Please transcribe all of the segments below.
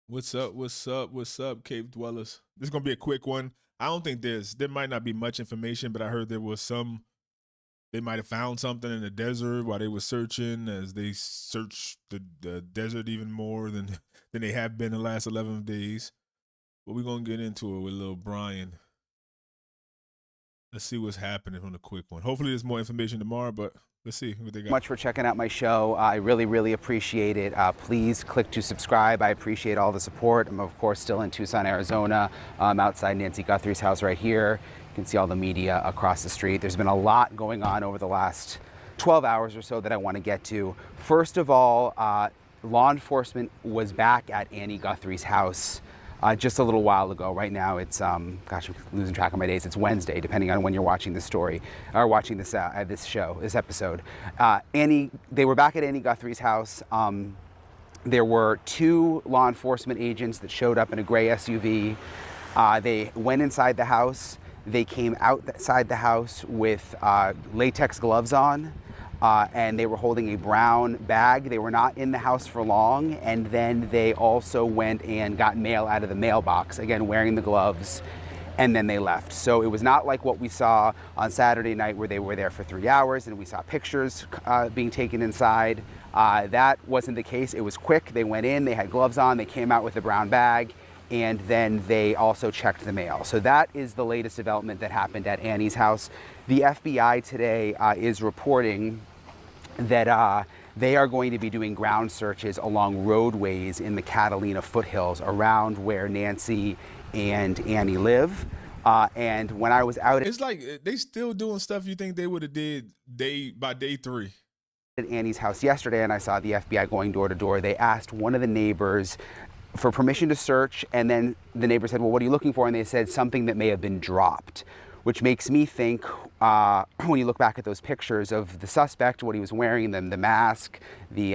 What's up? What's up? What's up, cave dwellers? This is gonna be a quick one. I don't think there might not be much information, but I heard there was some. They might have found something in the desert while they were searching, as they searched the desert even more than than they have been the last 11 days. But we're gonna get into it with little Brian. Let's see what's happening on the quick one. Hopefully, there's more information tomorrow, but let's see what they got. Much for checking out my show. I really appreciate it. Please click to subscribe. I appreciate all the support. I'm of course still in Tucson, Arizona. I'm outside Nancy Guthrie's house right here. You can see all the media across the street. There's been a lot going on over the last 12 hours or so that I want to get to. First of all, law enforcement was back at Annie Guthrie's house just a little while ago. Right now it's, gosh, I'm losing track of my days. It's Wednesday, depending on when you're watching this story, or watching this this episode. They were back at Annie Guthrie's house. There were 2 law enforcement agents that showed up in a gray SUV. They went inside the house. They came outside the house with latex gloves on. And they were holding a brown bag. They were not in the house for long, and then they also went and got mail out of the mailbox, again wearing the gloves, and then they left. So it was not like what we saw on Saturday night where they were there for 3 hours and we saw pictures being taken inside. That wasn't the case. It was quick. They went in, they had gloves on, they came out with a brown bag, and then they also checked the mail. So that is the latest development that happened at Annie's house. The FBI today is reporting that they are going to be doing ground searches along roadways in the Catalina foothills around where Nancy and Annie live. And when I was out, It's like they still doing stuff you think they would have did by day 3. At Annie's house yesterday, and I saw the FBI going door to door, they asked one of the neighbors for permission to search, and then the neighbor said, well, what are you looking for? And they said something that may have been dropped, which makes me think, when you look back at those pictures of the suspect, what he was wearing, the mask, the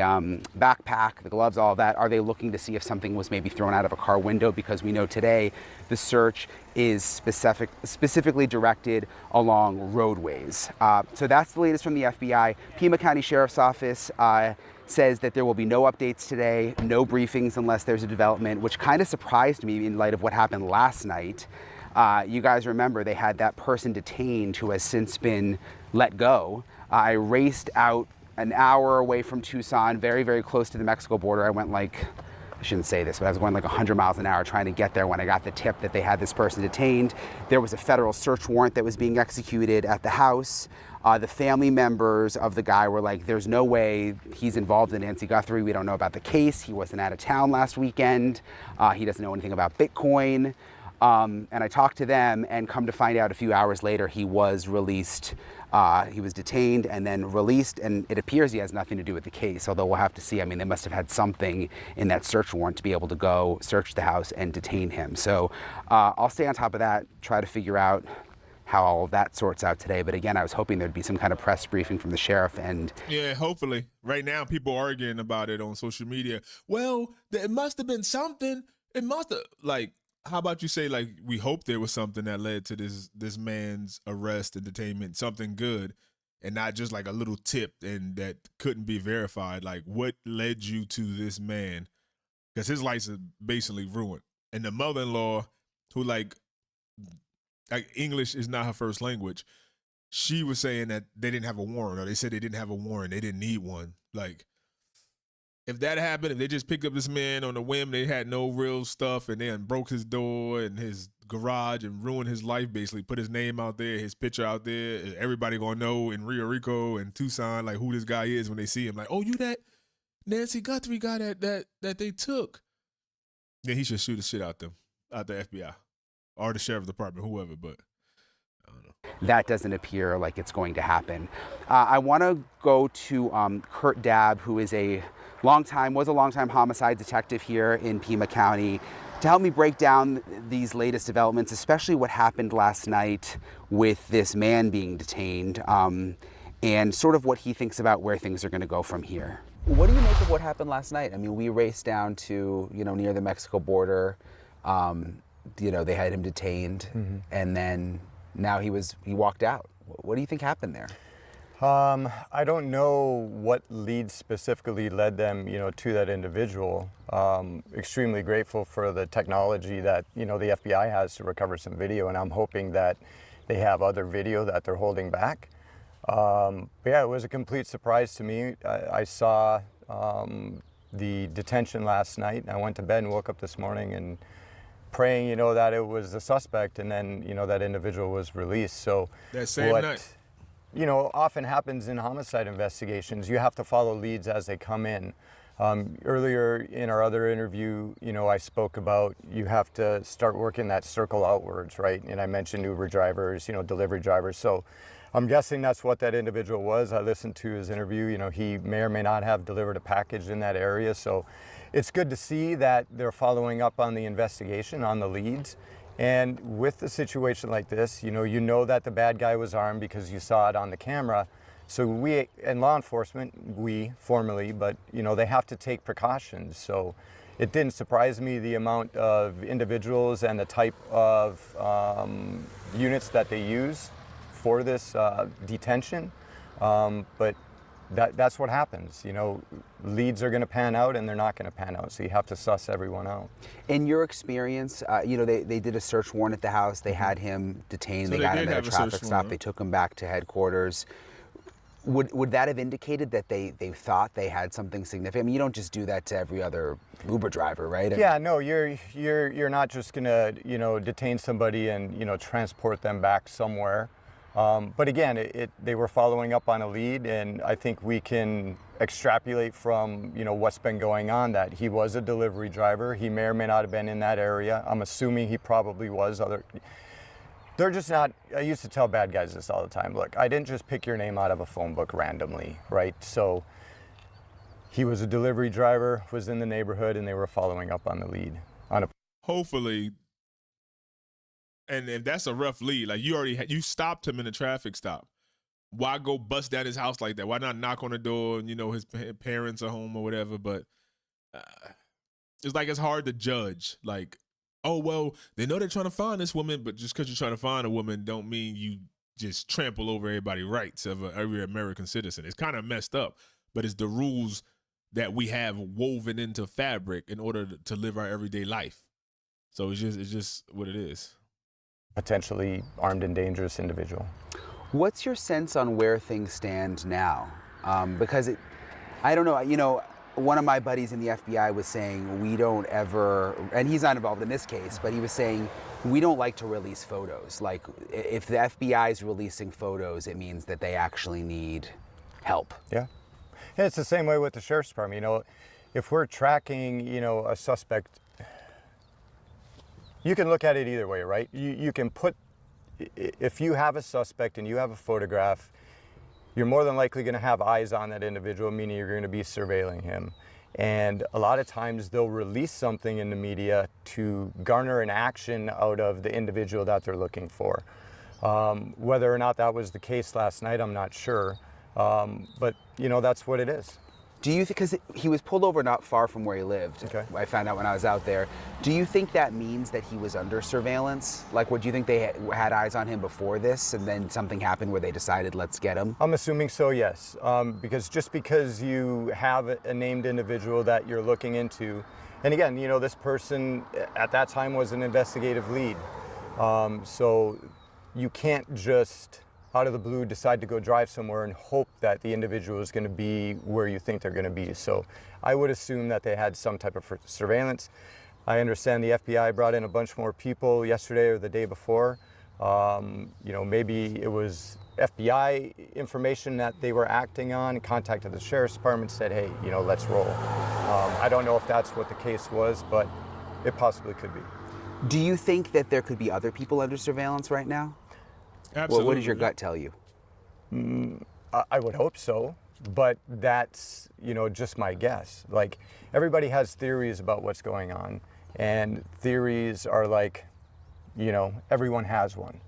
backpack, the gloves, all that, are they looking to see if something was maybe thrown out of a car window? Because we know today the search is specifically directed along roadways. So that's the latest from the FBI. Pima County Sheriff's Office says that there will be no updates today, no briefings unless there's a development, which kind of surprised me in light of what happened last night. You guys remember they had that person detained who has since been let go. I raced out an hour away from Tucson, very close to the Mexico border. I went like, I shouldn't say this, but I was going like 100 miles an hour trying to get there when I got the tip that they had this person detained. There was a federal search warrant that was being executed at the house. The family members of the guy were like, there's no way he's involved in Nancy Guthrie. We don't know about the case. He wasn't out of town last weekend. He doesn't know anything about Bitcoin. And I talked to them, and come to find out a few hours later, he was released. He was detained and then released, and it appears he has nothing to do with the case, although we'll have to see. I mean, they must have had something in that search warrant to be able to go search the house and detain him. So I'll stay on top of that, try to figure out how all of that sorts out today. But again, I was hoping there'd be some kind of press briefing from the sheriff. And yeah, hopefully. Right now, people are arguing about it on social media. Well, it must have been something. It must have, like, how about you say, like, we hope there was something that led to this man's arrest and detainment, something good, and not just like a little tip and that couldn't be verified. Like, what led you to this man? Because his life is basically ruined. And the mother-in-law, who like English is not her first language, she was saying that they didn't have a warrant, or they said they didn't have a warrant, they didn't need one. Like, if that happened, if they just picked up this man on a whim, they had no real stuff, and they broke his door and his garage and ruined his life, basically put his name out there, his picture out there, everybody gonna know in Rio Rico and Tucson, like, who this guy is when they see him. Like, oh, you that Nancy Guthrie guy that they took. Yeah, he should shoot the shit out the FBI or the sheriff's department, whoever, but I don't know. That doesn't appear like it's going to happen. I want to go to Kurt Dabb, who is was a longtime homicide detective here in Pima County, to help me break down these latest developments, especially what happened last night with this man being detained, and sort of what he thinks about where things are going to go from here. What do you make of what happened last night? I mean, we raced down to, near the Mexico border. They had him detained, and then now he walked out. What do you think happened there? I don't know what leads specifically led them, to that individual. Extremely grateful for the technology that, the FBI has to recover some video, and I'm hoping that they have other video that they're holding back. But yeah, it was a complete surprise to me. I saw the detention last night, and I went to bed and woke up this morning and praying, that it was the suspect, and then, that individual was released. So That same night. Often happens in homicide investigations. You have to follow leads as they come in. Earlier in our other interview, I spoke about you have to start working that circle outwards, right? And I mentioned Uber drivers, delivery drivers. So I'm guessing that's what that individual was. I listened to his interview. He may or may not have delivered a package in that area. So it's good to see that they're following up on the investigation, on the leads. And with the situation like this, you know that the bad guy was armed because you saw it on the camera. So we, and law enforcement, we formally, but they have to take precautions. So it didn't surprise me the amount of individuals and the type of units that they use for this detention. But that's what happens. Leads are going to pan out and they're not going to pan out. So you have to suss everyone out. In your experience, they did a search warrant at the house. They had him detained. So they got him at a traffic stop. warrant. They took him back to headquarters. Would that have indicated that they thought they had something significant? I mean, you don't just do that to every other Uber driver, right? Yeah, no, you're not just going to, detain somebody and, transport them back somewhere. But again, they were following up on a lead, and I think we can extrapolate from, what's been going on that he was a delivery driver. He may or may not have been in that area. I'm assuming he probably was. They're just not, I used to tell bad guys this all the time. Look, I didn't just pick your name out of a phone book randomly, right? So he was a delivery driver, was in the neighborhood, and they were following up on the lead. Hopefully. And if that's a rough lead, like you stopped him in a traffic stop. Why go bust down his house like that? Why not knock on the door and, his parents are home or whatever? But it's like it's hard to judge. Like, oh, well, they know they're trying to find this woman, but just because you're trying to find a woman don't mean you just trample over everybody's rights of every American citizen. It's kind of messed up, but it's the rules that we have woven into fabric in order to live our everyday life. So it's just what it is. Potentially armed and dangerous individual. What's your sense on where things stand now? Because I don't know, one of my buddies in the FBI was saying we don't ever, and he's not involved in this case, but he was saying we don't like to release photos. Like if the FBI is releasing photos, it means that they actually need help. Yeah. And it's the same way with the sheriff's department. If we're tracking, a suspect, you can look at it either way, right? You can put, if you have a suspect and you have a photograph, you're more than likely going to have eyes on that individual, meaning you're going to be surveilling him. And a lot of times they'll release something in the media to garner an action out of the individual that they're looking for. Whether or not that was the case last night, I'm not sure. But, that's what it is. Do you think, because he was pulled over not far from where he lived, okay. I found out when I was out there, do you think that means that he was under surveillance? Like, do you think they had eyes on him before this and then something happened where they decided, let's get him? I'm assuming so, yes. Because just because you have a named individual that you're looking into, and again, this person at that time was an investigative lead. So you can't just out of the blue decide to go drive somewhere and hope that the individual is going to be where you think they're going to be. So I would assume that they had some type of surveillance. I understand the FBI brought in a bunch more people yesterday or the day before. Maybe it was FBI information that they were acting on, contacted the sheriff's department, said, hey, let's roll. I don't know if that's what the case was, but it possibly could be. Do you think that there could be other people under surveillance right now? Absolutely. What does your gut tell you? I would hope so, but that's, just my guess. Like, everybody has theories about what's going on, and theories are like, everyone has one.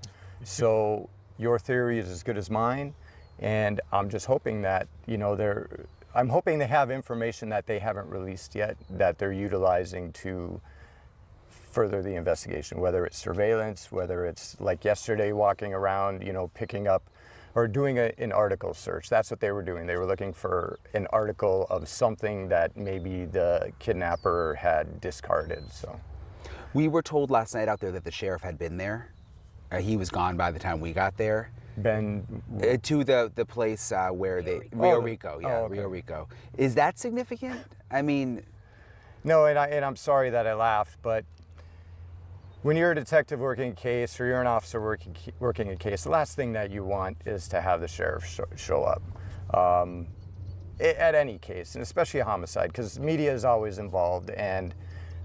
So your theory is as good as mine, and I'm just hoping that, I'm hoping they have information that they haven't released yet that they're utilizing to further the investigation, whether it's surveillance, whether it's like yesterday walking around, picking up or doing an article search. That's what they were doing. They were looking for an article of something that maybe the kidnapper had discarded. So We were told last night out there that the sheriff had been there. He was gone by the time we got there. To the place where Rio Rico, okay. Rio Rico. Is that significant? I mean, no, and I'm sorry that I laughed, but when you're a detective working a case or you're an officer working a case, the last thing that you want is to have the sheriff show up at any case, and especially a homicide, because media is always involved, and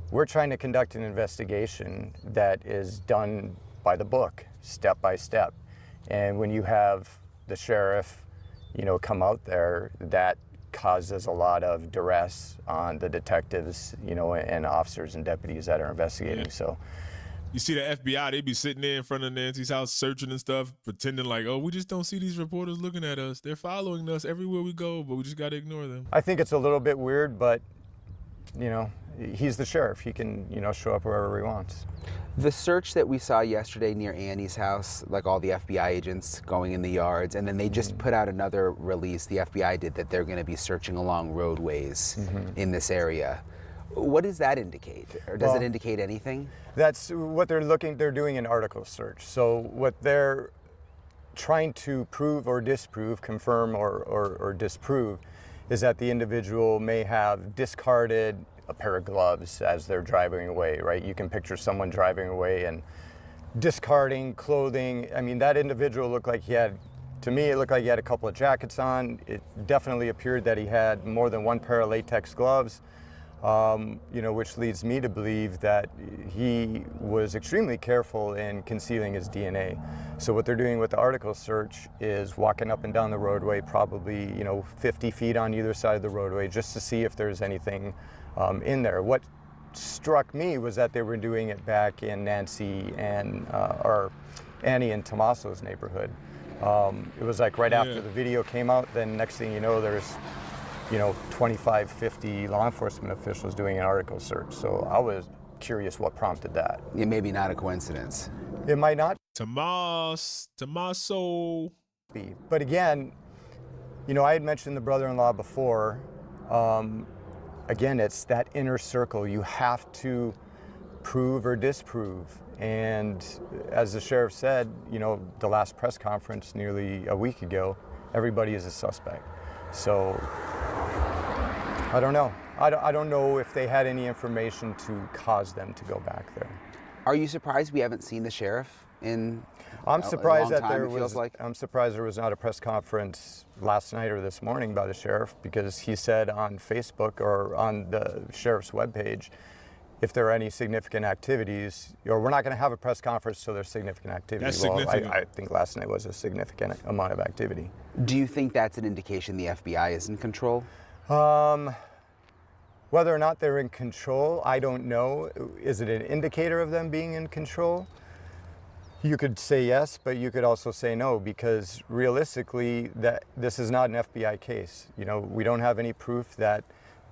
we're trying to conduct an investigation that is done by the book, step by step. And when you have the sheriff, come out there, that causes a lot of duress on the detectives, and officers and deputies that are investigating. Yeah. So you see the FBI, they be sitting there in front of Nancy's house searching and stuff, pretending like, oh, we just don't see these reporters looking at us. They're following us everywhere we go, but we just got to ignore them. I think it's a little bit weird, but, he's the sheriff. He can, show up wherever he wants. the search that we saw yesterday near Annie's house, like all the FBI agents going in the yards, and then they just put out another release, the FBI did, that they're going to be searching along roadways in this area. What does that indicate? Or does it indicate anything? That's what they're doing an article search. So what they're trying to prove or disprove, confirm or disprove, is that the individual may have discarded a pair of gloves as they're driving away, right? You can picture someone driving away and discarding clothing. I mean, that individual looked like to me, it looked like he had a couple of jackets on. It definitely appeared that he had more than one pair of latex gloves. Which leads me to believe that he was extremely careful in concealing his DNA. So what they're doing with the article search is walking up and down the roadway, probably 50 feet on either side of the roadway, just to see if there's anything in there. What struck me was that they were doing it back in Nancy and or Annie and Tommaso's neighborhood. It was like right after the video came out. Then next thing you know, there's 25, 50 law enforcement officials doing an article search. So I was curious what prompted that. It may be not a coincidence. It might not Tommaso be. But again, I had mentioned the brother-in-law before. Again, it's that inner circle. You have to prove or disprove. And as the sheriff said, the last press conference nearly a week ago, everybody is a suspect. So I don't know. I don't know if they had any information to cause them to go back there. Are you surprised we haven't seen the sheriff in I'm surprised a long that time, there it feels was. like? I'm surprised there was not a press conference last night or this morning by the sheriff, because he said on Facebook or on the sheriff's webpage, if there are any significant activities, or we're not going to have a press conference till there's significant activity. That's significant. I think last night was a significant amount of activity. Do you think that's an indication the FBI is in control? Whether or not they're in control, I don't know. Is it an indicator of them being in control? You could say yes, but you could also say no, because realistically, that this is not an FBI case. We don't have any proof that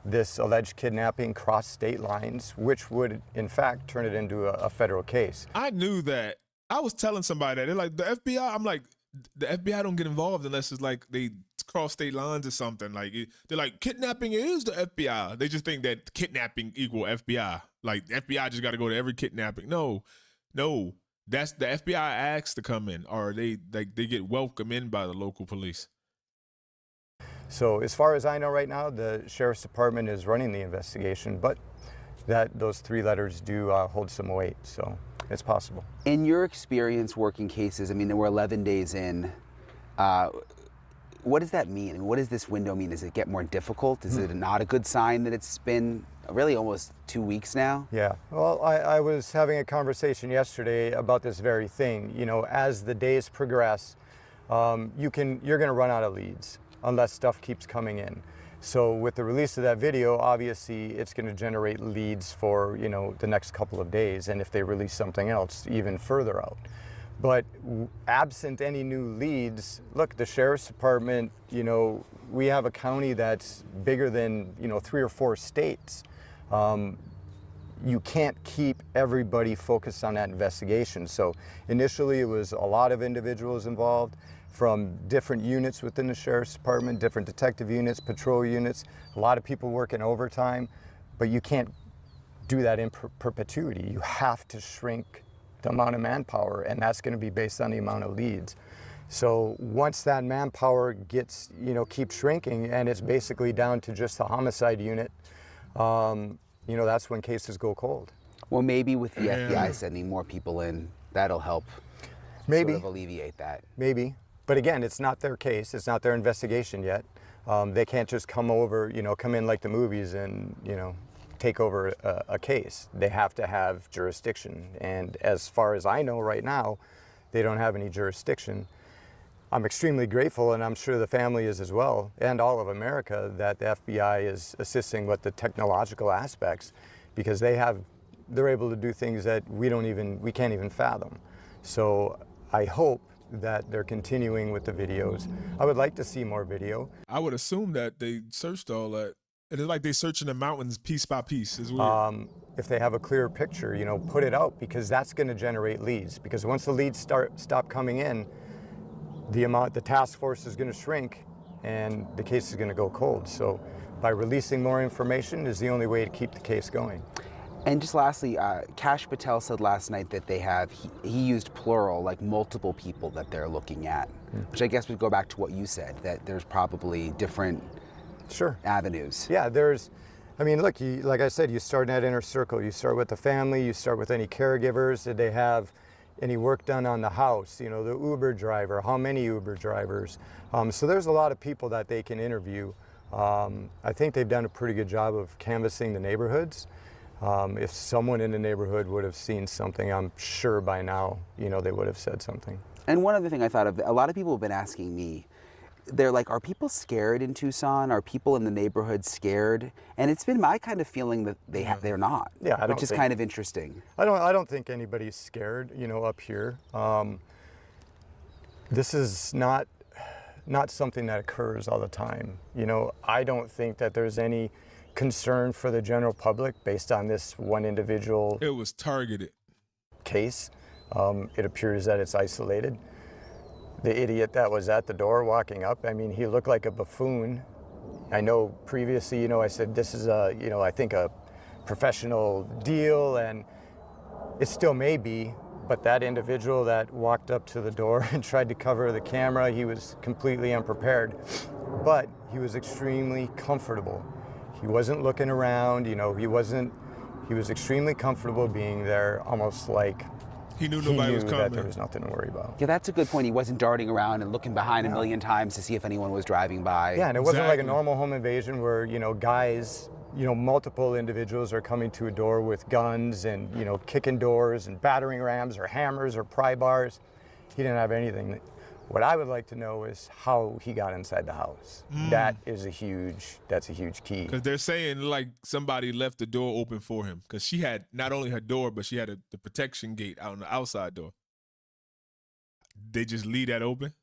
this alleged kidnapping crossed state lines, which would, in fact, turn it into a federal case. I knew that. I was telling somebody that. They're like, the FBI, I'm like, the FBI don't get involved unless it's like they cross state lines or something. Like they're like, kidnapping is the FBI. They just think that kidnapping equal FBI. Like the FBI just got to go to every kidnapping. No, that's the FBI asks to come in, or they get welcomed in by the local police. So as far as I know right now, the sheriff's department is running the investigation, but those three letters do hold some weight. So it's possible. In your experience working cases, I mean, we're 11 days in. What does that mean? I mean, what does this window mean? Does it get more difficult? Is it not a good sign that it's been really almost 2 weeks now? Yeah. Well, I was having a conversation yesterday about this very thing. As the days progress, you're going to run out of leads unless stuff keeps coming in. So with the release of that video, obviously it's going to generate leads for, the next couple of days. And if they release something else, even further out. But absent any new leads, look, the sheriff's department, we have a county that's bigger than, 3 or 4 states. You can't keep everybody focused on that investigation. So initially it was a lot of individuals involved. from different units within the Sheriff's Department, different detective units, patrol units, a lot of people working overtime, but you can't do that in perpetuity. You have to shrink the amount of manpower, and that's going to be based on the amount of leads. So once that manpower gets, keeps shrinking, and it's basically down to just the homicide unit, that's when cases go cold. Well, maybe with the FBI sending more people in, that'll help Maybe. sort of alleviate that. Maybe. But again, it's not their case. It's not their investigation yet. They can't just come in like the movies and, take over a case. They have to have jurisdiction. And as far as I know right now, they don't have any jurisdiction. I'm extremely grateful, and I'm sure the family is as well, and all of America, that the FBI is assisting with the technological aspects, because they're able to do things that we can't even fathom. So I hope that they're continuing with the videos. I would like to see more video. I would assume that they searched all that. It's like they searching the mountains piece by piece. It's weird. If they have a clear picture, put it out, because that's going to generate leads. Because once the leads stop coming in, the task force is going to shrink, and the case is going to go cold. So by releasing more information is the only way to keep the case going. And just lastly, Kash Patel said last night that he used plural, like multiple people that they're looking at, which I guess would go back to what you said, that there's probably different avenues. Yeah, look, like I said, you start in that inner circle. You start with the family, you start with any caregivers. Did they have any work done on the house? The Uber driver, how many Uber drivers? So there's a lot of people that they can interview. I think they've done a pretty good job of canvassing the neighborhoods. If someone in the neighborhood would have seen something, I'm sure by now, they would have said something. And one other thing I thought of, a lot of people have been asking me, they're like, are people scared in Tucson? Are people in the neighborhood scared? And it's been my kind of feeling that they're not, which is kind of interesting. I don't think anybody's scared, up here. This is not something that occurs all the time. I don't think that there's any concern for the general public based on this one individual. It was targeted case. It appears that it's isolated. The idiot that was at the door walking up, he looked like a buffoon. I know previously, I said this is I think a professional deal, and it still may be, but that individual that walked up to the door and tried to cover the camera, he was completely unprepared, but he was extremely comfortable. He wasn't looking around, he was extremely comfortable being there, almost like he knew nobody was coming. That there was nothing to worry about. Yeah, that's a good point. He wasn't darting around and looking behind a million times to see if anyone was driving by. Yeah, and it wasn't like a normal home invasion where, guys, multiple individuals are coming to a door with guns and, kicking doors and battering rams or hammers or pry bars. He didn't have anything. What I would like to know is how he got inside the house. That's a huge key. Because they're saying like somebody left the door open for him, because she had not only her door, but she had the protection gate out on the outside door. They just leave that open?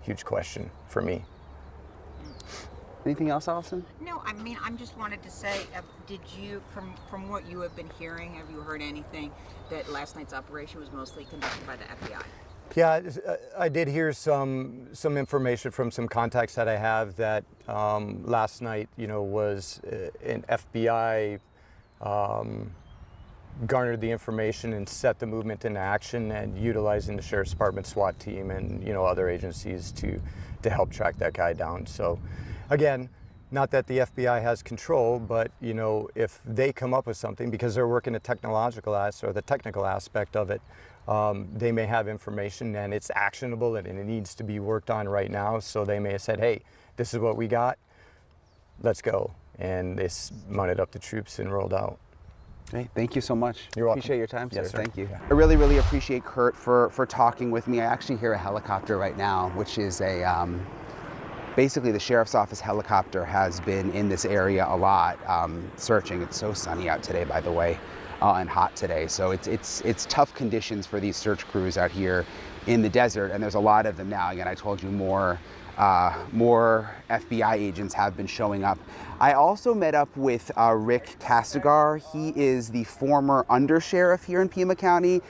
Huge question for me. Anything else, Allison? No, I just wanted to say, did you, from what you have been hearing, have you heard anything that last night's operation was mostly conducted by the FBI? Yeah, I did hear some information from some contacts that I have that last night, was an FBI garnered the information and set the movement into action, and utilizing the Sheriff's Department SWAT team and other agencies to help track that guy down. So, again, not that the FBI has control, but if they come up with something, because they're working the technological aspect of it. They may have information and it's actionable and it needs to be worked on right now. So they may have said, hey, this is what we got, let's go. And they mounted up the troops and rolled out. Hey, thank you so much. You're welcome. Appreciate your time, sir. Yes, sir. Thank you. Yeah. I really, really appreciate Kurt for talking with me. I actually hear a helicopter right now, which is basically the sheriff's office helicopter has been in this area a lot, searching. It's so sunny out today, by the way. And hot today, so it's tough conditions for these search crews out here in the desert, and there's a lot of them now. Again, I told you more FBI agents have been showing up. I also met up with Rick Castigar. He is the former undersheriff here in Pima County.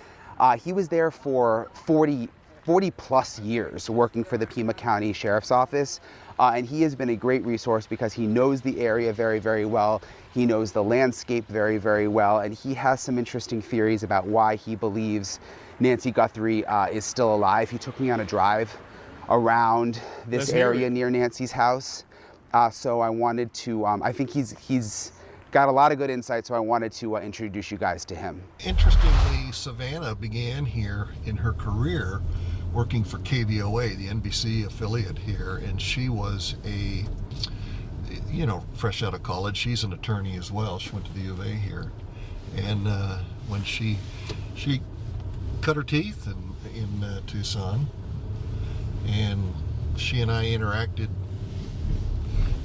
He was there for 40 40 plus years working for the Pima County Sheriff's Office. And he has been a great resource because he knows the area very, very well. He knows the landscape very, very well. And he has some interesting theories about why he believes Nancy Guthrie is still alive. He took me on a drive around this area near Nancy's house. So I wanted to, I think he's got a lot of good insight, so I wanted to introduce you guys to him. Interestingly, Savannah began here in her career working for KVOA, the NBC affiliate here, and she was a, you know, fresh out of college. She's an attorney as well. She went to the U of A here. And when she cut her teeth in Tucson, and she and I interacted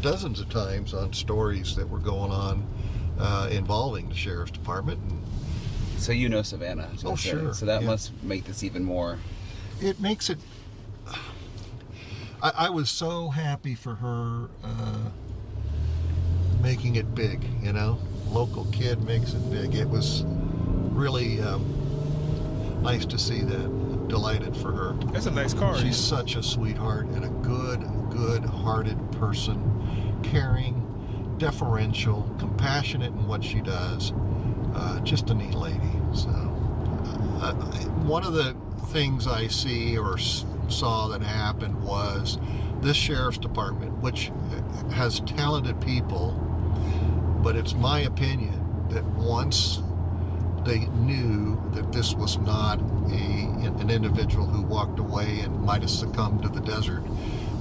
dozens of times on stories that were going on involving the Sheriff's Department. And so you know Savannah. Oh, sure. So that must make this even more. It makes it. I was so happy for her making it big, you know. Local kid makes it big. It was really nice to see that. Delighted for her. That's a nice car. She's such a sweetheart and a good-hearted person, caring, deferential, compassionate in what she does. Just a neat lady. So, one of the things I see or saw that happened was this Sheriff's Department, which has talented people, but it's my opinion that once they knew that this was not an individual who walked away and might have succumbed to the desert,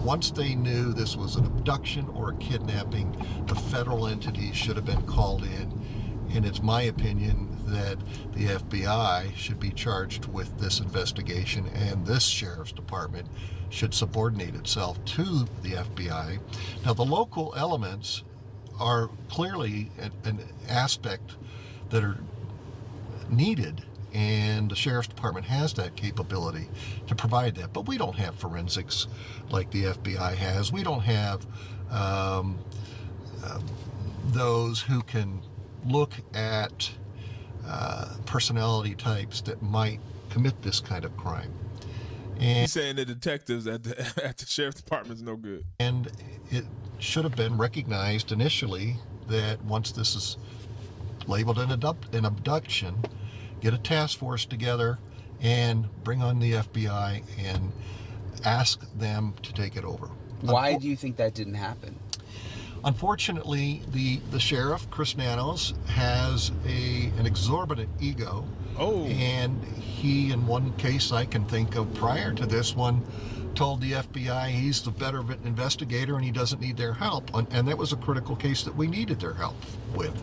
once they knew this was an abduction or a kidnapping, the federal entities should have been called in. And it's my opinion that the FBI should be charged with this investigation, and this Sheriff's Department should subordinate itself to the FBI. Now, the local elements are clearly an aspect that are needed, and the Sheriff's Department has that capability to provide that. But we don't have forensics like the FBI has. We don't have those who can look at personality types that might commit this kind of crime. And he's saying the detectives at the Sheriff's Department is no good. And it should have been recognized initially that once this is labeled an abduction, get a task force together and bring on the FBI and ask them to take it over. Why do you think that didn't happen? Unfortunately, the sheriff, Chris Nanos, has an exorbitant ego. Oh. And he, in one case I can think of prior to this one, told the FBI he's the better investigator and he doesn't need their help. And that was a critical case that we needed their help with.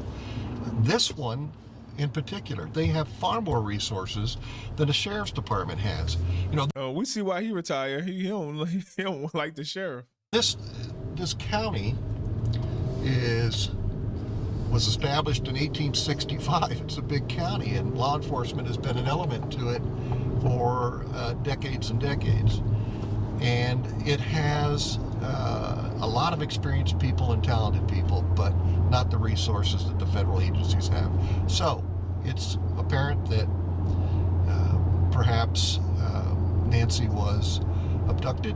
This one, in particular, they have far more resources than the Sheriff's Department has. You know, oh, we see why he retired. He don't like the sheriff. This county was established in 1865. It's a big county, and law enforcement has been an element to it for decades and decades. And it has a lot of experienced people and talented people, but not the resources that the federal agencies have. So it's apparent that perhaps Nancy was abducted.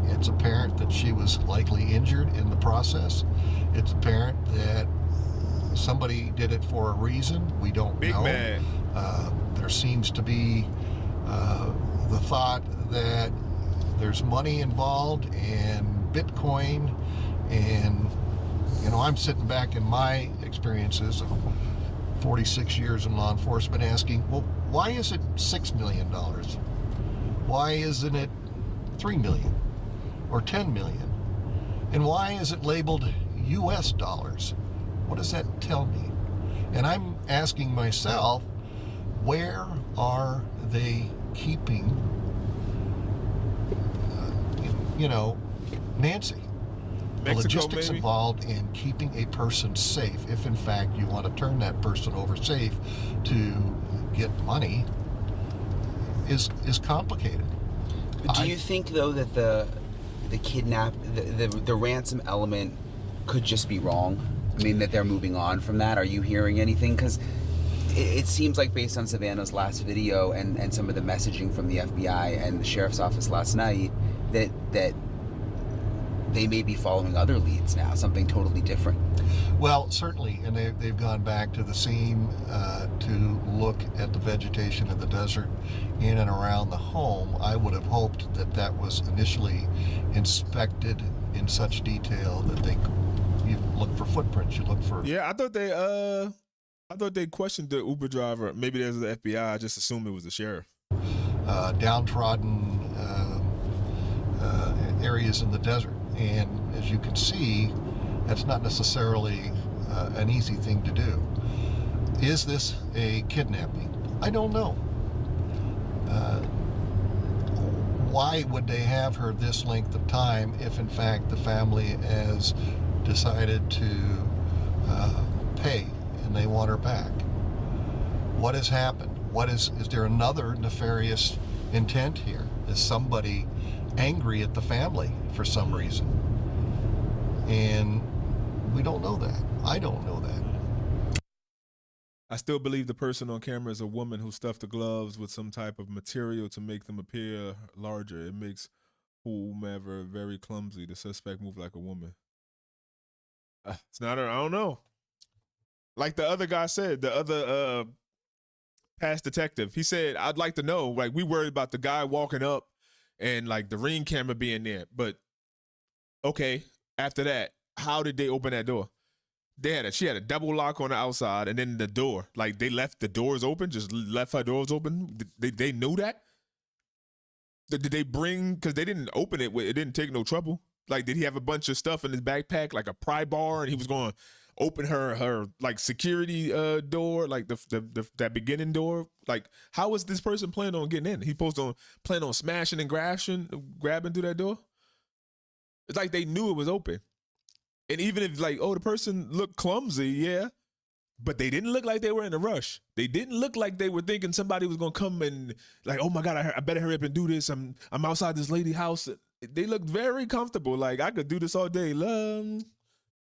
It's apparent that she was likely injured in the process. It's apparent that somebody did it for a reason. We don't know. Man. There seems to be the thought that there's money involved and Bitcoin, and you know, I'm sitting back in my experiences of 46 years in law enforcement asking, well, why is it $6 million? Why isn't it $3 million or $10 million? And why is it labeled US dollars? What does that tell me? And I'm asking myself, where are they keeping Nancy? Mexico, the logistics maybe? Involved in keeping a person safe, if in fact you want to turn that person over safe to get money, is complicated. Do you think though that the ransom element could just be wrong? I mean, that they're moving on from that? Are you hearing anything? Because it seems like based on Savannah's last video and some of the messaging from the FBI and the sheriff's office last night that they may be following other leads now, something totally different. Well, certainly, and they've gone back to the scene to look at the vegetation of the desert in and around the home. I would have hoped that that was initially inspected in such detail that you look for footprints, you look for... Yeah, I thought they questioned the Uber driver. Maybe there's the FBI. I just assumed it was the sheriff. Downtrodden areas in the desert. And as you can see, that's not necessarily an easy thing to do. Is this a kidnapping? I don't know. Why would they have her this length of time if in fact the family has decided to pay and they want her back? What has happened? Is there another nefarious intent here? Is somebody angry at the family for some reason? And we don't know that. I don't know that. I still believe the person on camera is a woman who stuffed the gloves with some type of material to make them appear larger. It makes whomever very clumsy. The suspect moved like a woman. It's not her. I don't know. Like the other guy said, the other past detective, he said, I'd like to know, like, we worried about the guy walking up and like the Ring camera being there. But okay, after that, how did they open that door? She had a double lock on the outside, and then the door, like they left the doors open, just left her doors open. They knew that? Did they bring, because they didn't open it, it didn't take no trouble. Like, did he have a bunch of stuff in his backpack, like a pry bar, and he was going to open her like security door, like that beginning door? Like, how was this person planning on getting in? He plan on smashing and grabbing through that door? It's like they knew it was open. And even if like, oh, the person looked clumsy, yeah, but they didn't look like they were in a rush. They didn't look like they were thinking somebody was gonna come and like, oh my God, I better hurry up and do this. I'm outside this lady's house. They looked very comfortable. Like, I could do this all day.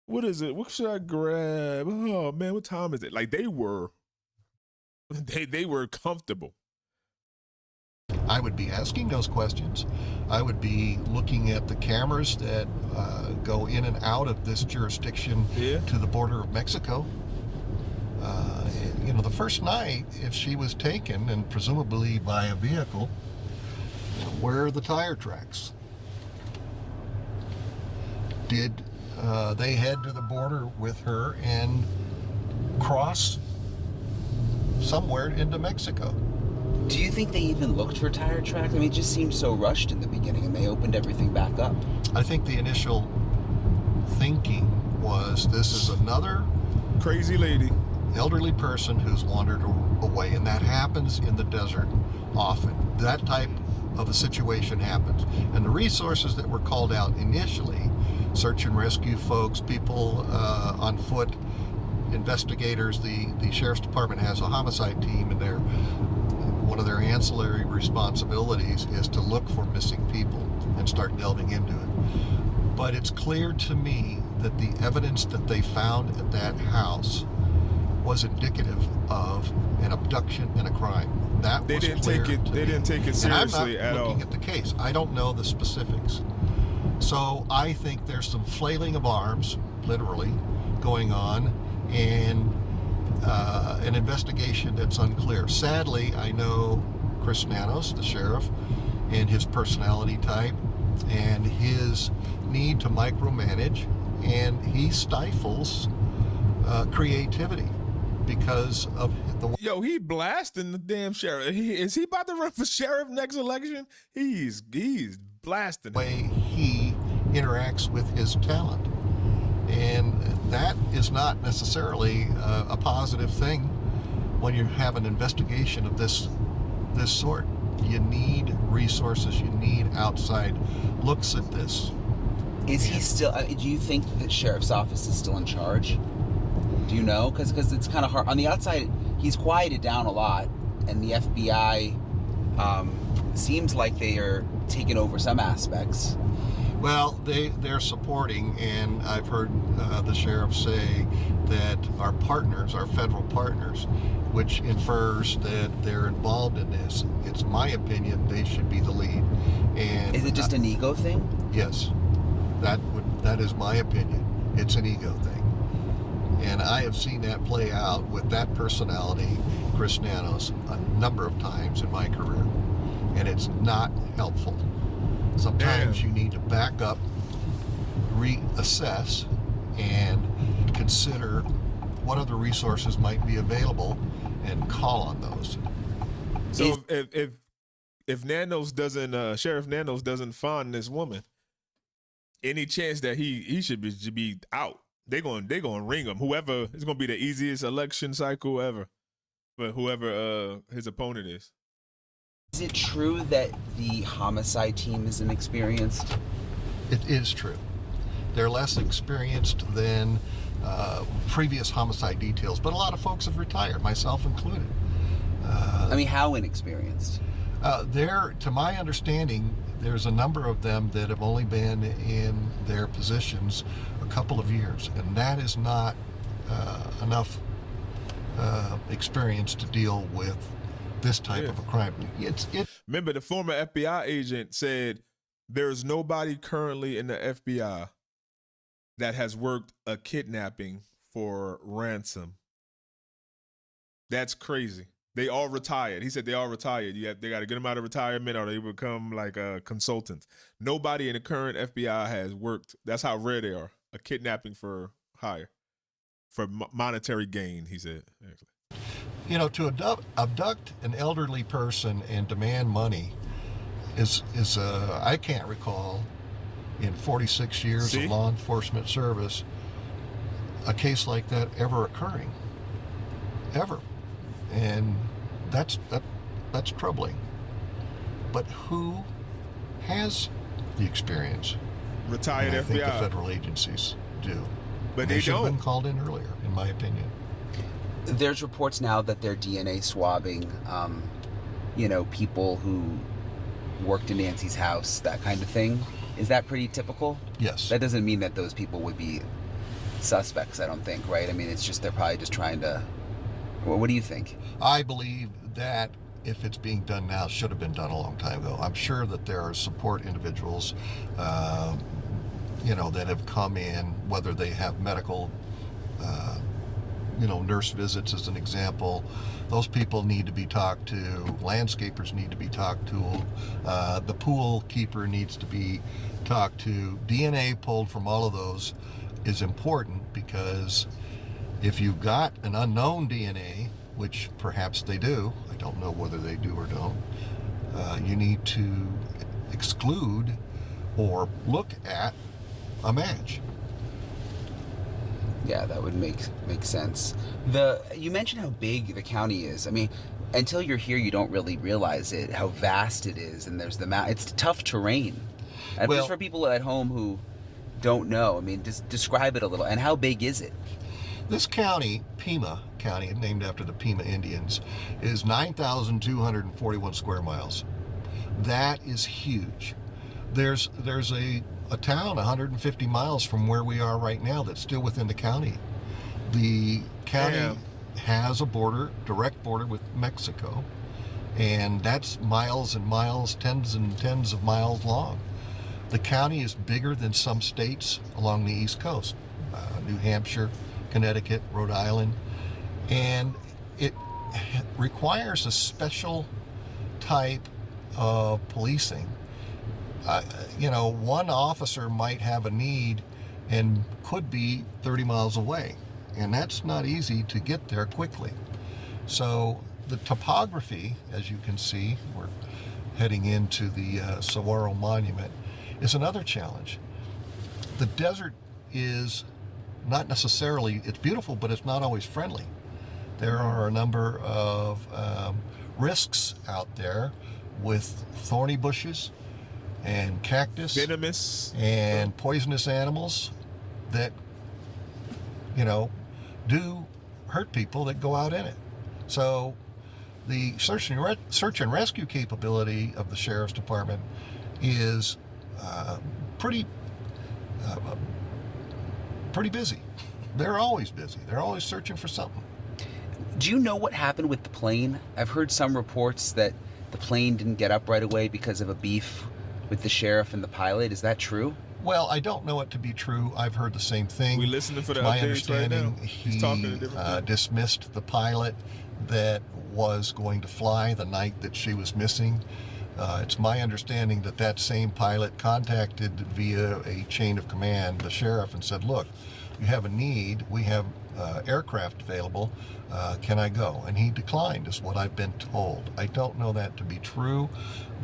What is it? What should I grab? Oh man, what time is it? Like they were comfortable. I would be asking those questions. I would be looking at the cameras that go in and out of this jurisdiction to the border of Mexico. The first night, if she was taken, and presumably by a vehicle, where are the tire tracks? Did they head to the border with her and cross somewhere into Mexico? Do you think they even looked for tire tracks? I mean, it just seemed so rushed in the beginning, and they opened everything back up. I think the initial thinking was, this is another crazy lady, elderly person who's wandered away, and that happens in the desert often. That type of a situation happens. And the resources that were called out initially, search and rescue folks, people on foot, investigators, the sheriff's department has a homicide team, and one of their ancillary responsibilities is to look for missing people and start delving into it. But it's clear to me that the evidence that they found at that house was indicative of an abduction and a crime. That they was didn't clear take it. to They me. didn't take it seriously and I'm not at all. looking at the case. I don't know the specifics. So I think there's some flailing of arms, literally, going on, and an investigation that's unclear. Sadly, I know Chris Nanos, the sheriff, and his personality type, and his need to micromanage, and he stifles creativity because of the Yo, he blasting the damn sheriff. Is he about to run for sheriff next election? He's blasting him. way he interacts with his talent. And that is not necessarily a positive thing when you have an investigation of this sort. You need resources, you need outside looks at this. Is he still, do you think that the sheriff's office is still in charge? Do you know? Because it's kind of hard. On the outside, he's quieted down a lot, and the FBI seems like they are taking over some aspects. Well, they're supporting, and I've heard the sheriff say that our partners, our federal partners, which infers that they're involved in this. It's my opinion they should be the lead. And Is it just an ego thing? Yes, that is my opinion. It's an ego thing, and I have seen that play out with that personality, Chris Nanos, a number of times in my career, and it's not helpful. Sometimes you need to back up, reassess, and consider what other resources might be available and call on those. So if Nanos doesn't, Sheriff Nanos doesn't find this woman, any chance that he should be out? They're gonna ring him. Whoever, it's gonna be the easiest election cycle ever, but whoever his opponent is. Is it true that the homicide team is inexperienced? It is true. They're less experienced than previous homicide details, but a lot of folks have retired, myself included. I mean, how inexperienced? To my understanding, there's a number of them that have only been in their positions a couple of years, and that is not enough experience to deal with this type of a crime. Remember, the former FBI agent said there's nobody currently in the FBI that has worked a kidnapping for ransom. That's crazy. They all retired. He said they all retired. They got to get them out of retirement, or they become like consultants. Nobody in the current FBI has worked. That's how rare they are. A kidnapping for hire, for monetary gain. He said. Actually. You know, to abduct an elderly person and demand money is I can't recall in 46 years of law enforcement service a case like that ever occurring, ever. And that's troubling. But who has the experience? Retired FBI. I think the federal agencies do. But they should don't. have been called in earlier, in my opinion. There's reports now that they're DNA swabbing, people who worked in Nancy's house, that kind of thing. Is that pretty typical? Yes. That doesn't mean that those people would be suspects, I don't think, right? I mean, it's just they're probably just trying to... Well, what do you think? I believe that if it's being done now, it should have been done a long time ago. I'm sure that there are support individuals, that have come in, whether they have medical, nurse visits as an example. Those people need to be talked to. Landscapers need to be talked to. The pool keeper needs to be talked to. DNA pulled from all of those is important, because if you've got an unknown DNA, which perhaps they do, I don't know whether they do or don't, you need to exclude or look at a match. Yeah, that would make sense. You mentioned how big the county is. I mean, until you're here, you don't really realize it, how vast it is, and there's it's tough terrain. And just for people at home who don't know, I mean, just describe it a little. And how big is it? This county, Pima County, named after the Pima Indians, is 9,241 square miles. That is huge. There's a town 150 miles from where we are right now that's still within the county. The county has a direct border with Mexico, and that's miles and miles, tens and tens of miles long. The county is bigger than some states along the East Coast, New Hampshire, Connecticut, Rhode Island, and it requires a special type of policing. One officer might have a need and could be 30 miles away, and that's not easy to get there quickly. So the topography, as you can see, we're heading into the Saguaro Monument, is another challenge. The desert is not necessarily, it's beautiful, but it's not always friendly. There are a number of risks out there with thorny bushes and cactus, venomous and poisonous animals that do hurt people that go out in it. So the search and rescue capability of the sheriff's department is pretty pretty busy. They're always busy. They're always searching for something. Do you know what happened with the plane? I've heard some reports that the plane didn't get up right away because of a beef with the sheriff and the pilot. Is that true? Well, I don't know it to be true. I've heard the same thing. We listening for the My updates right now. understanding, He's talking to different people. dismissed the pilot that was going to fly the night that she was missing. It's my understanding that that same pilot contacted via a chain of command the sheriff and said, look, you have a need. We have aircraft available. Can I go? And he declined, is what I've been told. I don't know that to be true,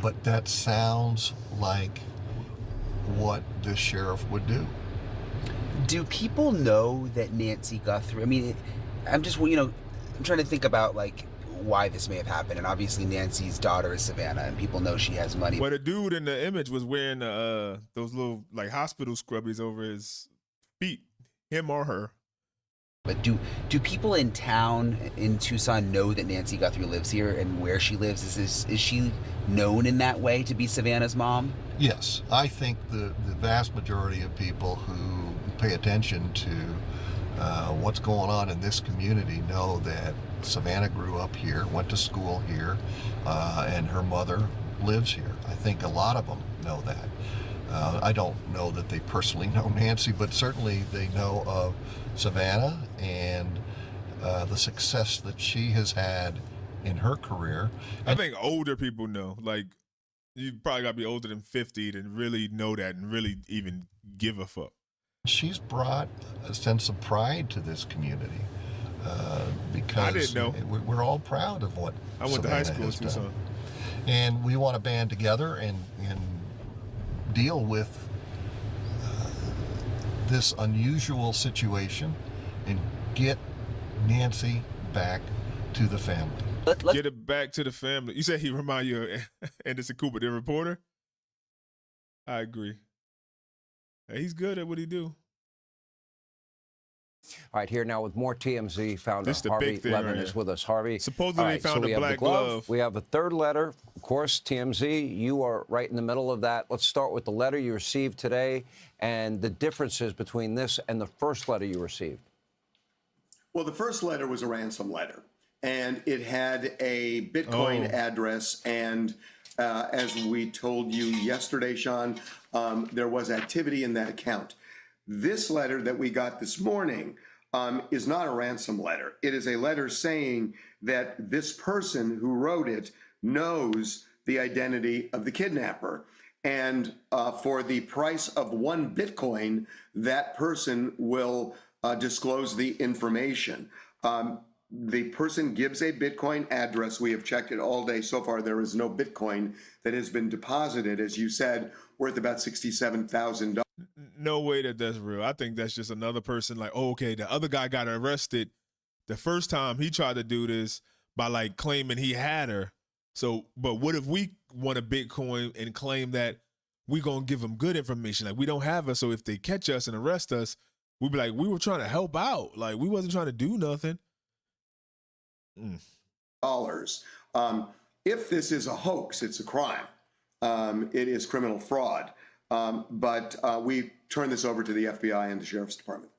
but that sounds like what the sheriff would do. Do people know that Nancy Guthrie, I mean, I'm just, I'm trying to think about like why this may have happened. And obviously Nancy's daughter is Savannah and people know she has money. Well, the dude in the image was wearing those little like hospital scrubbies over his feet, him or her. But do people in town in Tucson know that Nancy Guthrie lives here and where she lives? Is she known in that way to be Savannah's mom? Yes, I think the vast majority of people who pay attention to what's going on in this community know that Savannah grew up here, went to school here, and her mother lives here. I think a lot of them know that. I don't know that they personally know Nancy, but certainly they know of Savannah and the success that she has had in her career. I think older people know. Like, you probably got to be older than 50 to really know that and really even give a fuck. She's brought a sense of pride to this community because I didn't know. We're all proud of what I went to high school in has done. Tucson. And we want to band together and deal with this unusual situation and get Nancy back to the family. Get it back to the family. You said he remind you of Anderson Cooper, the reporter? I agree. Hey, he's good at what he do. All right, here now with more TMZ founder This the Harvey big thing Levin right is here. with us. Harvey. Supposedly All they right, found so a we have black the glove. glove. We have a third letter. Of course, TMZ, you are right in the middle of that. Let's start with the letter you received today and the differences between this and the first letter you received. Well, the first letter was a ransom letter, and it had a Bitcoin address. And as we told you yesterday, Sean, there was activity in that account. This letter that we got this morning is not a ransom letter. It is a letter saying that this person who wrote it knows the identity of the kidnapper. And for the price of 1 Bitcoin, that person will disclose the information. The person gives a Bitcoin address. We have checked it all day. So far, there is no Bitcoin that has been deposited, as you said, worth about $67,000. No way that that's real. I think that's just another person like, oh, okay, the other guy got arrested the first time he tried to do this by like claiming he had her. So, but what if we want a Bitcoin and claim that we gonna give them good information? Like, we don't have her, so if they catch us and arrest us, we'd be like, we were trying to help out. Like, we wasn't trying to do nothing. Dollars. If this is a hoax, it's a crime. It is criminal fraud. But we turn this over to the FBI and the Sheriff's Department.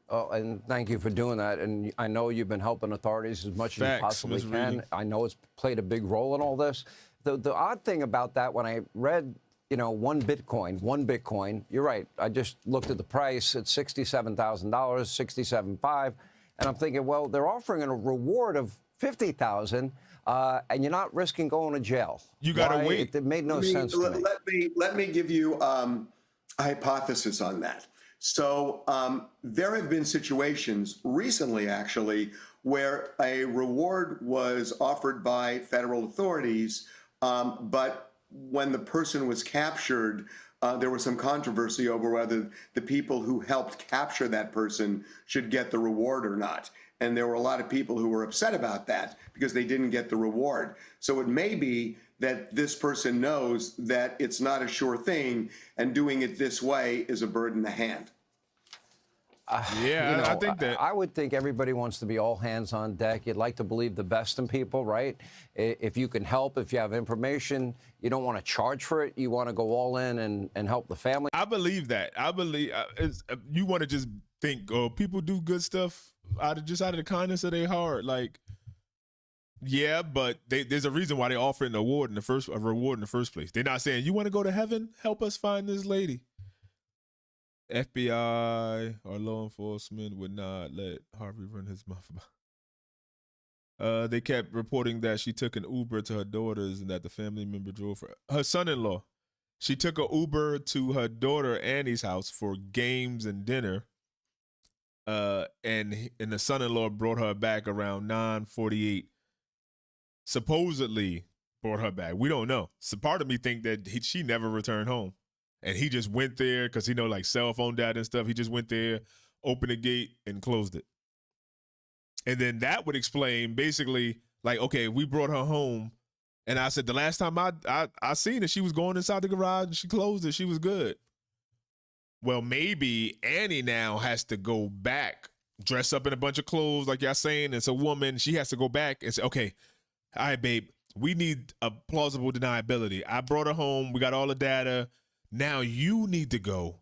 Oh, and thank you for doing that. And I know you've been helping authorities as much as you possibly can. I know it's played a big role in all this. The odd thing about that, when I read, 1 Bitcoin, you're right. I just looked at the price. It's $67,000, $67,500. And I'm thinking, well, they're offering a reward of $50,000, and you're not risking going to jail. You got to wait. It made no sense to me. Let me give you a hypothesis on that. So there have been situations recently, actually, where a reward was offered by federal authorities, but when the person was captured, there was some controversy over whether the people who helped capture that person should get the reward or not. And there were a lot of people who were upset about that because they didn't get the reward. So it may be that this person knows that it's not a sure thing, and doing it this way is a bird in the hand. Yeah, I think that. I would think everybody wants to be all hands on deck. You'd like to believe the best in people, right? If you can help, if you have information, you don't want to charge for it. You want to go all in and help the family. I believe that. I believe you want to just think, oh, people do good stuff out of the kindness of their heart. Like, yeah, but there's a reason why they offering a reward in the first place. They're not saying you want to go to heaven, help us find this lady. FBI or law enforcement would not let Harvey run his mouth. They kept reporting that she took an Uber to her daughter's and that the family member drove her son-in-law. She took an Uber to her daughter Annie's house for games and dinner. And the son-in-law brought her back around 9:48. Supposedly brought her back. We don't know. So part of me think that she never returned home. And he just went there because, like cell phone data and stuff. He just went there, opened the gate, and closed it. And then that would explain basically, like, okay, we brought her home. And I said, the last time I seen her, she was going inside the garage and she closed it. She was good. Well, maybe Annie now has to go back, dress up in a bunch of clothes, like y'all saying. It's a woman. She has to go back and say, okay, all right, babe, we need a plausible deniability. I brought her home. We got all the data. Now you need to go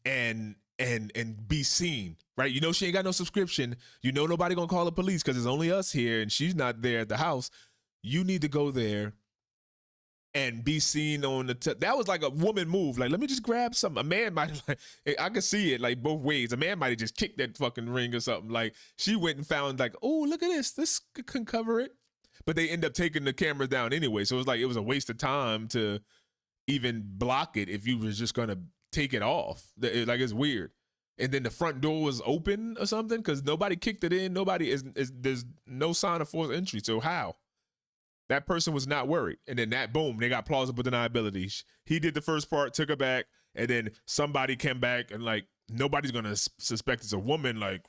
and be seen, right? She ain't got no subscription. Nobody gonna call the police because it's only us here and she's not there at the house. You need to go there and be seen on the that was like a woman move. Like, let me just grab something. A man might I could see it like both ways. A man might have just kicked that fucking ring or something. Like, she went and found like, oh, look at this. This can cover it. But they end up taking the cameras down anyway. So it was a waste of time to even block it if you was just gonna take it off. Like, it's weird. And then the front door was open or something because nobody kicked it in. There's no sign of forced entry. So how? That person was not worried. And then boom, they got plausible deniability. He did the first part, took her back, and then somebody came back and like, nobody's gonna suspect it's a woman like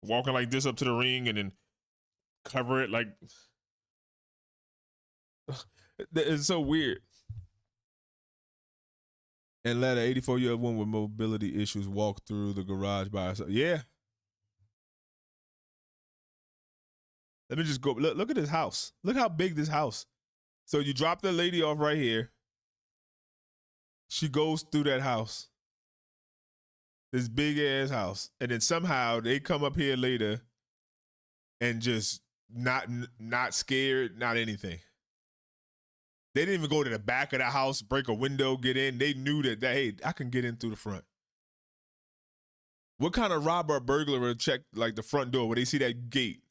walking like this up to the ring and then cover it like. It's so weird. And let an 84-year-old woman with mobility issues walk through the garage by herself. Yeah. Let me just go. Look at this house. Look how big this house. So you drop the lady off right here. She goes through that house. This big ass house. And then somehow they come up here later and just not scared, not anything. They didn't even go to the back of the house, break a window, get in. They knew that hey, I can get in through the front. What kind of robber or burglar would check like the front door where they see that gate?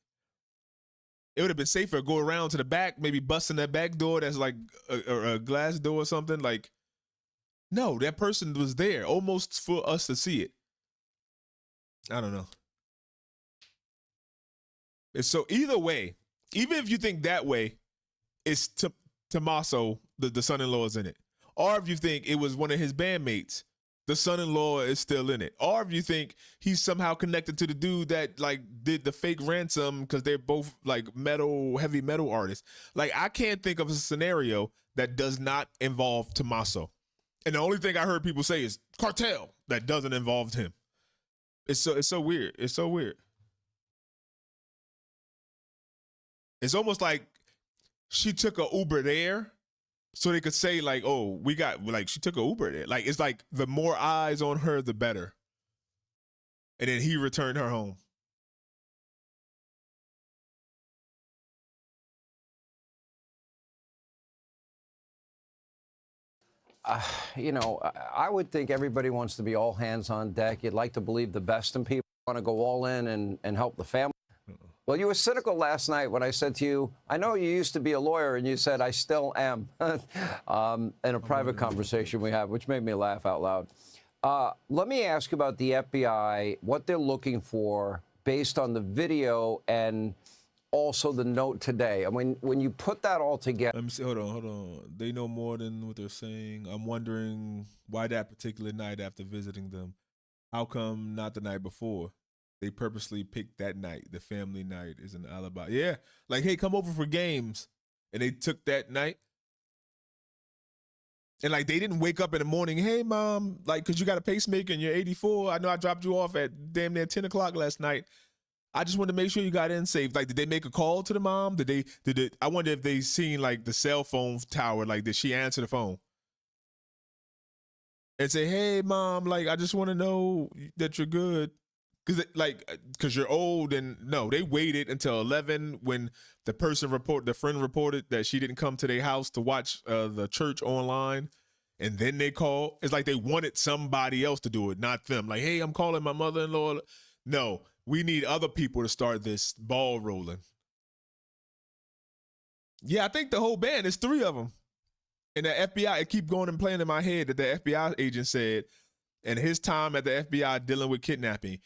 It would have been safer to go around to the back, maybe busting that back door that's like a glass door or something. Like, no, that person was there almost for us to see it. I don't know. It's so either way, even if you think that way, it's Tommaso, the son-in-law is in it. Or if you think it was one of his bandmates, the son-in-law is still in it. Or if you think he's somehow connected to the dude that like did the fake ransom because they're both like heavy metal artists. Like, I can't think of a scenario that does not involve Tommaso. And the only thing I heard people say is cartel that doesn't involve him. It's so weird. It's so weird. It's almost like she took a Uber there so they could say like, oh, she took a Uber there. Like, it's like the more eyes on her, the better. And then he returned her home. I would think everybody wants to be all hands on deck. You'd like to believe the best in people. Want to go all in and help the family. Well, you were cynical last night when I said to you, I know you used to be a lawyer, and you said, I still am, in a private conversation we have, which made me laugh out loud. Let me ask you about the FBI, what they're looking for based on the video and also the note today. I mean, when you put that all together. Let me see. Hold on. They know more than what they're saying. I'm wondering why that particular night after visiting them. How come not the night before? They purposely picked that night. The family night is an alibi. Yeah. Like, hey, come over for games. And they took that night. And like they didn't wake up in the morning, hey mom, like, cause you got a pacemaker and you're 84. I know I dropped you off at damn near 10 o'clock last night. I just wanted to make sure you got in safe. Like, did they make a call to the mom? I wonder if they seen like the cell phone tower, like did she answer the phone? And say, hey mom, like I just want to know that you're good. Cause you're old. And no, they waited until 11 when the friend reported that she didn't come to their house to watch the church online. And then they called. It's like they wanted somebody else to do it, not them. Like, hey, I'm calling my mother-in-law. No, we need other people to start this ball rolling. Yeah, I think the whole band, there's 3 of them. And the FBI, it keep going and playing in my head that the FBI agent said in his time at the FBI dealing with kidnapping,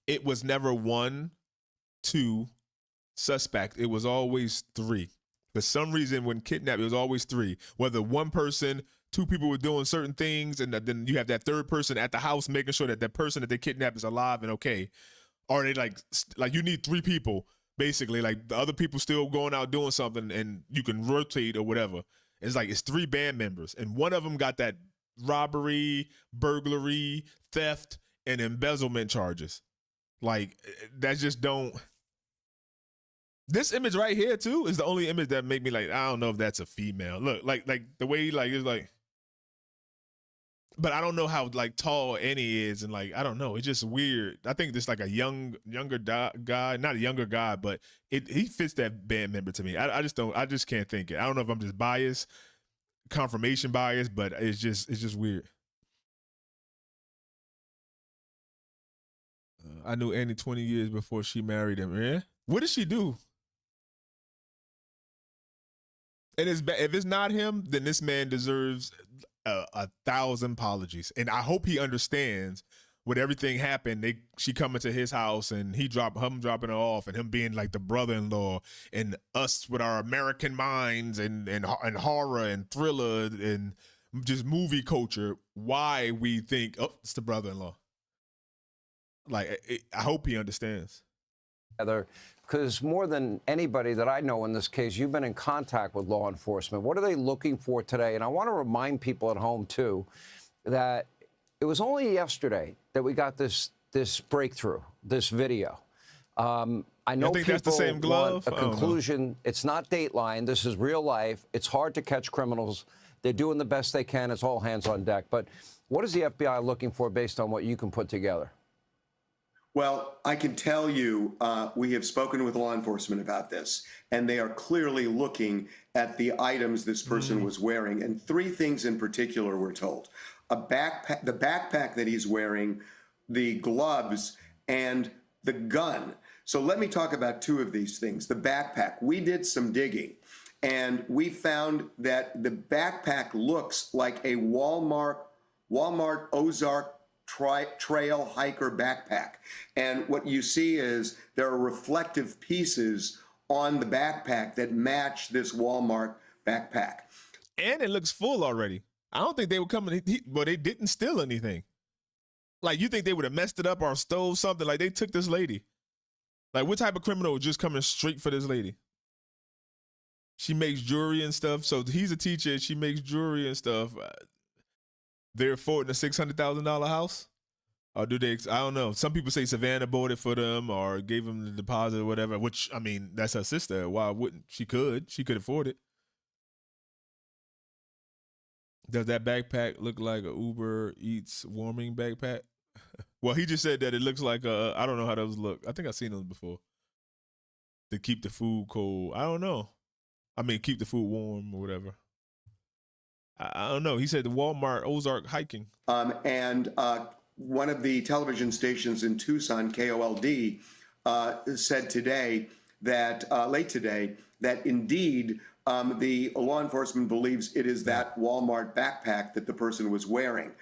it was never 1, 2 suspect. It was always 3. For some reason, when kidnapped, it was always 3. Whether one person, 2 people were doing certain things, and then you have that 3rd person at the house making sure that that person that they kidnapped is alive and okay. Or they like you need 3 people, basically. Like the other people still going out doing something, and you can rotate or whatever. It's like it's 3 band members, and one of them got that robbery, burglary, theft, and embezzlement charges. Like that just don't. This image right here too is the only image that make me like, I don't know if that's a female. Look, like the way like it's like, but I don't know how like tall Annie is, and like I don't know, it's just weird. I think this like a younger guy, not a younger guy, but he fits that band member to me. I just can't think it. I don't know if I'm just biased, confirmation bias, but it's just weird. I knew Annie 20 years before she married him. Yeah, what did she do? And if it's not him, then this man deserves 1,000 apologies. And I hope he understands what everything happened. She coming to his house and him dropping her off, and him being like the brother-in-law, and us with our American minds and horror and thriller and just movie culture. Why we think, oh, it's the brother-in-law. Like, I hope he understands. Because more than anybody that I know in this case, you've been in contact with law enforcement. What are they looking for today? And I want to remind people at home, too, that it was only yesterday that we got this breakthrough, this video. I know people that's the same glove? want a conclusion. It's not Dateline. This is real life. It's hard to catch criminals. They're doing the best they can. It's all hands on deck. But what is the FBI looking for based on what you can put together? Well, I can tell you, we have spoken with law enforcement about this, and they are clearly looking at the items this person was wearing. And 3 things in particular we're told. The backpack that he's wearing, the gloves, and the gun. So let me talk about 2 of these things. The backpack, we did some digging, and we found that the backpack looks like a Walmart Ozark Trail hiker backpack. And what you see is there are reflective pieces on the backpack that match this Walmart backpack. And it looks full already. I don't think they were coming, but they didn't steal anything. Like, you think they would have messed it up or stole something? Like, they took this lady. Like, what type of criminal was just coming straight for this lady? She makes jewelry and stuff. So he's a teacher. She makes jewelry and stuff. They're affording a $600,000 house? Or do they, I don't know. Some people say Savannah bought it for them or gave them the deposit or whatever, which, I mean, that's her sister. Why wouldn't she? She could afford it. Does that backpack look like a Uber Eats warming backpack? Well, he just said that it looks like I don't know how those look. I think I've seen those before. To keep the food cold. I don't know. I mean, keep the food warm or whatever. I don't know. He said the Walmart Ozark hiking. And one of the television stations in Tucson, KOLD, said today that, late today, that indeed the law enforcement believes it is that Walmart backpack that the person was wearing.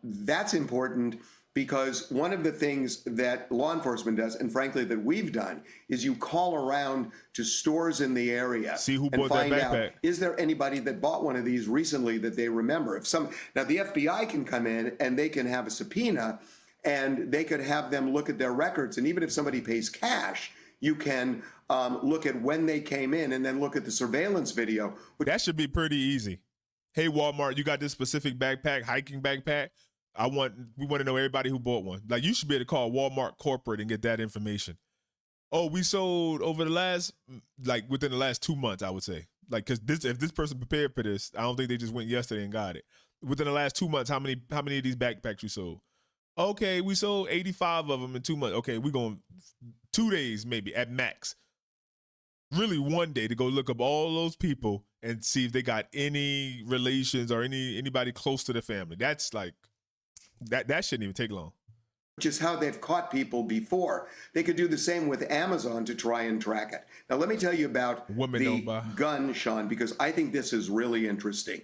That's important because one of the things that law enforcement does, and frankly that we've done, is you call around to stores in the area and find out, is there anybody that bought one of these recently that they remember? Now the FBI can come in and they can have a subpoena and they could have them look at their records, and even if somebody pays cash, you can look at when they came in and then look at the surveillance video. That should be pretty easy. hey, Walmart, you got this specific backpack, hiking backpack. We want to know everybody who bought one. Like, you should be able to call Walmart corporate and get that information. Oh, we sold over the last, like within the last 2 months, I would say. Like, because if this person prepared for this, I don't think they just went yesterday and got it. Within the last 2 months, how many of these backpacks you sold? Okay, we sold 85 of them in 2 months. Okay, we're going 2 days maybe at max. Really 1 day to go look up all those people and see if they got any relations or anybody close to the family. That's like, that shouldn't even take long. Which is how they've caught people before. They could do the same with Amazon to try and track it. Now, let me tell you about the gun, Sean, because I think this is really interesting.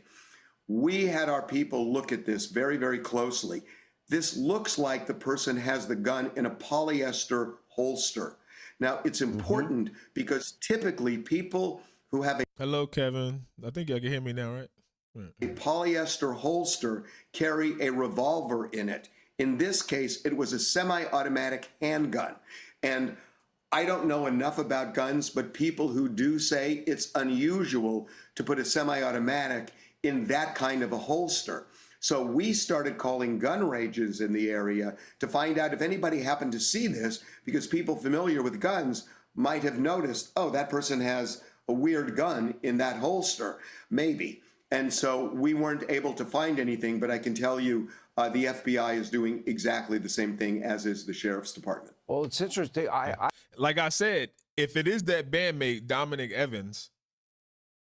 We had our people look at this very, very closely. This looks like the person has the gun in a polyester holster. Now, it's important because typically people who have a Hello, Kevin. I think y'all can hear me now, right? A polyester holster carry a revolver in it. In this case, it was a semi-automatic handgun. And I don't know enough about guns, but people who do say it's unusual to put a semi-automatic in that kind of a holster. So we started calling gun ranges in the area to find out if anybody happened to see this, because people familiar with guns might have noticed, oh, that person has a weird gun in that holster, maybe. And so we weren't able to find anything, but I can tell you the FBI is doing exactly the same thing, as is the sheriff's department. Well, it's interesting. Like I said, if it is that bandmate, Dominic Evans,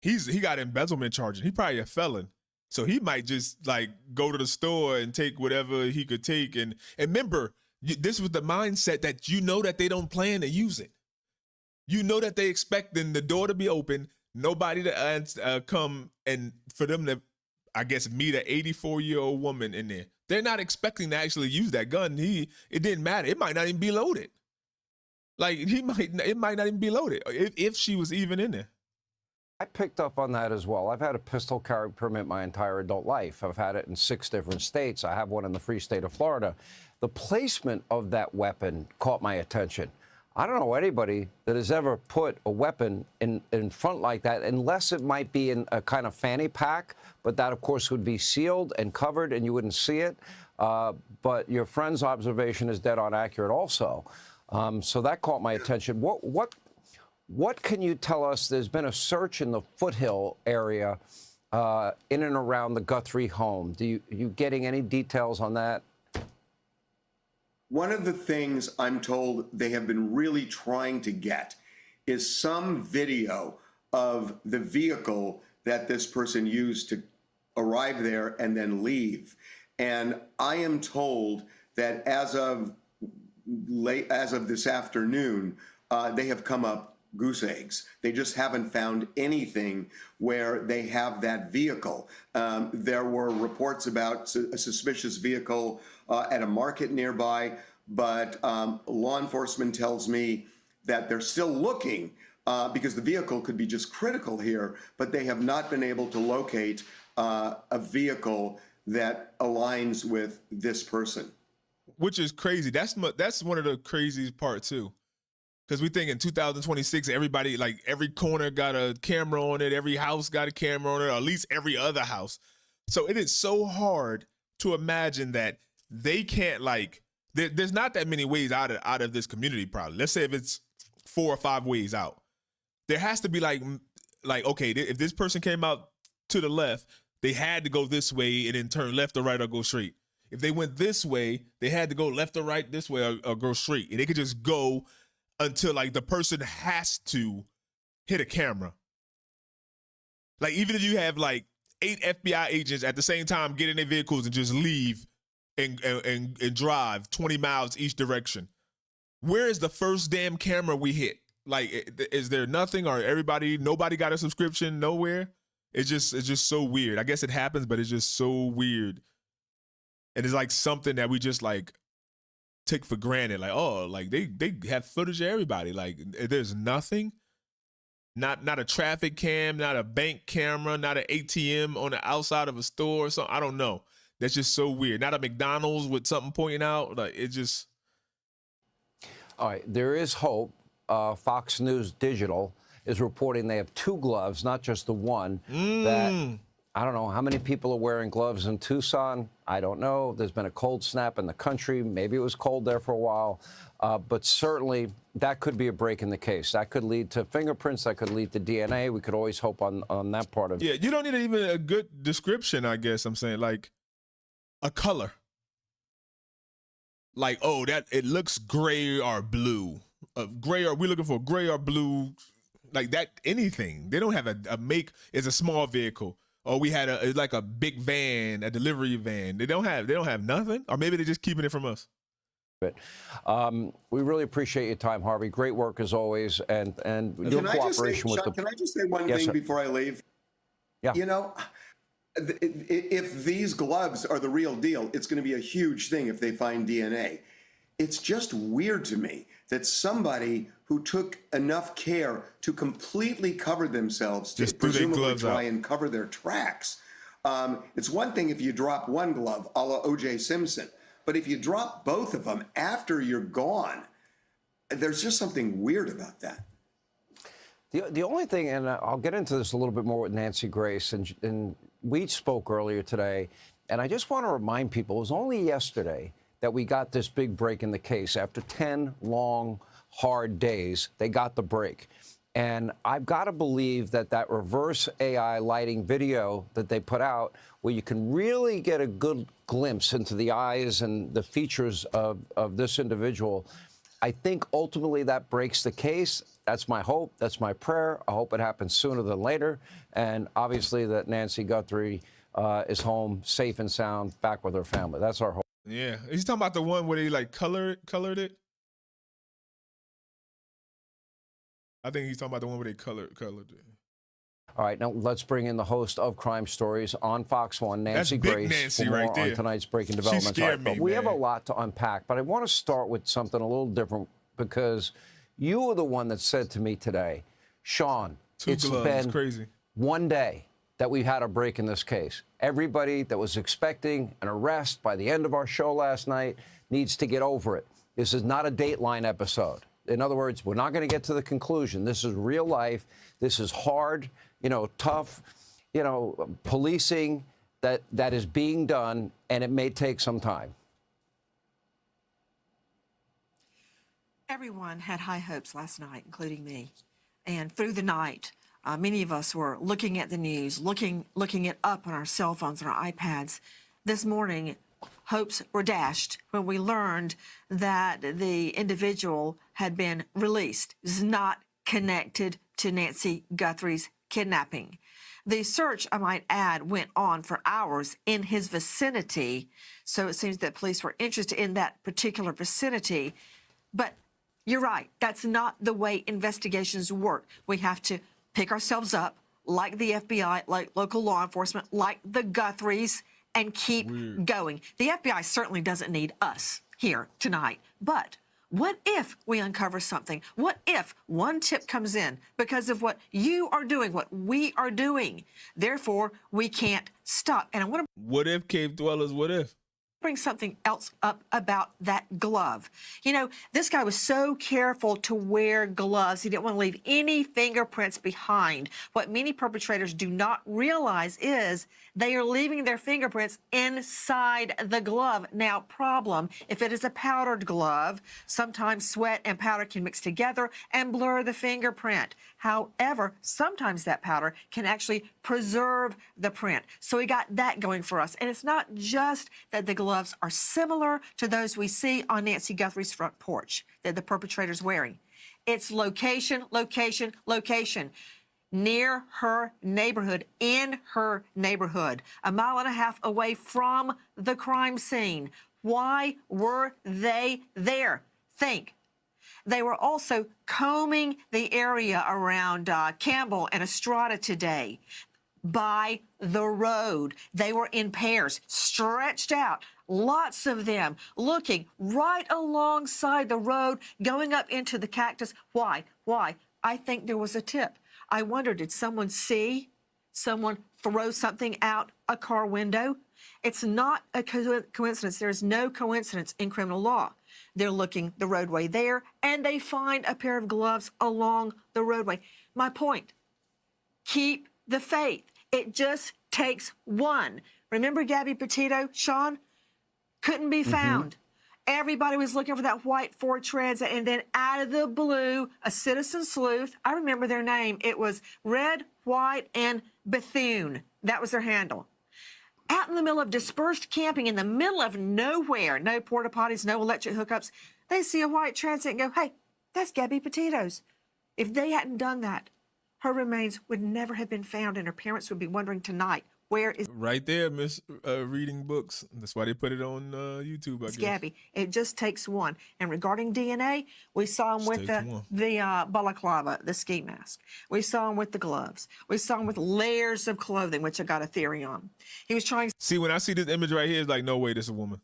he got embezzlement charges. He probably a felon. So he might just like go to the store and take whatever he could take. And remember, this was the mindset that you know that they don't plan to use it. You know that they expecting the door to be open, nobody to come, and for them to, I guess, meet an 84-year-old woman in there. They're not expecting to actually use that gun. It didn't matter. It might not even be loaded. Like, it might not even be loaded if she was even in there. I picked up on that as well. I've had a pistol carry permit my entire adult life. I've had it in 6 different states. I have one in the free state of Florida. The placement of that weapon caught my attention. I don't know anybody that has ever put a weapon in front like that, unless it might be in a kind of fanny pack, but that, of course, would be sealed and covered and you wouldn't see it. But your friend's observation is dead on accurate also. So that caught my attention. What can you tell us? There's been a search in the Foothill area in and around the Guthrie home. You getting any details on that? One of the things I'm told they have been really trying to get is some video of the vehicle that this person used to arrive there and then leave. And I am told that as of this afternoon, they have come up goose eggs. They just haven't found anything where they have that vehicle. There were reports about a suspicious vehicle at a market nearby, but law enforcement tells me that they're still looking because the vehicle could be just critical here, but they have not been able to locate a vehicle that aligns with this person. Which is crazy. That's one of the craziest part too. Because we think in 2026, everybody, like every corner got a camera on it, every house got a camera on it, or at least every other house. So it is so hard to imagine that they can't, like, there's not that many ways out of this community probably. Let's say if it's 4 or 5 ways out. There has to be like, okay, if this person came out to the left, they had to go this way and then turn left or right or go straight. If they went this way, they had to go left or right this way or go straight. And they could just go until like the person has to hit a camera. Like even if you have like 8 FBI agents at the same time get in their vehicles and just leave and drive 20 miles each direction, where is the first damn camera we hit? Like, is there nothing, or nobody got a subscription nowhere? It's just so weird. I guess it happens, but it's just so weird. And it's like something that we just like take for granted. Like, oh, like they have footage of everybody. Like there's nothing, not a traffic cam, not a bank camera, not an ATM on the outside of a store or something. I don't know. That's just so weird. Not a McDonald's with something pointing out. Like it just. All right, there is hope. Fox News Digital is reporting they have 2 gloves, not just the one, that I don't know how many people are wearing gloves in Tucson. I don't know. There's been a cold snap in the country. Maybe it was cold there for a while. But certainly that could be a break in the case. That could lead to fingerprints. That could lead to DNA. We could always hope on that part of it. Yeah, you don't need even a good description, I guess I'm saying. Like a color. Like, oh, that it looks gray or blue. Gray or we're looking for gray or blue. Like that, anything. They don't have a make. It's a small vehicle. Or we had it's like a big van, a delivery van. They don't have nothing. Or maybe they're just keeping it from us. But we really appreciate your time, Harvey. Great work as always, and your cooperation with the. Can I just say one thing before I leave? Yeah. You know, if these gloves are the real deal, it's going to be a huge thing if they find DNA. It's just weird to me that somebody who took enough care to completely cover themselves to presumably try and cover their tracks. It's one thing if you drop one glove, a la O.J. Simpson, but if you drop both of them after you're gone, there's just something weird about that. The only thing, and I'll get into this a little bit more with Nancy Grace, and we spoke earlier today, and I just want to remind people, it was only yesterday that we got this big break in the case. After 10 long, hard days, they got the break. And I've got to believe that that reverse AI lighting video that they put out, where you can really get a good glimpse into the eyes and the features of this individual, I think ultimately that breaks the case. That's my hope. That's my prayer. I hope it happens sooner than later. And obviously that Nancy Guthrie is home, safe and sound, back with her family. That's our hope. Yeah. He's talking about the one where they like colored it. I think he's talking about the one where they colored it. All right, now let's bring in the host of Crime Stories on Fox 1, Nancy Grace, Nancy for more right there. on tonight's breaking developments. She scared me, we have a lot to unpack, but I want to start with something a little different because you were the one that said to me today, Sean, it's been crazy. One day that we've had a break in this case. Everybody that was expecting an arrest by the end of our show last night needs to get over it. This is not a Dateline episode. In other words, we're not going to get to the conclusion. This is real life. This is hard, tough, policing that is being done, and it may take some time. Everyone had high hopes last night, including me. And through the night, many of us were looking at the news, looking it up on our cell phones and our iPads. This morning, hopes were dashed when we learned that the individual had been released. Is not connected to Nancy Guthrie's kidnapping. The search, I might add, went on for hours in his vicinity, so it seems that police were interested in that particular vicinity. But you're right, that's not the way investigations work. We have to pick ourselves up, like the FBI, like local law enforcement, like the Guthries, and keep going. The FBI certainly doesn't need us here tonight, but what if we uncover something? What if one tip comes in because of what you are doing, what we are doing? Therefore, we can't stop. And I want to... What if, cave dwellers, what if? Bring something else up about that glove. This guy was so careful to wear gloves. He didn't want to leave any fingerprints behind. What many perpetrators do not realize is they are leaving their fingerprints inside the glove. Now, problem, if it is a powdered glove, sometimes sweat and powder can mix together and blur the fingerprint. However, sometimes that powder can actually preserve the print. So we got that going for us. And it's not just that the gloves are similar to those we see on Nancy Guthrie's front porch that the perpetrator's wearing. It's location, location, location. Near her neighborhood, in her neighborhood, 1.5 miles away from the crime scene. Why were they there? Think. They were also combing the area around Campbell and Estrada today by the road. They were in pairs, stretched out, lots of them looking right alongside the road, going up into the cactus. Why? Why? I think there was a tip. I wonder, did someone see someone throw something out a car window? It's not a coincidence. There's no coincidence in criminal law. They're looking the roadway there, and they find a pair of gloves along the roadway. My point, keep the faith. It just takes one. Remember Gabby Petito, Sean? Couldn't be found. Everybody was looking for that white Ford Transit, and then out of the blue, a citizen sleuth, I remember their name. It was Red, White, and Bethune. That was their handle. Out in the middle of dispersed camping, in the middle of nowhere, no porta potties, no electric hookups, they see a white Transit and go, hey, that's Gabby Petito's. If they hadn't done that, her remains would never have been found, and her parents would be wondering tonight, where is right there, Miss reading books? That's why they put it on YouTube, I guess. Gabby? It just takes one. And regarding DNA, we saw him with the balaclava, the ski mask. We saw him with the gloves. We saw him with layers of clothing, which I got a theory on. He was trying See, when I see this image right here, it's like, no way, this is a woman.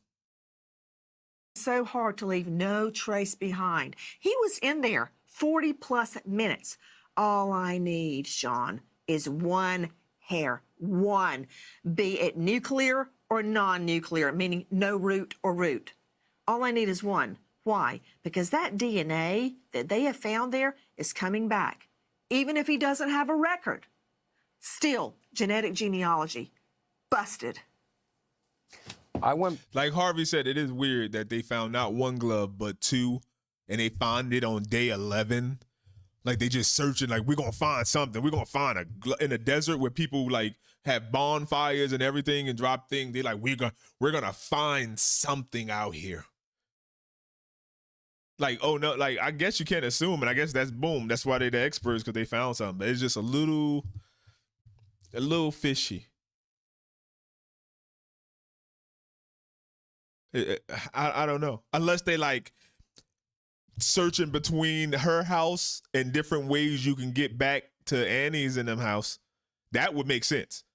so hard to leave no trace behind. He was in there 40 plus minutes. All I need, Sean, is one hair. One, be it nuclear or non-nuclear, meaning no root or root. All I need is one. Why? Because that DNA that they have found there is coming back. Even if he doesn't have a record, still genetic genealogy, busted. Like Harvey said, it is weird that they found not one glove, but two, and they found it on day 11. Like they just searching, like we're gonna find something. We're gonna find in a desert where people like have bonfires and everything and drop things. They like we're gonna find something out here. Like, oh no, like I guess you can't assume, and I guess that's boom. That's why they're the experts, because they found something. But it's just a little fishy. I don't know, unless they like searching between her house and different ways you can get back to Annie's in them house. That would make sense.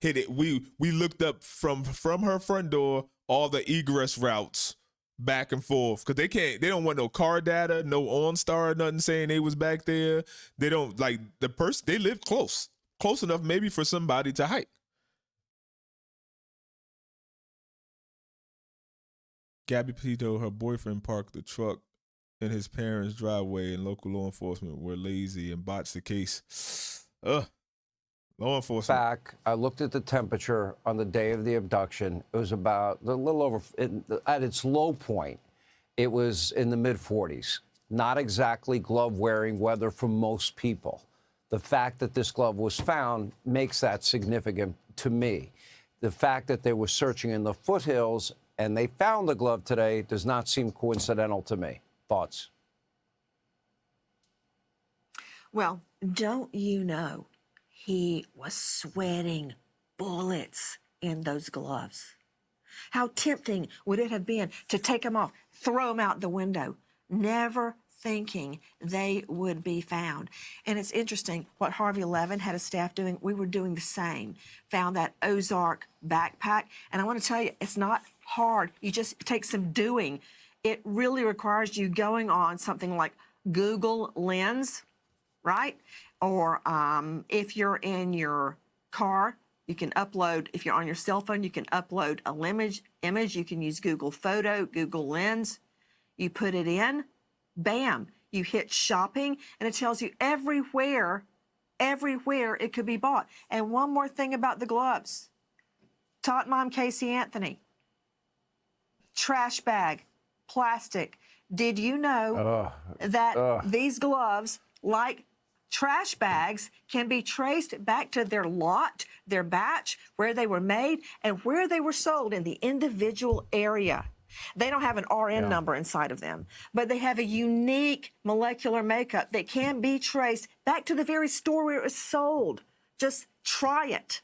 Hit it. We looked up from her front door all the egress routes back and forth, because they don't want no car data, no OnStar, nothing saying they was back there. They don't like the person. They live close enough maybe for somebody to hike. Gabby Petito, her boyfriend, parked the truck in his parents' driveway, and local law enforcement were lazy and botched the case. Law enforcement. I looked at the temperature on the day of the abduction. It was about a little over, at its low point, it was in the mid-40s. Not exactly glove-wearing weather for most people. The fact that this glove was found makes that significant to me. The fact that they were searching in the foothills and they found the glove today does not seem coincidental to me. Thoughts? Well, don't you know he was sweating bullets in those gloves? How tempting would it have been to take them off, throw them out the window, never thinking they would be found? And it's interesting what Harvey Levin had his staff doing. We were doing the same. Found that Ozark backpack. And I want to tell you, it's not hard. You just take some doing. It really requires you going on something like Google Lens, right? Or if you're in your car, you can upload, if you're on your cell phone, you can upload an image. You can use Google Photo, Google Lens. You put it in, bam, you hit shopping, and it tells you everywhere it could be bought. And one more thing about the gloves. Taught Mom Casey Anthony. Trash bag, plastic. Did you know that these gloves, like trash bags, can be traced back to their lot, their batch, where they were made, and where they were sold in the individual area? They don't have an RN number inside of them, but they have a unique molecular makeup that can be traced back to the very store where it was sold. Just try it.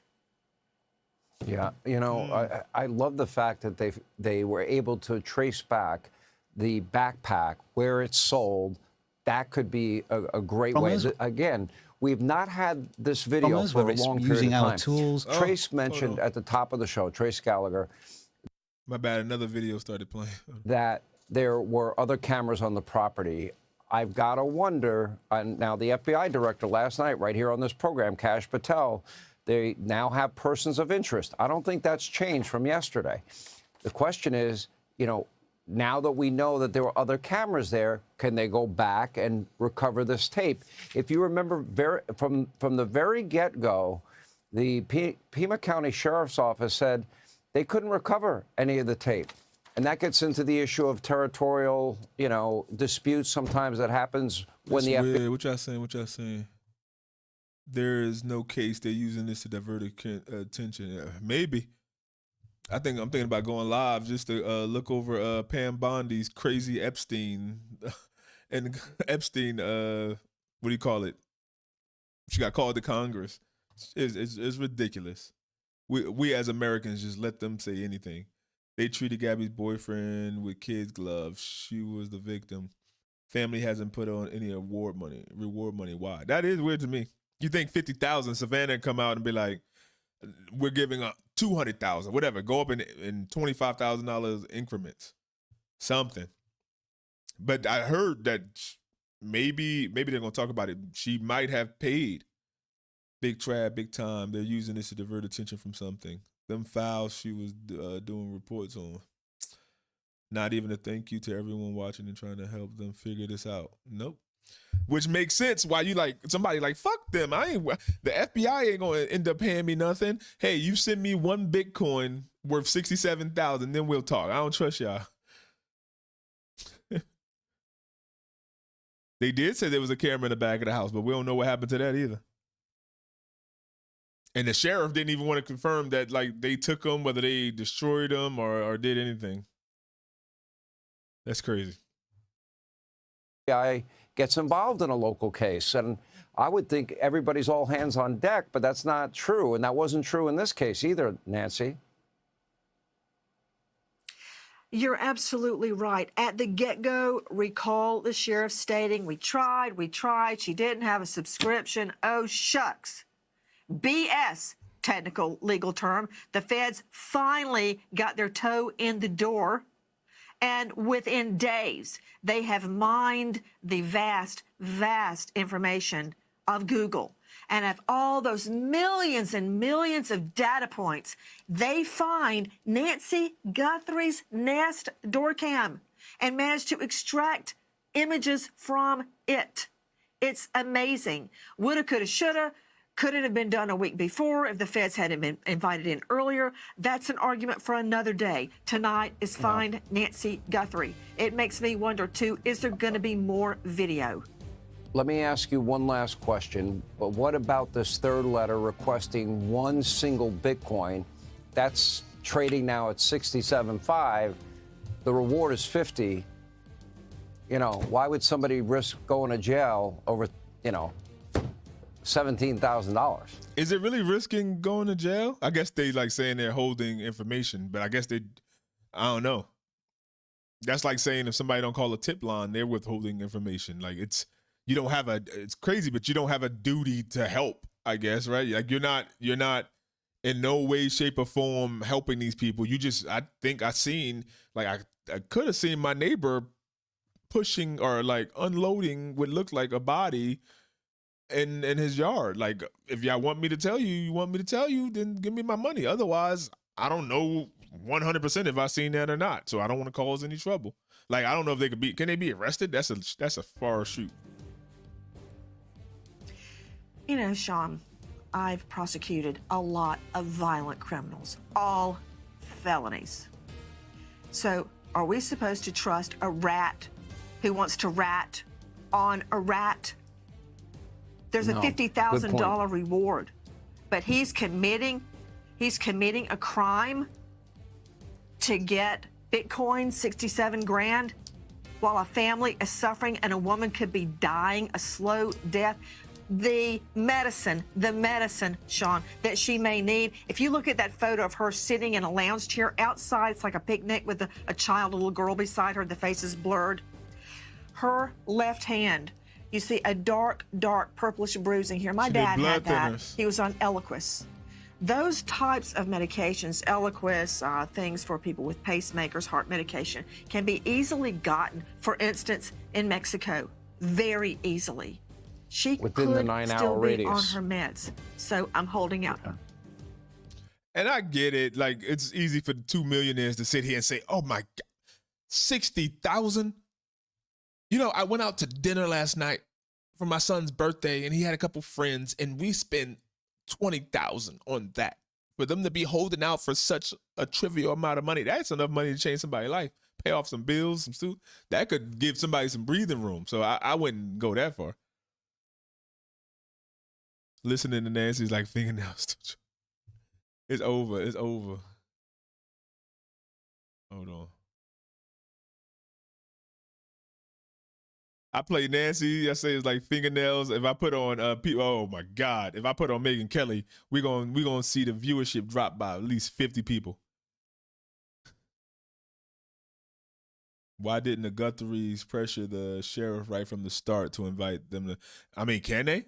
Yeah, you know, I love the fact that they were able to trace back the backpack where it's sold. That could be a great way. Again, we've not had this video for a long period of time. Tools. Trace mentioned at the top of the show, Trace Gallagher. My bad, another video started playing. That there were other cameras on the property. I've got to wonder, and now the FBI director last night, right here on this program, Kash Patel, they now have persons of interest. I don't think that's changed from yesterday. The question is, you know, now that we know that there were other cameras there, can they go back and recover this tape? If you remember from the very get-go, The Pima County Sheriff's Office said they couldn't recover any of the tape. And that gets into the issue of territorial, disputes sometimes that happens when the FBI... What y'all saying? There is no case they're using this to divert attention. Maybe. I'm thinking about going live just to look over Pam Bondi's crazy Epstein and Epstein. What do you call it? She got called to Congress. It's ridiculous. We as Americans just let them say anything. They treated Gabby's boyfriend with kids' gloves. She was the victim. Family hasn't put on any reward money. Why? That is weird to me. You think 50,000, Savannah come out and be like, we're giving up 200,000, whatever. Go up in $25,000 increments, something. But I heard that maybe they're gonna talk about it. She might have paid Big Trab big time. They're using this to divert attention from something. Them files she was doing reports on. Not even a thank you to everyone watching and trying to help them figure this out. Nope. Which makes sense why you like somebody like, fuck them. The FBI ain't gonna end up paying me nothing. Hey, you send me one Bitcoin worth 67,000, then we'll talk. I don't trust y'all. They did say there was a camera in the back of the house, but we don't know what happened to that either. And the sheriff didn't even want to confirm that like they took them, whether they destroyed them or did anything. That's crazy. FBI gets involved in a local case. And I would think everybody's all hands on deck, but that's not true. And that wasn't true in this case either, Nancy. You're absolutely right. At the get-go, recall the sheriff stating, we tried, she didn't have a subscription. Oh, shucks. BS, technical legal term. The feds finally got their toe in the door. And within days, they have mined the vast, vast information of Google. And of all those millions and millions of data points, they find Nancy Guthrie's Nest door cam and manage to extract images from it. It's amazing. Woulda, coulda, shoulda. Could it have been done a week before if the feds hadn't been invited in earlier? That's an argument for another day. Tonight is Find Nancy Guthrie. It makes me wonder, too, is there going to be more video? Let me ask you one last question. But what about this third letter requesting one single Bitcoin? That's trading now at 67.5. The reward is 50. Why would somebody risk going to jail over, $17,000? Is it really risking going to jail? I guess they like saying they're holding information, but I guess I don't know. That's like saying if somebody don't call a tip line, they're withholding information. Like it's crazy, but you don't have a duty to help, I guess, right? Like you're not in no way, shape, or form helping these people. I think I could have seen my neighbor pushing or like unloading what looked like a body in his yard. Like, if y'all want me to tell you, then give me my money. Otherwise, I don't know 100% if I seen that or not. So I don't want to cause any trouble. Like, I don't know if can they be arrested? That's a far shoot. Sean, I've prosecuted a lot of violent criminals, all felonies. So are we supposed to trust a rat who wants to rat on a rat? There's a $50,000 reward, but he's committing a crime to get Bitcoin, 67 grand, while a family is suffering and a woman could be dying a slow death. The medicine, Sean, that she may need. If you look at that photo of her sitting in a lounge chair outside, it's like a picnic with a child, a little girl beside her, the face is blurred. Her left hand, you see a dark, purplish bruising here. My dad had that. He was on Eliquis. Those types of medications, Eliquis, things for people with pacemakers, heart medication, can be easily gotten, for instance, in Mexico, very easily. She within the 9 hour radius on her meds. So I'm holding out. And I get it. Like, it's easy for the 2 millionaires to sit here and say, oh my God, 60,000? I went out to dinner last night for my son's birthday and he had a couple friends and we spent $20,000 on that. For them to be holding out for such a trivial amount of money, that's enough money to change somebody's life. Pay off some bills, some student. That could give somebody some breathing room. So I wouldn't go that far. Listening to Nancy's like fingernails. It's over. It's over. Hold on. I play Nancy. I say it's like fingernails. If I put on oh my God! If I put on Megyn Kelly, we're gonna see the viewership drop by at least 50 people. Why didn't the Guthries pressure the sheriff right from the start to invite them to? I mean, can they?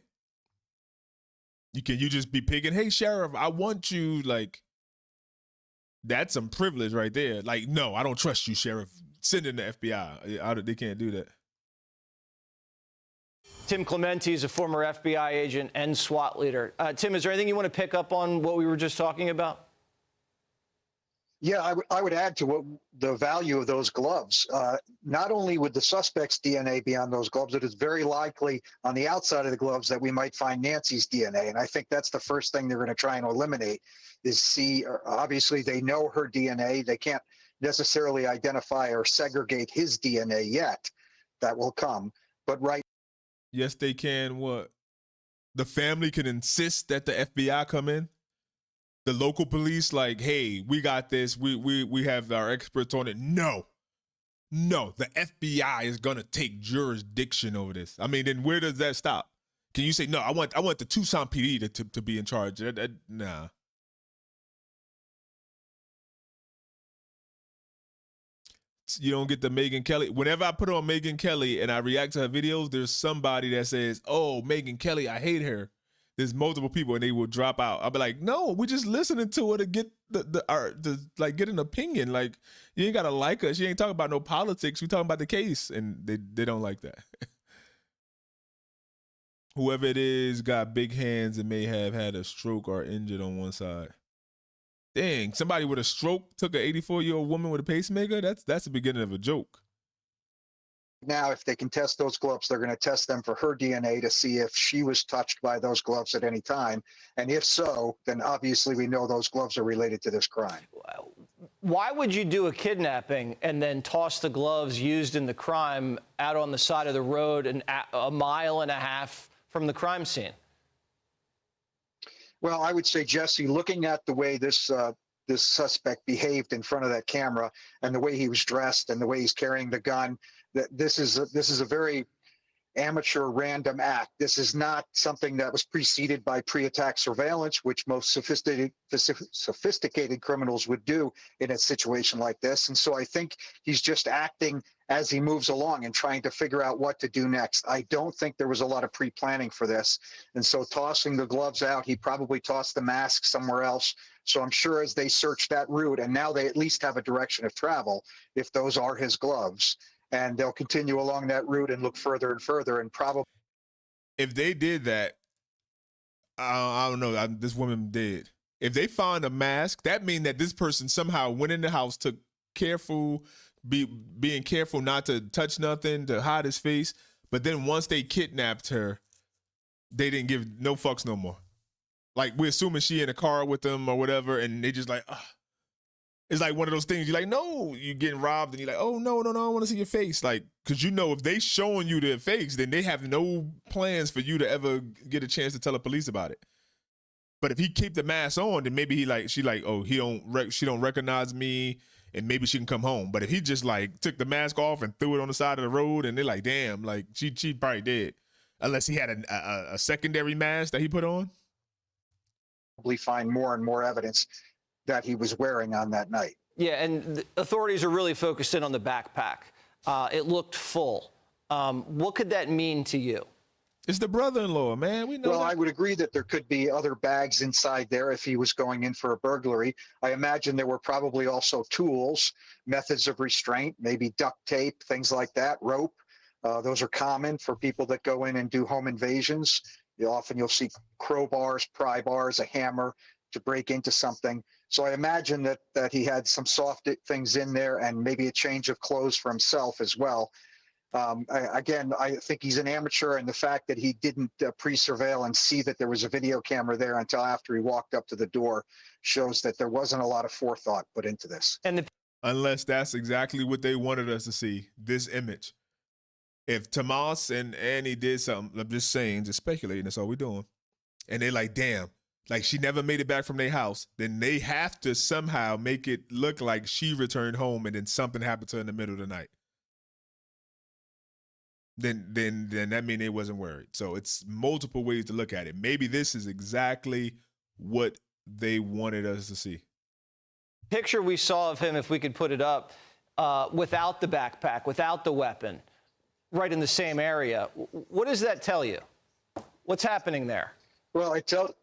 You just be picking, hey sheriff, I want you, like, that's some privilege right there. Like, no, I don't trust you, sheriff. Send in the FBI. They can't do that. Tim Clemente is a former FBI agent and SWAT leader. Tim, is there anything you want to pick up on what we were just talking about? Yeah, I would add to what the value of those gloves. Not only would the suspect's DNA be on those gloves, it is very likely on the outside of the gloves that we might find Nancy's DNA. And I think that's the first thing they're going to try and eliminate is see, obviously they know her DNA. They can't necessarily identify or segregate his DNA yet. That will come. But right. Yes, they can. What? The family can insist that the FBI come in. The local police, like, hey, we got this. We have our experts on it. No, the FBI is gonna take jurisdiction over this. I mean, then where does that stop? Can you say no? I want the Tucson PD to be in charge. Nah. You don't get the Megyn Kelly. Whenever I put on Megyn Kelly and I react to her videos, there's somebody that says, "Oh, Megyn Kelly, I hate her." There's multiple people and they will drop out. I'll be like, no, we're just listening to her to get like get an opinion. Like, you ain't gotta like us. You ain't talking about no politics. We talking about the case, and they don't like that. Whoever it is got big hands and may have had a stroke or injured on one side. Dang, somebody with a stroke took an 84-year-old woman with a pacemaker. That's the beginning of a joke. Now, if they can test those gloves, they're going to test them for her DNA to see if she was touched by those gloves at any time. And if so, then obviously we know those gloves are related to this crime. Why would you do a kidnapping and then toss the gloves used in the crime out on the side of the road and a mile and a half from the crime scene? Well, I would say, Jesse, looking at the way this suspect behaved in front of that camera and the way he was dressed and the way he's carrying the gun, that this is a very amateur random act. This is not something that was preceded by pre-attack surveillance, which most sophisticated criminals would do in a situation like this. And so I think he's just acting as he moves along and trying to figure out what to do next. I don't think there was a lot of pre-planning for this. And so tossing the gloves out, he probably tossed the mask somewhere else. So I'm sure as they search that route, and now they at least have a direction of travel, if those are his gloves, and they'll continue along that route and look further and further, and probably. If they did that, I don't know. This woman did. If they found a mask, that means that this person somehow went in the house, took being careful not to touch nothing, to hide his face. But then once they kidnapped her, they didn't give no fucks no more. Like, we're assuming she in a car with them or whatever, and they just like, it's like one of those things. You're like, no, you're getting robbed, and you're like, oh, no, I want to see your face. Like, because you know if they showing you their face, then they have no plans for you to ever get a chance to tell the police about it. But if he keep the mask on, then maybe she like, oh, she don't recognize me, and maybe she can come home. But if he just like took the mask off and threw it on the side of the road, and they're like, damn, like she probably did, unless he had a secondary mask that he put on. Probably find more and more evidence that he was wearing on that night. Yeah, and the authorities are really focused in on the backpack. It looked full. What could that mean to you? It's the brother-in-law, man. We know. Well, that. I would agree that there could be other bags inside there if he was going in for a burglary. I imagine there were probably also tools, methods of restraint, maybe duct tape, things like that, rope. Those are common for people that go in and do home invasions. Often you'll see crowbars, pry bars, a hammer to break into something. So I imagine that he had some soft things in there and maybe a change of clothes for himself as well. Again, I think he's an amateur, and the fact that he didn't pre-surveil and see that there was a video camera there until after he walked up to the door shows that there wasn't a lot of forethought put into this. And unless that's exactly what they wanted us to see, this image. If Tomas and Annie did something, I'm just saying, just speculating, that's all we're doing. And they're like, damn, like she never made it back from their house, then they have to somehow make it look like she returned home and then something happened to her in the middle of the night. Then that means they wasn't worried. So it's multiple ways to look at it. Maybe this is exactly what they wanted us to see. Picture we saw of him, if we could put it up, without the backpack, without the weapon, right in the same area. What does that tell you? What's happening there? Well, I tell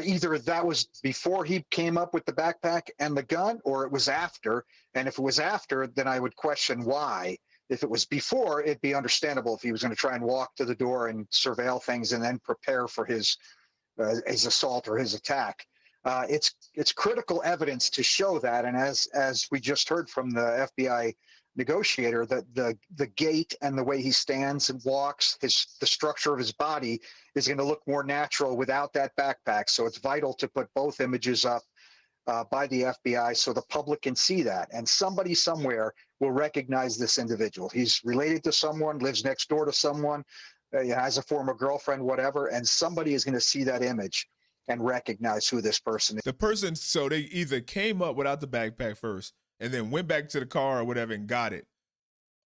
either that was before he came up with the backpack and the gun, or it was after. And if it was after, then I would question why. If it was before, it'd be understandable if he was going to try and walk to the door and surveil things and then prepare for his assault or his attack. It's critical evidence to show that. And as we just heard from the FBI negotiator, that the gait and the way he stands and walks, the structure of his body is going to look more natural without that backpack. So it's vital to put both images up by the FBI so the public can see that. And somebody somewhere will recognize this individual. He's related to someone, lives next door to someone, has a former girlfriend, whatever, and somebody is going to see that image and recognize who this person is. The person, so they either came up without the backpack first and then went back to the car or whatever and got it,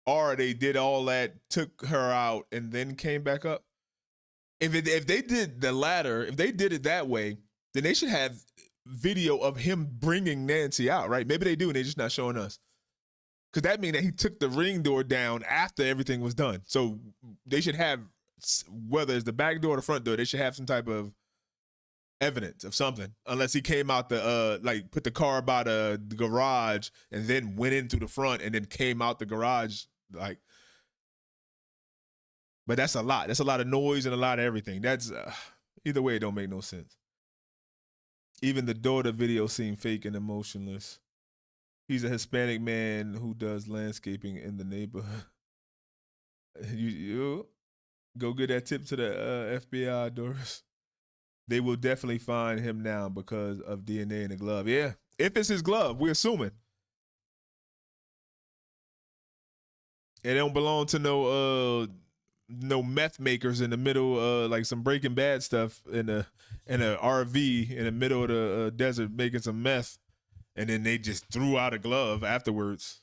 or they did all that, took her out, and then came back up. If they did the latter, if they did it that way, then they should have video of him bringing Nancy out, right? Maybe they do, and they're just not showing us. Because that means that he took the ring door down after everything was done. So they should have, whether it's the back door or the front door, they should have some type of evidence of something. Unless he came out like put the car by the garage and then went in through the front and then came out the garage. Like, but that's a lot. That's a lot of noise and a lot of everything. That's, either way, it don't make no sense. Even the daughter video seemed fake and emotionless. He's a Hispanic man who does landscaping in the neighborhood. You go get that tip to the FBI, Doris. They will definitely find him now because of DNA in the glove. Yeah, if it's his glove, we're assuming. It don't belong to no meth makers in the middle, like some Breaking Bad stuff in a RV in the middle of the desert making some meth. And then they just threw out a glove afterwards.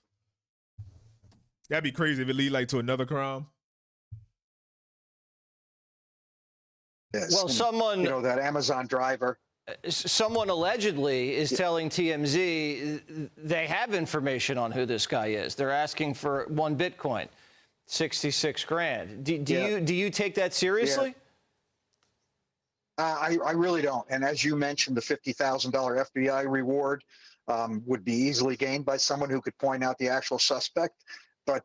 That'd be crazy if it lead like to another crime. Yes. Well, and, someone, that Amazon driver. Someone allegedly is telling TMZ they have information on who this guy is. They're asking for 1 Bitcoin, 66 grand. Do you take that seriously? Yeah. I really don't. And as you mentioned, the $50,000 FBI reward would be easily gained by someone who could point out the actual suspect. But,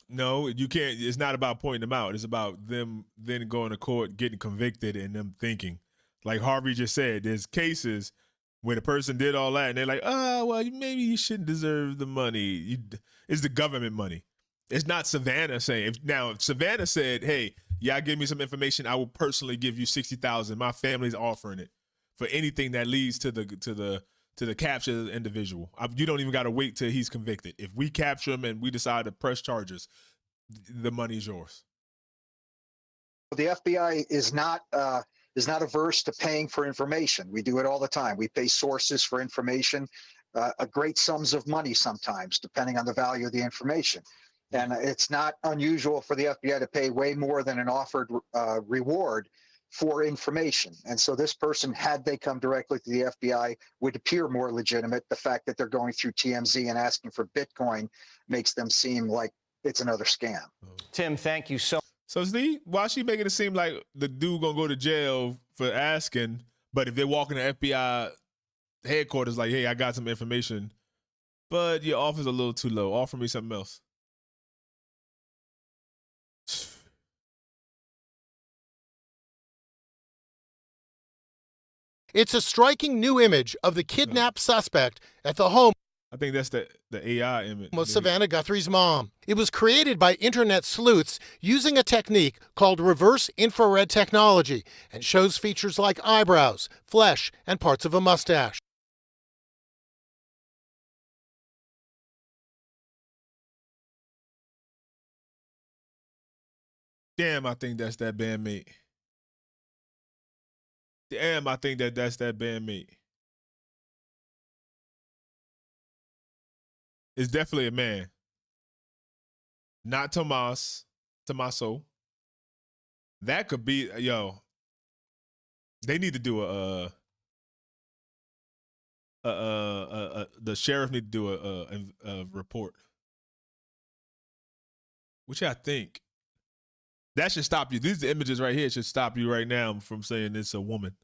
No, you can't. It's not about pointing them out. It's about them then going to court, getting convicted, and them thinking. Like Harvey just said, there's cases where the person did all that, and they're like, oh, well, maybe you shouldn't deserve the money. It's the government money. It's not Savannah saying. If Savannah said, hey, y'all give me some information, I will personally give you $60,000. My family's offering it for anything that leads to the capture of the individual. You don't even got to wait till he's convicted. If we capture him and we decide to press charges, the money's yours. The FBI is not averse to paying for information. We do it all the time. We pay sources for information, great sums of money sometimes, depending on the value of the information. And it's not unusual for the FBI to pay way more than an offered reward for information. And so this person, had they come directly to the FBI, would appear more legitimate. The fact that they're going through TMZ and asking for Bitcoin makes them seem like it's another scam. Tim, thank you so much. So see, why she making it seem like the dude gonna go to jail for asking, but if they walk in the FBI headquarters like, hey, I got some information, but your offer's a little too low. Offer me something else. It's a striking new image of the kidnapped suspect at the home I think that's the AI image. Was Savannah Guthrie's mom. It was created by internet sleuths using a technique called reverse infrared technology and shows features like eyebrows, flesh, and parts of a mustache. Damn, I think that's that bandmate. Damn, I think that's that bandmate. It's definitely a man. Not Tommaso. That could be, yo. They need to do the sheriff need to do a report. Which I think that should stop you. These images right here should stop you right now from saying it's a woman.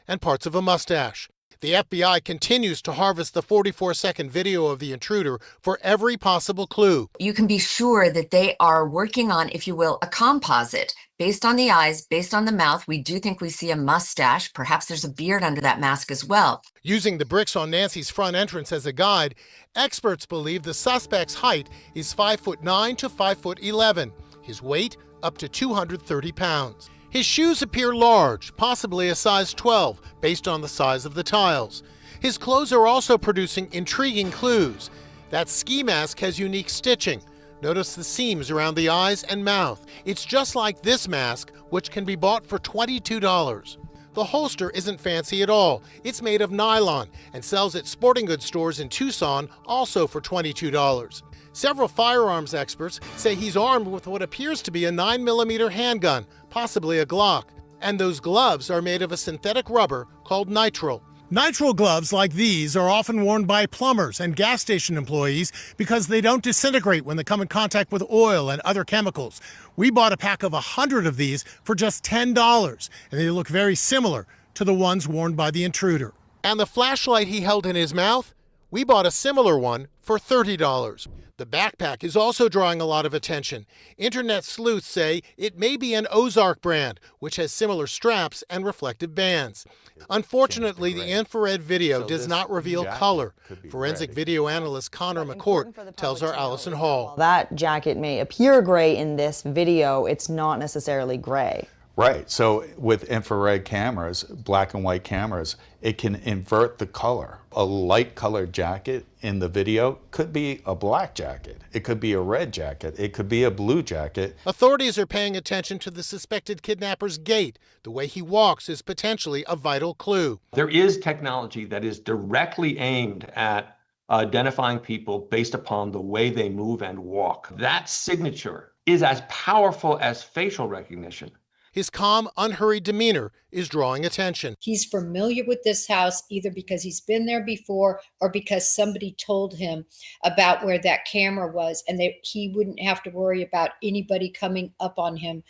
And parts of a mustache. The FBI continues to harvest the 44-second video of the intruder for every possible clue. You can be sure that they are working on, if you will, a composite. Based on the eyes, based on the mouth, we do think we see a mustache. Perhaps there's a beard under that mask as well. Using the bricks on Nancy's front entrance as a guide, experts believe the suspect's height is 5'9" to 5'11". His weight, up to 230 pounds. His shoes appear large, possibly a size 12, based on the size of the tiles. His clothes are also producing intriguing clues. That ski mask has unique stitching. Notice the seams around the eyes and mouth. It's just like this mask, which can be bought for $22. The holster isn't fancy at all. It's made of nylon and sells at sporting goods stores in Tucson, also for $22. Several firearms experts say he's armed with what appears to be a 9mm handgun, possibly a Glock. And those gloves are made of a synthetic rubber called nitrile. Nitrile gloves like these are often worn by plumbers and gas station employees because they don't disintegrate when they come in contact with oil and other chemicals. We bought a pack of 100 of these for just $10, and they look very similar to the ones worn by the intruder. And the flashlight he held in his mouth? We bought a similar one for $30. The backpack is also drawing a lot of attention. Internet sleuths say it may be an Ozark brand, which has similar straps and reflective bands. Unfortunately, the infrared video does not reveal color. Forensic video analyst Connor McCourt tells our Allison Hall. That jacket may appear gray in this video. It's not necessarily gray. Right. So with infrared cameras, black and white cameras, it can invert the color. A light colored jacket in the video could be a black jacket. It could be a red jacket. It could be a blue jacket. Authorities are paying attention to the suspected kidnapper's gait. The way he walks is potentially a vital clue. There is technology that is directly aimed at identifying people based upon the way they move and walk. That signature is as powerful as facial recognition. His calm, unhurried demeanor is drawing attention. He's familiar with this house either because he's been there before or because somebody told him about where that camera was, and he wouldn't have to worry about anybody coming up on him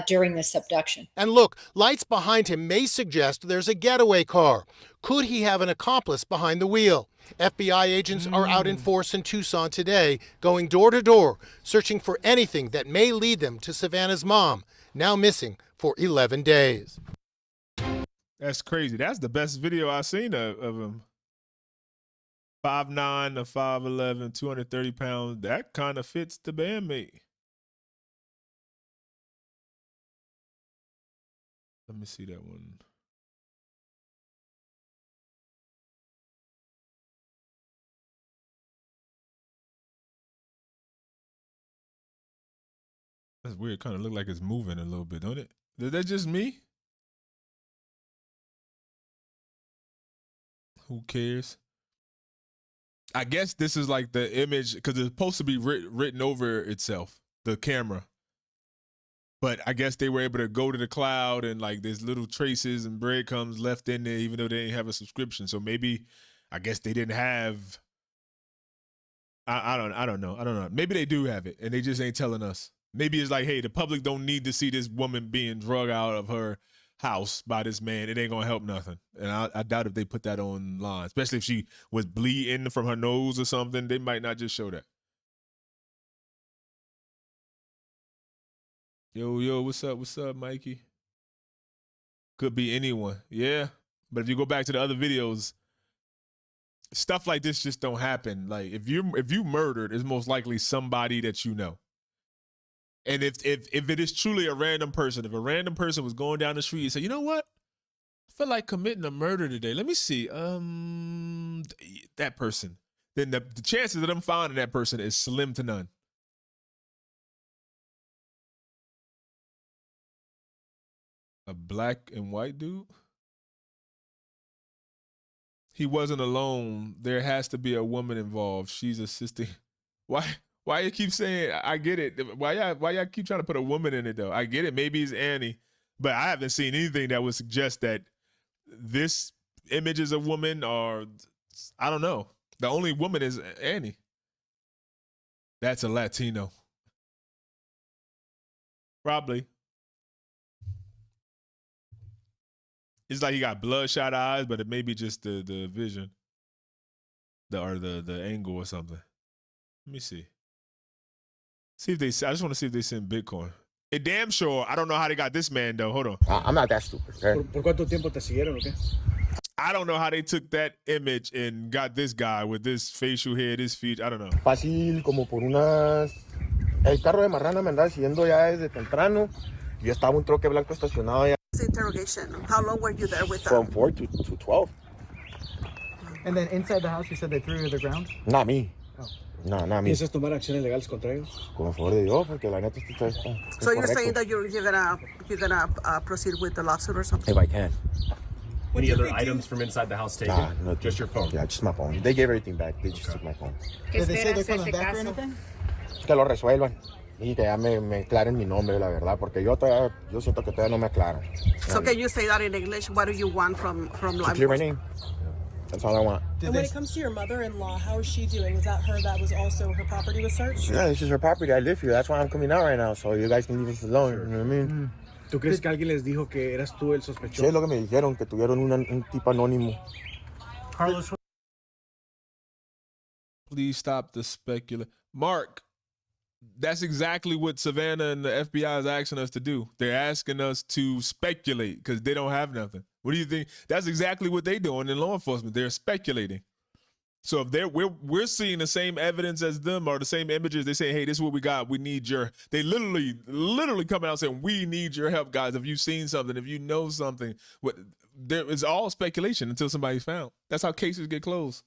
during this abduction. And look, lights behind him may suggest there's a getaway car. Could he have an accomplice behind the wheel? FBI agents are out in force in Tucson today, going door to door, searching for anything that may lead them to Savannah's mom, now missing for 11 days. That's crazy. That's the best video I've seen of him. 5'9" to 5'11", 230 pounds. That kind of fits the bandmate. Let me see that one. That's weird. Kind of look like it's moving a little bit, don't it? Is that just me? Who cares? I guess this is like the image because it's supposed to be written over itself, the camera. But I guess they were able to go to the cloud and like there's little traces and breadcrumbs left in there, even though they didn't have a subscription. So maybe, I guess they didn't have. I don't know. Maybe they do have it and they just ain't telling us. Maybe it's like, hey, the public don't need to see this woman being drug out of her house by this man. It ain't gonna help nothing. And I doubt if they put that online, especially if she was bleeding from her nose or something. They might not just show that. Yo, what's up, Mikey? Could be anyone, yeah. But if you go back to the other videos, stuff like this just don't happen. Like if you murdered, it's most likely somebody that you know. And if it is truly a random person, if a random person was going down the street and said, you know what, I feel like committing a murder today. Let me see, that person. Then the chances of them finding that person is slim to none. A black and white dude? He wasn't alone. There has to be a woman involved. She's assisting. Why you keep saying, I get it. Why y'all keep trying to put a woman in it though? I get it. Maybe it's Annie, but I haven't seen anything that would suggest that this image is a woman, or I don't know. The only woman is Annie. That's a Latino. Probably. It's like he got bloodshot eyes, but it may be just the vision, the angle or something. Let me see. I just want to see if they send Bitcoin. It damn sure. I don't know how they got this man though. Hold on. I'm not that stupid. Okay? ¿Por cuánto tiempo te siguieron o qué? I don't know how they took that image and got this guy with this facial hair, this feet. I don't know. Fácil, como por unas. El carro de Marrana me andaba siguiendo ya desde temprano. Yo estaba un troque blanco estacionado allá. Interrogation. How long were you there with them? From 4 to 12. And then inside the house, you said they threw you to the ground? Not me. Oh. No, not me. ¿Piensas tomar acciones legales contra ellos? Con el favor de Dios, porque la neta está. So you're saying that you're gonna proceed with the lawsuit or something? If I can. Any other items from inside the house taken? Nah, nothing. Just your phone? Yeah, just my phone. They gave everything back. They just took my phone. Did they say they're coming back or anything? Que lo resuelvan. Y que ya me aclaren mi nombre, la verdad, porque yo siento que todavía no me aclaran. So can you say that in English? What do you want from law Clear my name. That's all I want. And when it comes to your mother-in-law, how is she doing? Is that her that was also her property was searched? Yeah, this is her property. I live here. That's why I'm coming out right now. So you guys can leave us alone. You know what I mean? ¿Tú crees que alguien les dijo que eras tú el sospechoso? Sí, es lo que me dijeron, que tuvieron un tipo anónimo. Carlos. Please stop the speculation. Mark, that's exactly what Savannah and the FBI is asking us to do. They're asking us to speculate because they don't have nothing. What do you think? That's exactly what they're doing in law enforcement. They're speculating. So if we're seeing the same evidence as them or the same images, they're saying, hey, this is what we got. We need your, they literally coming out saying, we need your help, guys. If you've seen something, if you know something, there is all speculation until somebody's found. That's how cases get closed.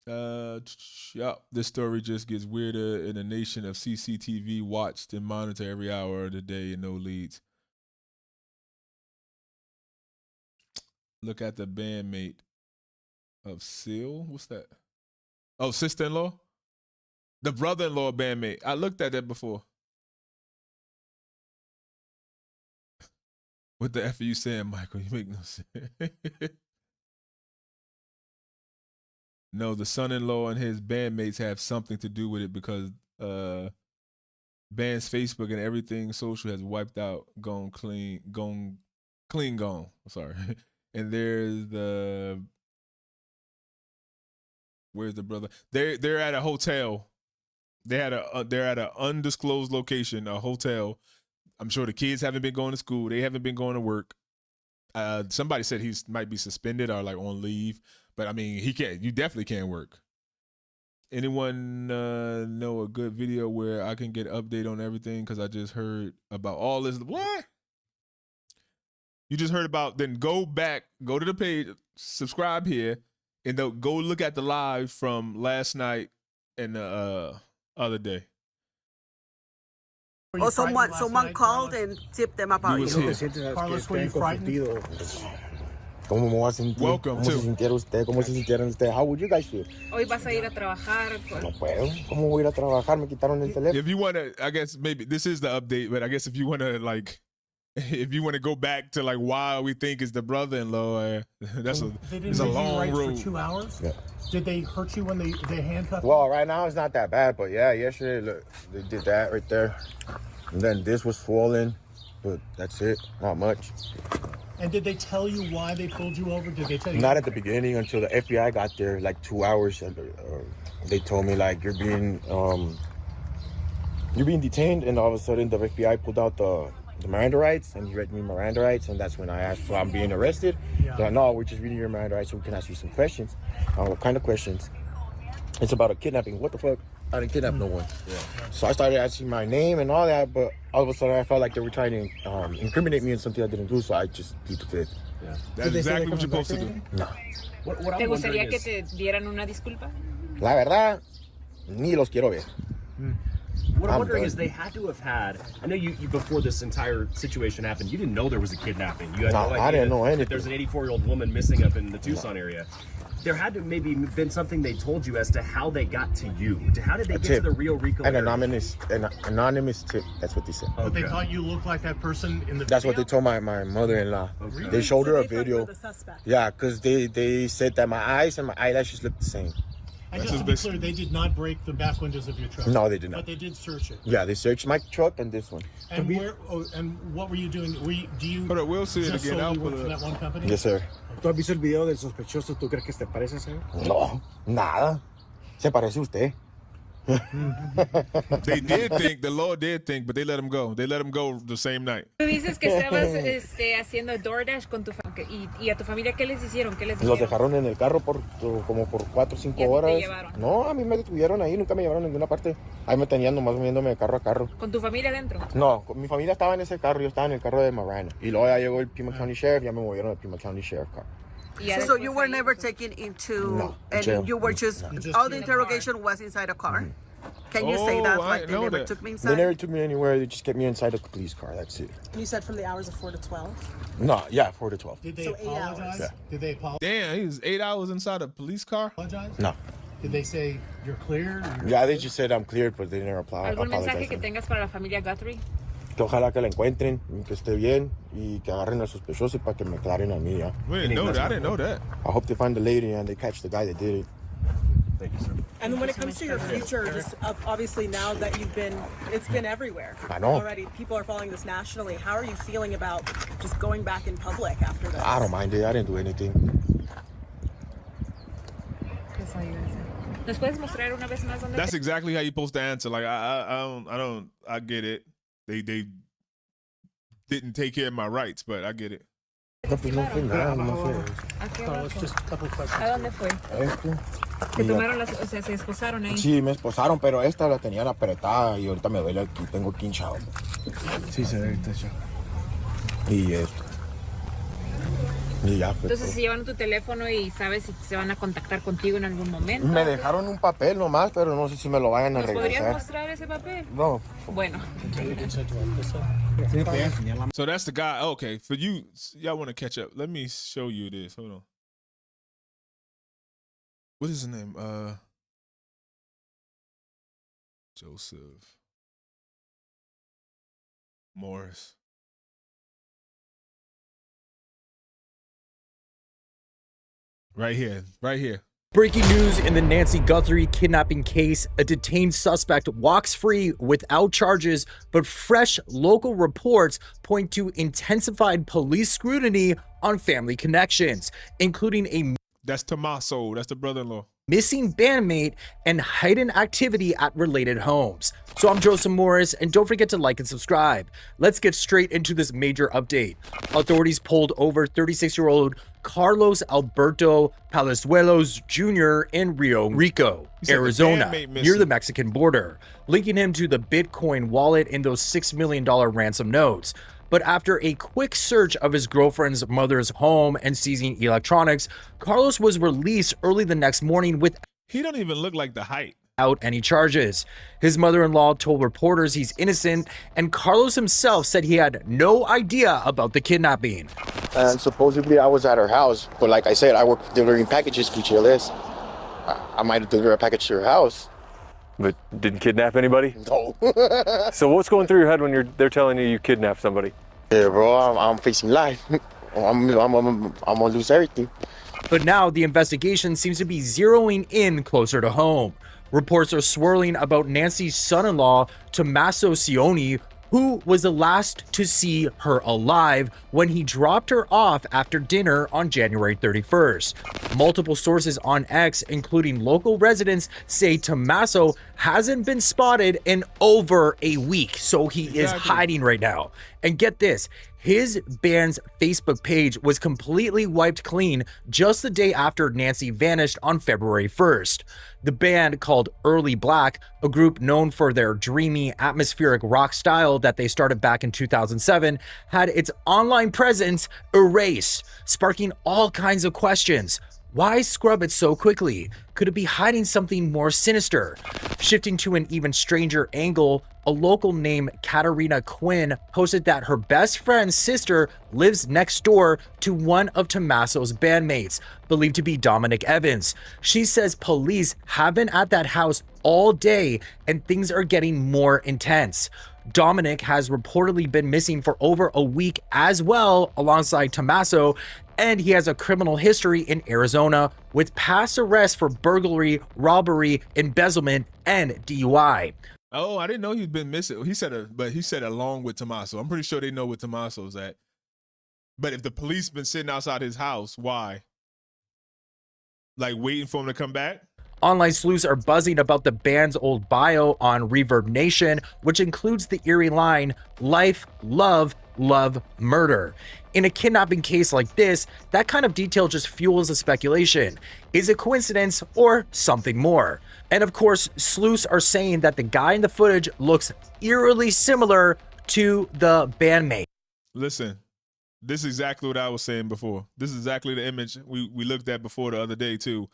Yeah, this story just gets weirder in a nation of CCTV watched and monitored every hour of the day and no leads. Look at the bandmate of Seal. What's that? Oh, sister-in-law? The brother-in-law bandmate. I looked at that before. What the F are you saying, Michael? You make no sense. No, the son-in-law and his bandmates have something to do with it because band's Facebook and everything social has wiped out, gone clean. I'm sorry. And there's where's the brother? They're at a hotel. They're at an undisclosed location, a hotel. I'm sure the kids haven't been going to school. They haven't been going to work. Somebody said he might be suspended or like on leave. But I mean, he can't. You definitely can't work. Anyone know a good video where I can get update on everything? Because I just heard about all this. What? You just heard about? Then go back, go to the page, subscribe here, and go look at the live from last night and the other day. Or someone called and tipped them about you. Carlos, were you frightened? ¿Cómo me voy a sentir? Welcome ¿Cómo se sintiera usted? ¿Cómo se sintieron ustedes? How would you guys feel? Hoy vas a ir a trabajar. No puedo. ¿Cómo voy a ir a trabajar? Me quitaron el teléfono. If you want to, I guess maybe this is the update, but I guess if you want to go back to like why we think it's the brother-in-law, it's a long road. For 2 hours? Yeah. Did they hurt you when they handcuffed you? Well, right now it's not that bad, but yeah, yesterday, look, they did that right there. And then this was swollen, but that's it. Not much. And did they tell you why they pulled you over? Did they tell you? Not at the beginning until the FBI got there, like 2 hours. And, they told me like you're being detained, and all of a sudden the FBI pulled out the the Miranda rights, and he read me Miranda rights, and that's when I asked, so I'm being arrested? They're like, no, we're just reading your Miranda rights so we can ask you some questions. What kind of questions? It's about a kidnapping. What the fuck? I didn't kidnap no one. So I started asking my name and all that, but all of a sudden I felt like they were trying to incriminate me in something I didn't do, so I just pleaded the fifth. That's exactly what you're supposed to do. No. What ¿Te I'm gustaría wondering que is, te dieran una disculpa? La verdad, ni los quiero ver. what I'm I'm wondering done. is they had to have had. I know you before this entire situation happened, you didn't know there was a kidnapping. You had No, no idea I didn't know that anything. there's an 84-year-old woman missing up in the Tucson area. There had to maybe been something they told you as to how they got to you. How did they get to the Rio Rico An area? anonymous tip. That's what they said. But they thought you looked like that person in the That's what they video? told my mother-in-law. Really? They showed her So a they thought you video. were the suspect. Yeah, because they said that my eyes and my eyelashes looked the same. And just to be clear, they did not break the back windows of your truck. No, they did not. But they did search it. Yeah, they searched my truck and this one. And what were you doing? Do you Hold up, we'll see it just again. solely I'll work put for it that one company? Yes, sir. ¿Tú has visto el video del sospechoso? ¿Tú crees que te parece, señor? No, nada. Se parece a usted. They did think, the law did think, but they let him go. They let him go the same night. Tú dices que estabas haciendo DoorDash con tu y a tu familia, ¿qué les hicieron? ¿Qué les Los dijeron? dejaron en el carro como por 4 o 5 ¿Y a ti te horas. llevaron? No, a mí me detuvieron ahí, nunca me llevaron a ninguna parte. Ahí me tenían nomás moviéndome de carro a carro. ¿Con tu familia dentro? No, mi familia estaba en ese carro, yo estaba en el carro de Marana. Y luego ya llegó el Pima County Sheriff, ya me movieron al Pima County Sheriff car. So you were never taken into, No, and jail. you were just, all the interrogation was inside a car? Can you say that? Like they never took me inside? They never took me anywhere, they just kept me inside a police car, that's it. You said from the hours of 4 to 12? No, yeah, 4 to 12. Did they So 8 hours. apologize? Yeah. Did they apologize? Damn, he was 8 hours inside a police car? No. Did they say you're clear? Yeah, they just said I'm cleared, but they never ¿Algún mensaje que apologized. tengas para la familia Guthrie? Que ojalá que la encuentren, y que esté bien, y que agarren al sospechoso para que me aclaren a mí, ya. We didn't know that. I didn't know that. I hope they find the lady and they catch the guy that did it. Thank you, sir. And when it comes to your future, just obviously now that it's been everywhere I know. already. People are following this nationally. How are you feeling about just going back in public after this? I don't mind it, I didn't do anything. ¿Nos puedes mostrar una vez más dónde That's exactly how you're supposed to answer. Like I get it. They didn't take care of my rights, but I get it. No, pues no fue nada, no fue. Aquí Carlos, abajo. just a couple of questions. ¿A dónde fue? Esto. Se Y tomaron las, o sea, se esposaron ahí. sí, me esposaron, pero esta la tenían apretada y ahorita me duele aquí, tengo aquí hinchado. Sí, se ve ahorita ya. Y esto. Y ya fue. Entonces se llevan tu teléfono y sabes si se van a contactar contigo en algún momento. Me dejaron un papel nomás, pero no sé si me lo vayan a ¿Nos podrías regresar. mostrar ese papel? No. Bueno. So that's the guy. Okay, for you, y'all want to catch up. Let me show you this. Hold on. What is his name? Joseph Morris. Right here, right here. Breaking news in the Nancy Guthrie kidnapping case. A detained suspect walks free without charges, but fresh local reports point to intensified police scrutiny on family connections, including a That's Tommaso. That's the brother-in-law. missing bandmate and heightened activity at related homes. So I'm Joseph Morris, and don't forget to like and subscribe. Let's get straight into this major update. Authorities pulled over 36-year-old Carlos Alberto Palazuelos Jr. in Rio Rico, said the Arizona, bandmate near missing. the Mexican border, linking him to the Bitcoin wallet in those $6 million ransom notes. But after a quick search of his girlfriend's mother's home and seizing electronics, Carlos was released early the next morning without He don't even look like the height. any charges. His mother-in-law told reporters he's innocent, and Carlos himself said he had no idea about the kidnapping. And supposedly I was at her house, but like I said, I work delivering packages to GLS. I might have delivered a package to her house. But didn't kidnap anybody? No. So what's going through your head when they're telling you kidnapped somebody? Yeah, bro, I'm facing life. I'm gonna lose everything. But now the investigation seems to be zeroing in closer to home. Reports are swirling about Nancy's son-in-law, Tommaso Cioni, who was the last to see her alive when he dropped her off after dinner on January 31st. Multiple sources on X, including local residents, say Tommaso hasn't been spotted in over a week, so he is hiding right now. And get this, his band's Facebook page was completely wiped clean just the day after Nancy vanished on February 1st. The band, called Early Black, a group known for their dreamy, atmospheric rock style that they started back in 2007, had its online presence erased, sparking all kinds of questions. Why scrub it so quickly? Could it be hiding something more sinister? Shifting to an even stranger angle, a local named Katarina Quinn posted that her best friend's sister lives next door to one of Tommaso's bandmates, believed to be Dominic Evans. She says police have been at that house all day and things are getting more intense. Dominic has reportedly been missing for over a week as well, alongside Tommaso, and he has a criminal history in Arizona with past arrests for burglary, robbery, embezzlement, and DUI. Oh, I didn't know he'd been missing. He said along with Tommaso. I'm pretty sure they know where Tommaso's at. But if the police been sitting outside his house, why? Like waiting for him to come back? Online sleuths are buzzing about the band's old bio on Reverb Nation, which includes the eerie line, "Life, love, love, murder." In a kidnapping case like this, that kind of detail just fuels the speculation. Is it coincidence or something more? And of course, sleuths are saying that the guy in the footage looks eerily similar to the bandmate. Listen, this is exactly what I was saying before. This is exactly the image we looked at before the other day too.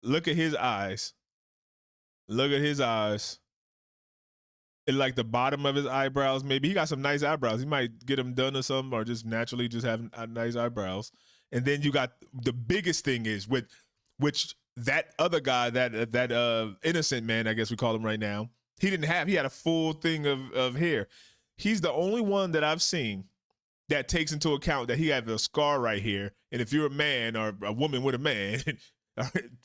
Look at his eyes. Look at his eyes. And like the bottom of his eyebrows, maybe he got some nice eyebrows. He might get them done or something, or just naturally just have nice eyebrows. And then you got the biggest thing is with which that other guy, that innocent man, I guess we call him right now, he had a full thing of hair. He's the only one that I've seen that takes into account that he has a scar right here. And if you're a man or a woman with a man,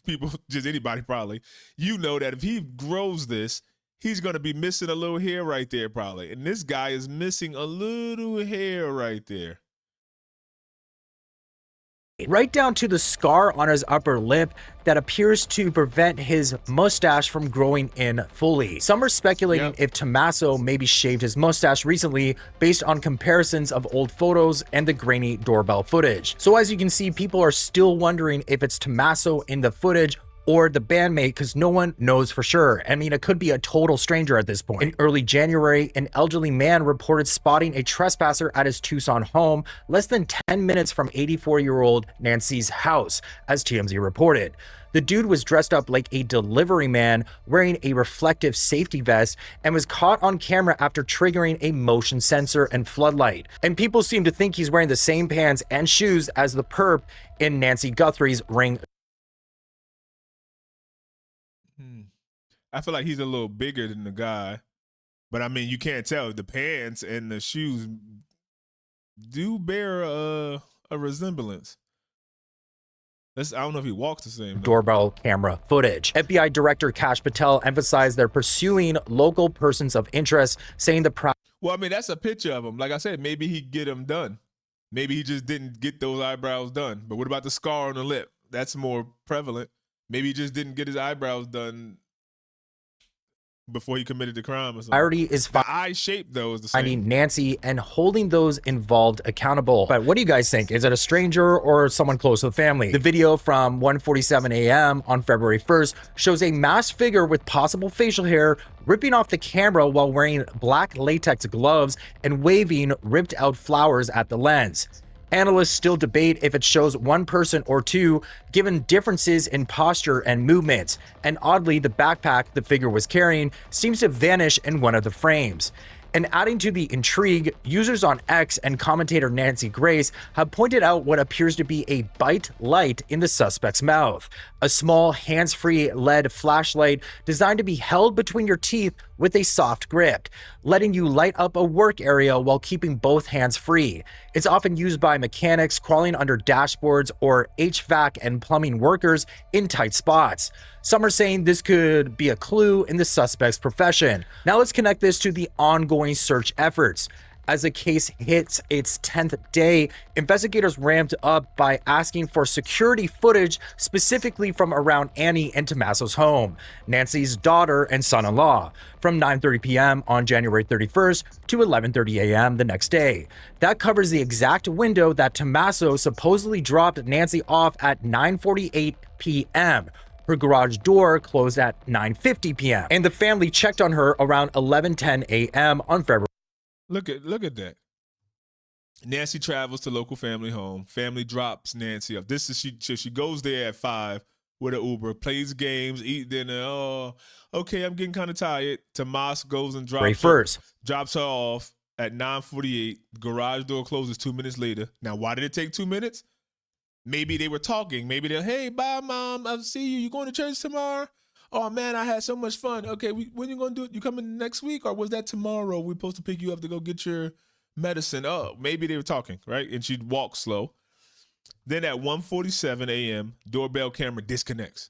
people, just anybody probably, you know that if he grows this, he's going to be missing a little hair right there probably. And this guy is missing a little hair right there. Right down to the scar on his upper lip that appears to prevent his mustache from growing in fully. Some are speculating if Tommaso maybe shaved his mustache recently based on comparisons of old photos and the grainy doorbell footage. So as you can see, people are still wondering if it's Tommaso in the footage or the bandmate, because no one knows for sure. I mean, it could be a total stranger at this point. In early January, an elderly man reported spotting a trespasser at his Tucson home less than 10 minutes from 84-year-old Nancy's house, as TMZ reported. The dude was dressed up like a delivery man, wearing a reflective safety vest, and was caught on camera after triggering a motion sensor and floodlight. And people seem to think he's wearing the same pants and shoes as the perp in Nancy Guthrie's ring. I feel like he's a little bigger than the guy, but I mean, you can't tell. The pants and the shoes do bear a resemblance. I don't know if he walks the same. Doorbell camera footage. FBI Director Kash Patel emphasized they're pursuing local persons of interest, saying well, I mean, that's a picture of him. Like I said, maybe he get them done. Maybe he just didn't get those eyebrows done. But what about the scar on the lip? That's more prevalent. Maybe he just didn't get his eyebrows done before he committed the crime or something. Priority is the eye shape though is the same. Finding Nancy and holding those involved accountable. But what do you guys think? Is it a stranger or someone close to the family? The video from 1:47 a.m. on February 1st shows a masked figure with possible facial hair ripping off the camera while wearing black latex gloves and waving ripped out flowers at the lens. Analysts still debate if it shows one person or two, given differences in posture and movements. And oddly, the backpack the figure was carrying seems to vanish in one of the frames. And adding to the intrigue, users on X and commentator Nancy Grace have pointed out what appears to be a bite light in the suspect's mouth, a small hands-free LED flashlight designed to be held between your teeth with a soft grip, letting you light up a work area while keeping both hands free. It's often used by mechanics crawling under dashboards or HVAC and plumbing workers in tight spots. Some are saying this could be a clue in the suspect's profession. Now let's connect this to the ongoing search efforts. As the case hits its 10th day, investigators ramped up by asking for security footage specifically from around Annie and Tommaso's home, Nancy's daughter and son-in-law, from 9:30 p.m. on January 31st to 11:30 a.m. the next day. That covers the exact window that Tommaso supposedly dropped Nancy off at 9:48 p.m. Her garage door closed at 9:50 p.m. and the family checked on her around 11:10 a.m. on February. Look at that. Nancy travels to local family home. Family drops Nancy off. She goes there at 5 with an Uber, plays games, eat dinner. Oh, okay, I'm getting kind of tired. Tomas goes and drops her off at 9:48. Garage door closes 2 minutes later. Now, why did it take 2 minutes? Maybe they were talking. Maybe they're, hey, bye, Mom. I'll see you. You going to church tomorrow? Oh, man, I had so much fun. Okay, when you going to do it? You coming next week? Or was that tomorrow? We're supposed to pick you up to go get your medicine. Oh, maybe they were talking, right? And she'd walk slow. Then at 1:47 a.m., doorbell camera disconnects.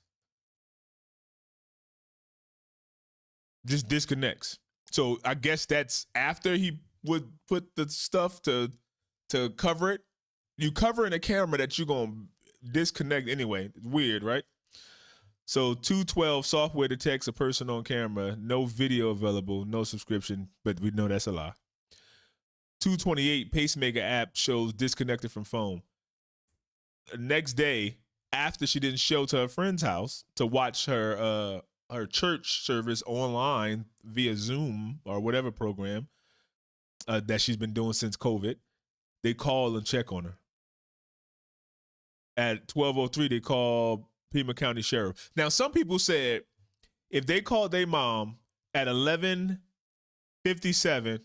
Just disconnects. So I guess that's after he would put the stuff to cover it. You covering a camera that you're going to disconnect anyway. Weird, right? So 212 software detects a person on camera, no video available, no subscription, but we know that's a lie. 228 pacemaker app shows disconnected from phone. Next day, after she didn't show to her friend's house to watch her church service online via Zoom or whatever program that she's been doing since COVID, they call and check on her. At 12:03, they call Pima County Sheriff. Now, some people said if they called their mom at 11:57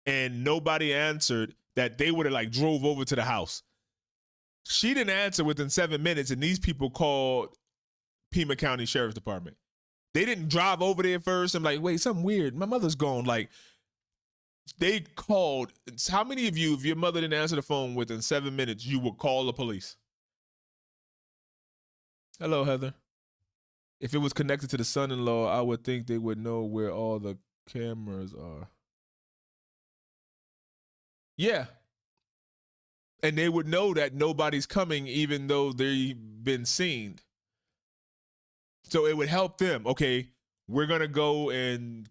and nobody answered, that they would have like drove over to the house. She didn't answer within 7 minutes, and these people called Pima County Sheriff's Department. They didn't drive over there first. I'm like, wait, something weird. My mother's gone. Like, they called. How many of you, if your mother didn't answer the phone within 7 minutes, you would call the police? Hello, Heather. If it was connected to the son-in-law, I would think they would know where all the cameras are. Yeah. And they would know that nobody's coming even though they've been seen. So it would help them. Okay, we're going to go and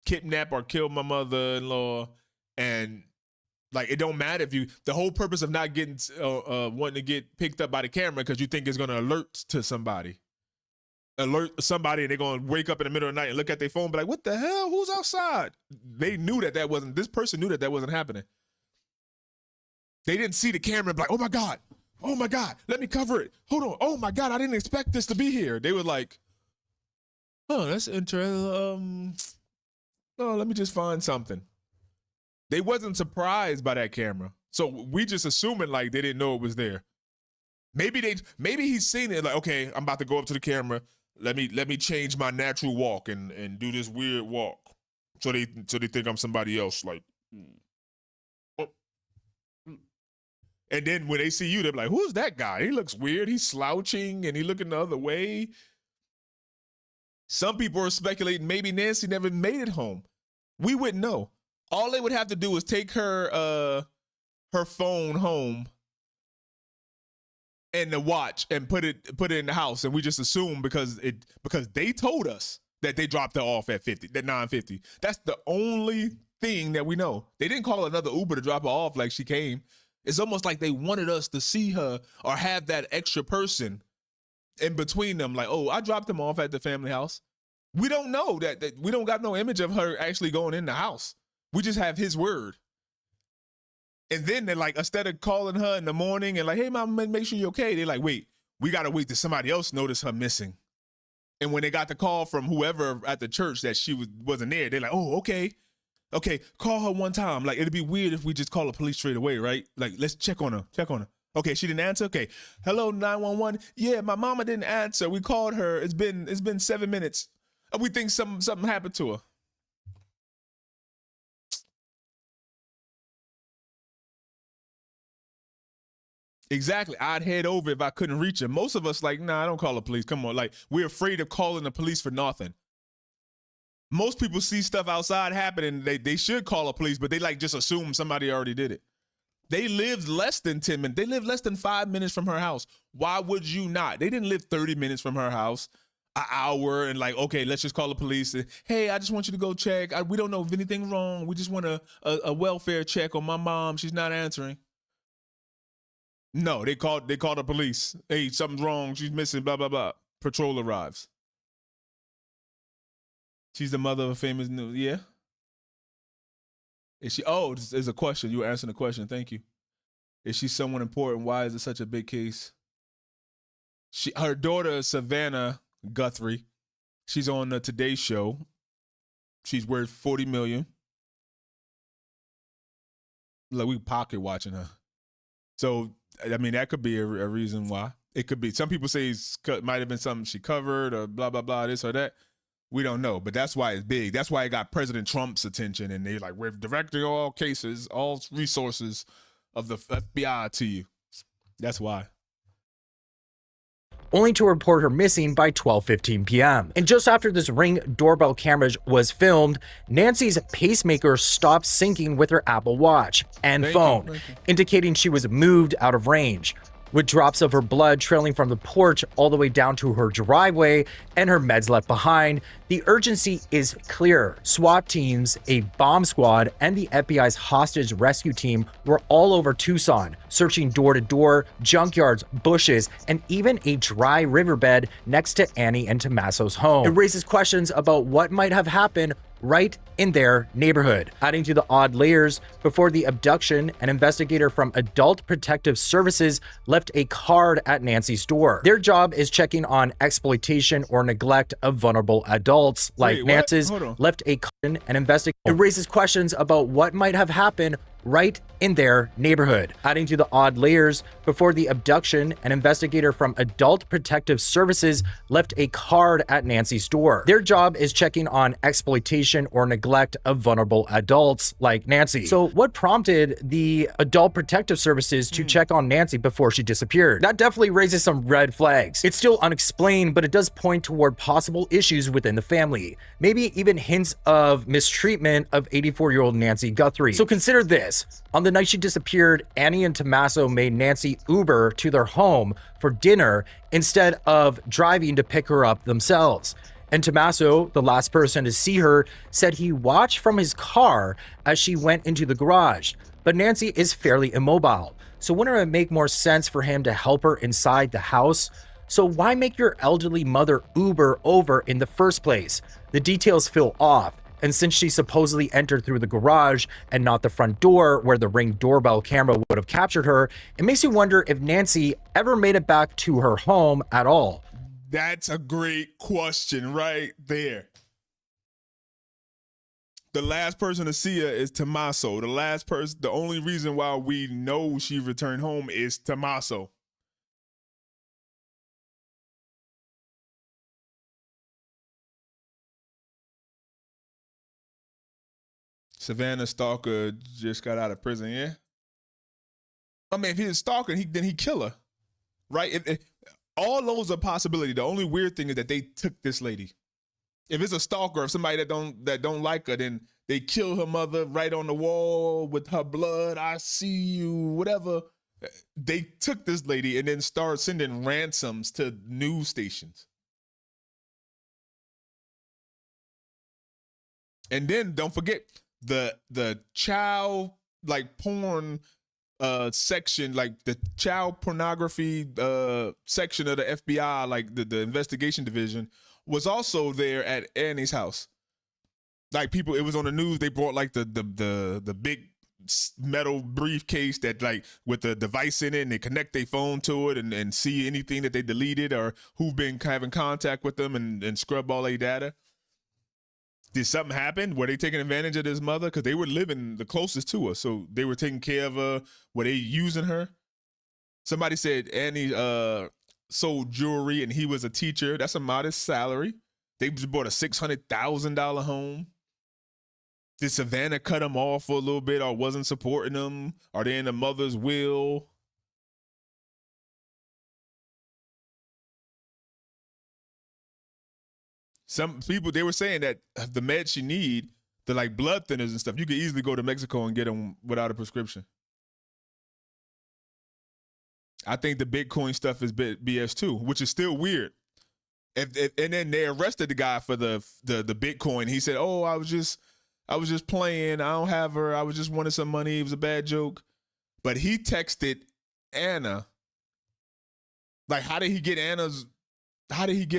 kidnap or kill my mother-in-law. And like, it don't matter if you, the whole purpose of not getting, wanting to get picked up by the camera because you think it's going to alert somebody, and they're going to wake up in the middle of the night and look at their phone and be like, what the hell? Who's outside? They knew that wasn't, this person knew that wasn't happening. They didn't see the camera and be like, oh my God, let me cover it. Hold on. Oh my God, I didn't expect this to be here. They were like, oh, that's interesting. Oh, let me just find something. They wasn't surprised by that camera. So we just assuming like they didn't know it was there. Maybe he's seen it like, okay, I'm about to go up to the camera. Let me change my natural walk and do this weird walk. So they think I'm somebody else. Like, and then when they see you, they're like, who's that guy? He looks weird. He's slouching and he looking the other way. Some people are speculating maybe Nancy never made it home. We wouldn't know. All they would have to do is take her phone home and the watch and put it in the house, and we just assume because they told us that they dropped her off at 9:50. That's the only thing that we know. They didn't call another Uber to drop her off like she came. It's almost like they wanted us to see her or have that extra person in between them. Like, oh, I dropped him off at the family house. We don't know that we don't got no image of her actually going in the house. We just have his word. And then they're like, instead of calling her in the morning and like, hey, mom, make sure you're okay. They're like, wait, we got to wait till somebody else notice her missing. And when they got the call from whoever at the church that she wasn't there, they're like, oh, okay. Okay, call her one time. Like, it'd be weird if we just call the police straight away, right? Like, let's check on her. Okay, she didn't answer? Okay. Hello, 911. Yeah, my mama didn't answer. We called her. It's been 7 minutes. We think something happened to her. Exactly. I'd head over if I couldn't reach her. Most of us like, nah, I don't call the police. Come on. Like, we're afraid of calling the police for nothing. Most people see stuff outside happening. They should call the police, but they like just assume somebody already did it. They lived less than 10 minutes. They lived less than 5 minutes from her house. Why would you not? They didn't live 30 minutes from her house, an hour, and like, okay, let's just call the police. And, hey, I just want you to go check. We don't know if anything wrong. We just want a welfare check on my mom. She's not answering. No, they called the police. Hey, something's wrong. She's missing, blah, blah, blah. Patrol arrives. She's the mother of a famous news. Yeah. Is she? Oh, there's a question. You were answering the question. Thank you. Is she someone important? Why is it such a big case? Her daughter, Savannah Guthrie, she's on the Today Show. She's worth $40 million. Like, we pocket watching her. So, I mean, that could be a reason why. It could be. Some people say it might have been something she covered or blah, blah, blah, this or that. We don't know, but that's why it's big. That's why it got President Trump's attention, and they're like, we're directing all cases, all resources of the FBI to you. That's why. Only to report her missing by 12:15 p.m. And just after this Ring doorbell camera was filmed, Nancy's pacemaker stopped syncing with her Apple Watch and phone, indicating she was moved out of range, with drops of her blood trailing from the porch all the way down to her driveway and her meds left behind. The urgency is clear. SWAT teams, a bomb squad, and the FBI's hostage rescue team were all over Tucson, searching door to door, junkyards, bushes, and even a dry riverbed next to Annie and Tommaso's home. It raises questions about what might have happened right in their neighborhood. Adding to the odd layers, before the abduction, an investigator from Adult Protective Services left a card at Nancy's door. Their job is checking on exploitation or neglect of vulnerable adults, like Nancy's left a card. An investigator. It raises questions about what might have happened right in their neighborhood. Adding to the odd layers, before the abduction, an investigator from Adult Protective Services left a card at Nancy's door. Their job is checking on exploitation or neglect of vulnerable adults, like Nancy. So what prompted the Adult Protective Services to check on Nancy before she disappeared? That definitely raises some red flags. It's still unexplained, but it does point toward possible issues within the family. Maybe even hints of mistreatment of 84-year-old Nancy Guthrie. So consider this. On the night she disappeared, Annie and Tommaso made Nancy Uber to their home for dinner instead of driving to pick her up themselves. And Tommaso, the last person to see her, said he watched from his car as she went into the garage. But Nancy is fairly immobile, so wouldn't it make more sense for him to help her inside the house? So why make your elderly mother Uber over in the first place? The details feel off. And since she supposedly entered through the garage and not the front door where the Ring doorbell camera would have captured her, it makes you wonder if Nancy ever made it back to her home at all. That's a great question right there. The last person to see her is Tommaso. The only reason why we know she returned home is Tommaso. Savannah Stalker just got out of prison, yeah? I mean, if he's a stalker, then he kill her, right? All those are possibility. The only weird thing is that they took this lady. If it's a stalker, if somebody that don't like her, then they kill her mother right on the wall with her blood. I see you, whatever. They took this lady and then started sending ransoms to news stations. And then don't forget the child like porn section, like the child pornography section of the FBI, like the investigation division, was also there at Annie's house. Like people, it was on the news. They brought like the big metal briefcase that like with the device in it, and they connect their phone to it and see anything that they deleted or who've been having contact with them and scrub all their data. Did something happen? Were they taking advantage of this mother? Because they were living the closest to her, so they were taking care of her. Were they using her? Somebody said Annie sold jewelry and he was a teacher. That's a modest salary. They just bought a $600,000 home. Did Savannah cut them off for a little bit or wasn't supporting them? Are they in the mother's will? Some people, they were saying that the meds she need, the like blood thinners and stuff, you could easily go to Mexico and get them without a prescription. I think the Bitcoin stuff is BS too, which is still weird. And then they arrested the guy for the Bitcoin. He said, "Oh, I was just playing. I don't have her. I was just wanting some money. It was a bad joke." But he texted Anna. Like, how did he get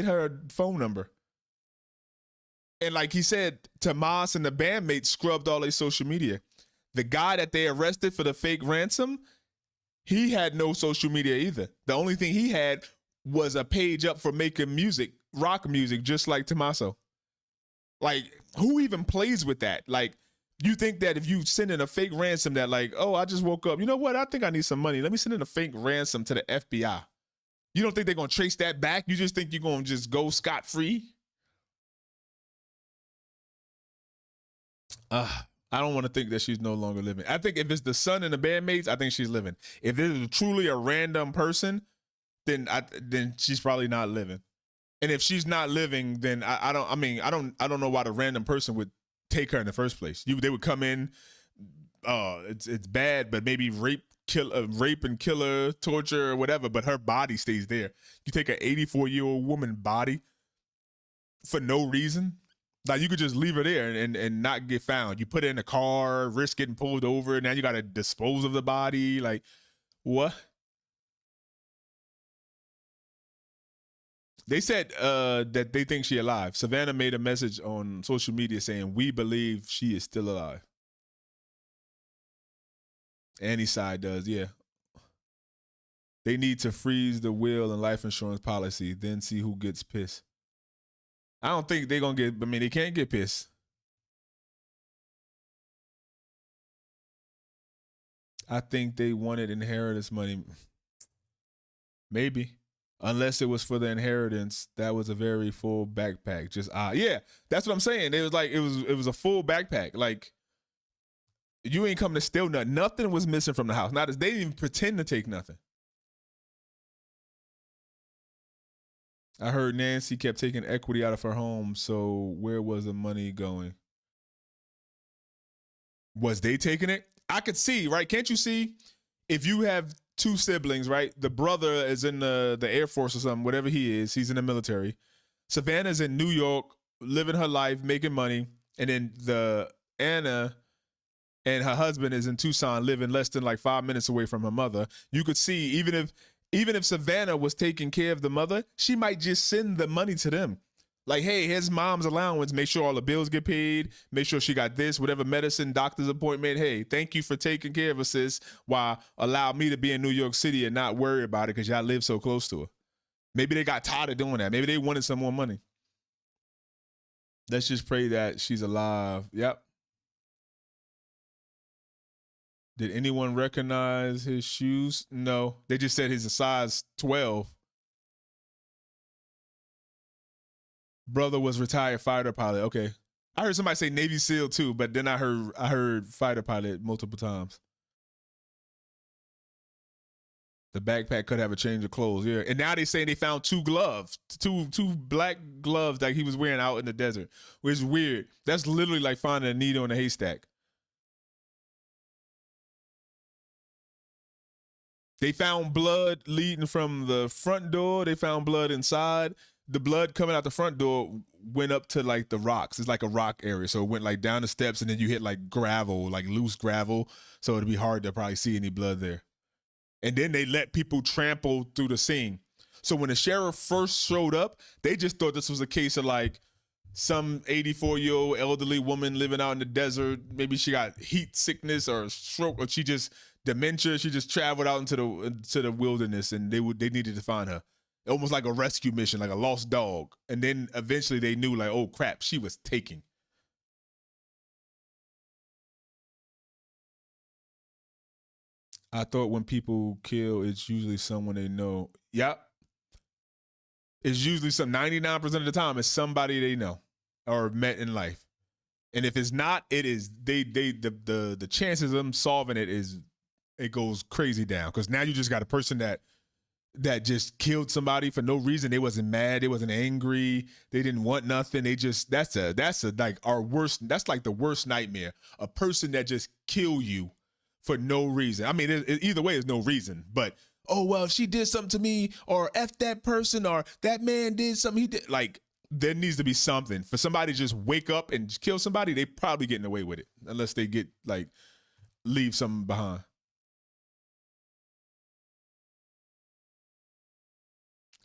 her phone number? And like he said, Tomas and the bandmates scrubbed all their social media. The guy that they arrested for the fake ransom, he had no social media either. The only thing he had was a page up for making music, rock music, just like Tommaso. Like, who even plays with that? Like, you think that if you send in a fake ransom that like, oh, I just woke up, you know what? I think I need some money. Let me send in a fake ransom to the FBI. You don't think they're going to trace that back? You just think you're going to just go scot-free? I don't want to think that she's no longer living. I think if it's the son and the bandmates, I think she's living. If this is truly a random person, then she's probably not living. And if she's not living, then I don't know why the random person would take her in the first place. They would come in, it's bad, but maybe rape and kill her, torture or whatever, but her body stays there. You take an 84-year-old woman body for no reason. Like, you could just leave her there and not get found. You put her in a car, risk getting pulled over. Now you got to dispose of the body. Like, what? They said that they think she's alive. Savannah made a message on social media saying, "We believe she is still alive." Annie's side does, yeah. They need to freeze the will and life insurance policy, then see who gets pissed. I don't think they're going to get, they can't get pissed. I think they wanted inheritance money. Maybe. Unless it was for the inheritance, that was a very full backpack. Just yeah, that's what I'm saying. It was like it was a full backpack. Like, you ain't coming to steal nothing. Nothing was missing from the house. They didn't even pretend to take nothing. I heard Nancy kept taking equity out of her home. So where was the money going? Was they taking it? I could see, right? Can't you see? If you have two siblings, right? The brother is in the Air Force or something, whatever he is. He's in the military. Savannah's in New York, living her life, making money. And then Anna and her husband is in Tucson, living less than like 5 minutes away from her mother. You could see, even if Savannah was taking care of the mother, she might just send the money to them. Like, hey, here's mom's allowance. Make sure all the bills get paid. Make sure she got this, whatever medicine, doctor's appointment. Hey, thank you for taking care of us, sis, while allow me to be in New York City and not worry about it because y'all live so close to her. Maybe they got tired of doing that. Maybe they wanted some more money. Let's just pray that she's alive. Yep. Did anyone recognize his shoes? No. They just said he's a size 12. Brother was retired fighter pilot. Okay. I heard somebody say Navy SEAL too, but then I heard fighter pilot multiple times. The backpack could have a change of clothes, yeah. And now they say they found two gloves, two black gloves that he was wearing out in the desert, which is weird. That's literally like finding a needle in a haystack. They found blood leading from the front door. They found blood inside. The blood coming out the front door went up to like the rocks. It's like a rock area. So it went like down the steps and then you hit like gravel, like loose gravel. So it'd be hard to probably see any blood there. And then they let people trample through the scene. So when the sheriff first showed up, they just thought this was a case of like some 84-year-old elderly woman living out in the desert. Maybe she got heat sickness or stroke, or she just dementia. She just traveled out into the wilderness and they needed to find her. Almost like a rescue mission, like a lost dog. And then eventually they knew, like, oh crap, she was taken. I thought when people kill, it's usually someone they know. Yep. is usually 99% of the time it's somebody they know or met in life. And if it's not, it is the chances of them solving it goes crazy down, because now you just got a person that just killed somebody for no reason. They wasn't mad, they wasn't angry, they didn't want nothing. They just that's like our worst. That's like the worst nightmare. A person that just kill you for no reason. I mean, either way, there's no reason. But oh well, if she did something to me, or F that person, or that man did something he did, like. There needs to be something. For somebody to just wake up and just kill somebody, they probably getting away with it, unless they get leave something behind.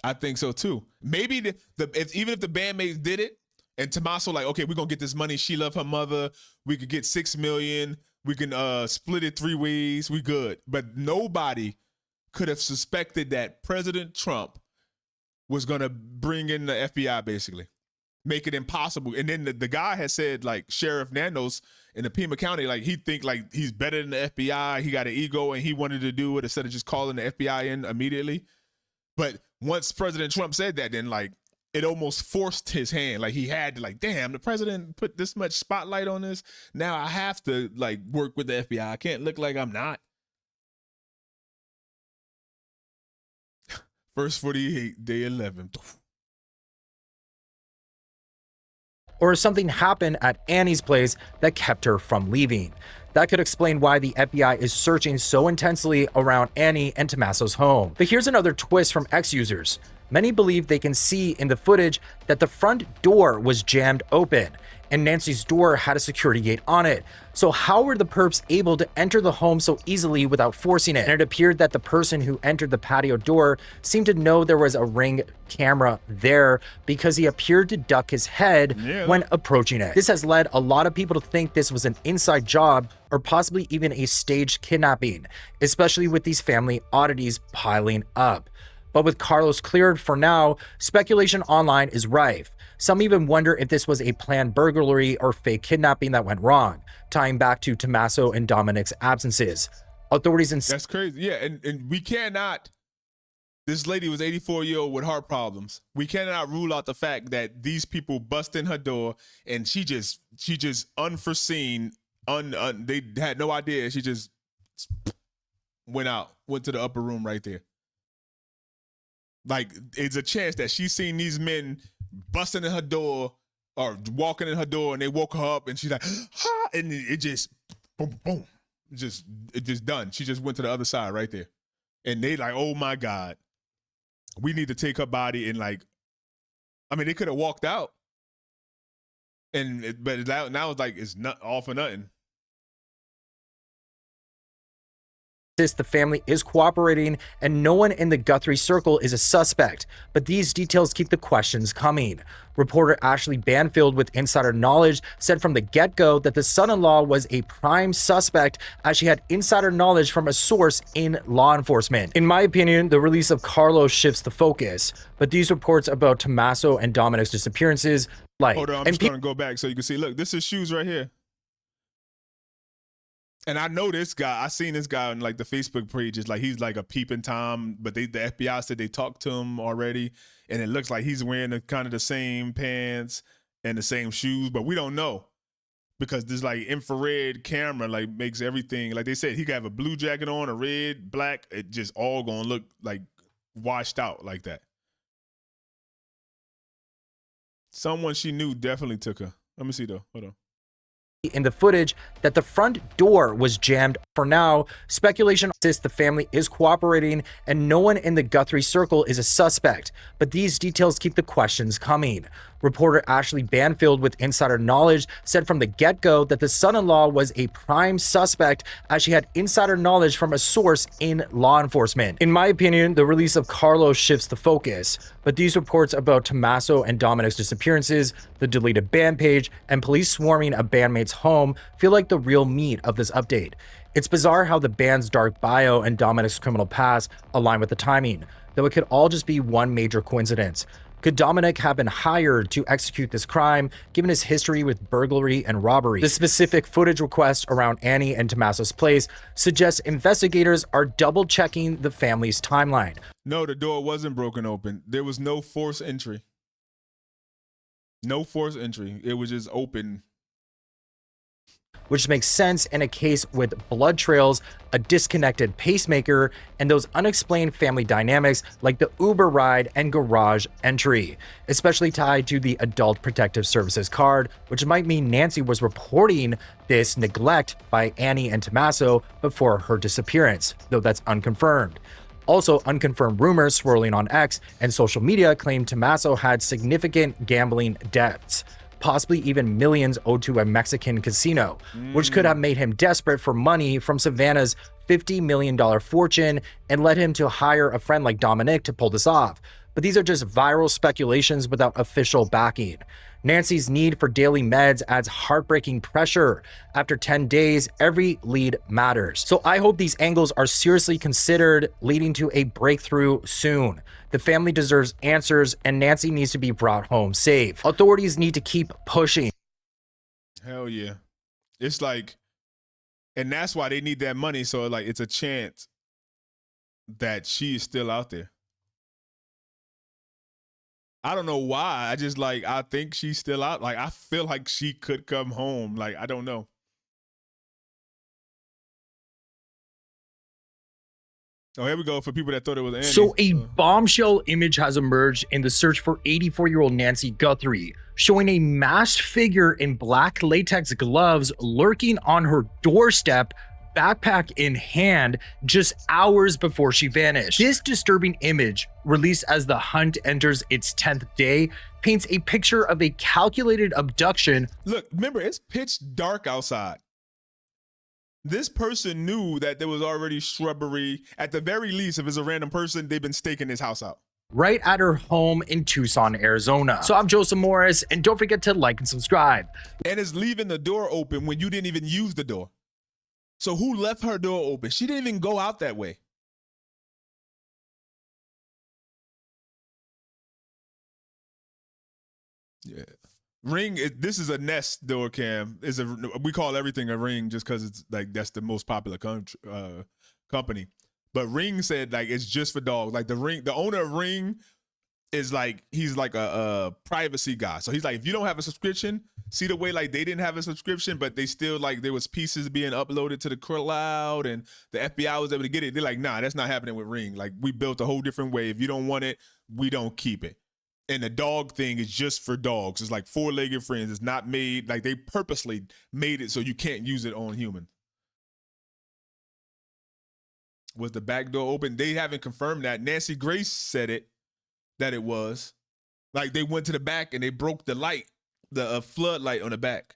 I think so too. Maybe even if the bandmates did it, and Tommaso like, okay, we're gonna get this money. She loved her mother. We could get $6 million. We can split it 3 ways. We good. But nobody could have suspected that President Trump was going to bring in the FBI, basically. Make it impossible. And then the guy has said, like, Sheriff Nanos in the Pima County, like, he think, like, he's better than the FBI. He got an ego, and he wanted to do it instead of just calling the FBI in immediately. But once President Trump said that, then, like, it almost forced his hand. Like, he had to, like, damn, the president put this much spotlight on this. Now I have to, like, work with the FBI. I can't look like I'm not. First 48, day 11. Or something happened at Annie's place that kept her from leaving. That could explain why the FBI is searching so intensely around Annie and Tommaso's home. But here's another twist from X-users. Many believe they can see in the footage that the front door was jammed open, and Nancy's door had a security gate on it. So how were the perps able to enter the home so easily without forcing it? And it appeared that the person who entered the patio door seemed to know there was a Ring camera there, because he appeared to duck his head when approaching it. This has led a lot of people to think this was an inside job, or possibly even a staged kidnapping, especially with these family oddities piling up. But with Carlos cleared for now, speculation online is rife. Some even wonder if this was a planned burglary or fake kidnapping that went wrong, tying back to Tommaso and Dominic's absences. Authorities That's crazy. Yeah, and we cannot. This lady was 84-year-old with heart problems. We cannot rule out the fact that these people bust in her door and she just unforeseen, they had no idea. She just went to the upper room right there. Like, it's a chance that she's seen these men busting in her door or walking in her door, and they woke her up, and she's like, ha, and it just, boom, boom, it just done. She just went to the other side right there. And they like, oh my God, we need to take her body, and like, I mean, they could have walked out, but now it's like, it's not all for nothing. The family is cooperating, and no one in the Guthrie circle is a suspect, but these details keep the questions coming. Reporter Ashley Banfield with insider knowledge said from the get-go that the son-in-law was a prime suspect, as she had insider knowledge from a source in law enforcement. In my opinion, the release of Carlos shifts the focus, but these reports about Tommaso and Dominic's disappearances, like, hold on, I'm just gonna go back so you can see. Look, this is shoes right here. And I know this guy. I seen this guy on like the Facebook pages. Like, he's like a peeping Tom, but the FBI said they talked to him already, and it looks like he's wearing kind of the same pants and the same shoes, but we don't know, because this like infrared camera like makes everything, like they said, he could have a blue jacket on, a red, black. It just all gonna look like washed out like that. Someone she knew definitely took her. Let me see though. Hold on. In the footage that the front door was jammed. For now, speculation insists the family is cooperating, and no one in the Guthrie circle is a suspect, but these details keep the questions coming. Reporter Ashley Banfield with insider knowledge said from the get-go that the son-in-law was a prime suspect, as she had insider knowledge from a source in law enforcement. In my opinion, the release of Carlos shifts the focus, but these reports about Tommaso and Dominic's disappearances, the deleted band page, and police swarming a bandmate's home feel like the real meat of this update. It's bizarre how the band's dark bio and Dominic's criminal past align with the timing, though it could all just be one major coincidence. Could Dominic have been hired to execute this crime, given his history with burglary and robbery? The specific footage request around Annie and Tommaso's place suggests investigators are double-checking the family's timeline. No, the door wasn't broken open. There was no forced entry. No forced entry. It was just open. Which makes sense in a case with blood trails, a disconnected pacemaker, and those unexplained family dynamics like the Uber ride and garage entry, especially tied to the Adult Protective Services card, which might mean Nancy was reporting this neglect by Annie and Tommaso before her disappearance, though that's unconfirmed. Also, unconfirmed rumors swirling on X and social media claim Tommaso had significant gambling debts, possibly even millions owed to a Mexican casino, which could have made him desperate for money from Savannah's $50 million fortune and led him to hire a friend like Dominic to pull this off. But these are just viral speculations without official backing. Nancy's need for daily meds adds heartbreaking pressure. After 10 days, every lead matters. So I hope these angles are seriously considered, leading to a breakthrough soon. The family deserves answers, and Nancy needs to be brought home safe. Authorities need to keep pushing. Hell yeah. It's like, and that's why they need that money. So like, it's a chance that she is still out there. I don't know why. I just like, I think she's still out. Like, I feel like she could come home. Like, I don't know. Oh, here we go for people that thought it was Andy. So a bombshell image has emerged in the search for 84-year-old Nancy Guthrie, showing a masked figure in black latex gloves lurking on her doorstep, backpack in hand, just hours before she vanished. This disturbing image, released as the hunt enters its 10th day, paints a picture of a calculated abduction. Look, remember, it's pitch dark outside. This person knew that there was already shrubbery. At the very least, if it's a random person, they've been staking his house out. Right at her home in Tucson, Arizona. So I'm Joseph Morris, and don't forget to like and subscribe. And it's leaving the door open when you didn't even use the door. So who left her door open? She didn't even go out that way. Yeah. Ring, this is a Nest door cam. We call everything a Ring just because it's like that's the most popular company. But Ring said like it's just for dogs. Like the owner of Ring is like, he's like a privacy guy. So he's like, if you don't have a subscription, see the way like they didn't have a subscription, but they still like there was pieces being uploaded to the cloud and the FBI was able to get it. They're like, nah, that's not happening with Ring. Like we built a whole different way. If you don't want it, we don't keep it. And the dog thing is just for dogs. It's like four-legged friends. It's not made, like they purposely made it so you can't use it on humans. Was the back door open? They haven't confirmed that. Nancy Grace said it, that it was. Like they went to the back and they broke the light, the floodlight on the back.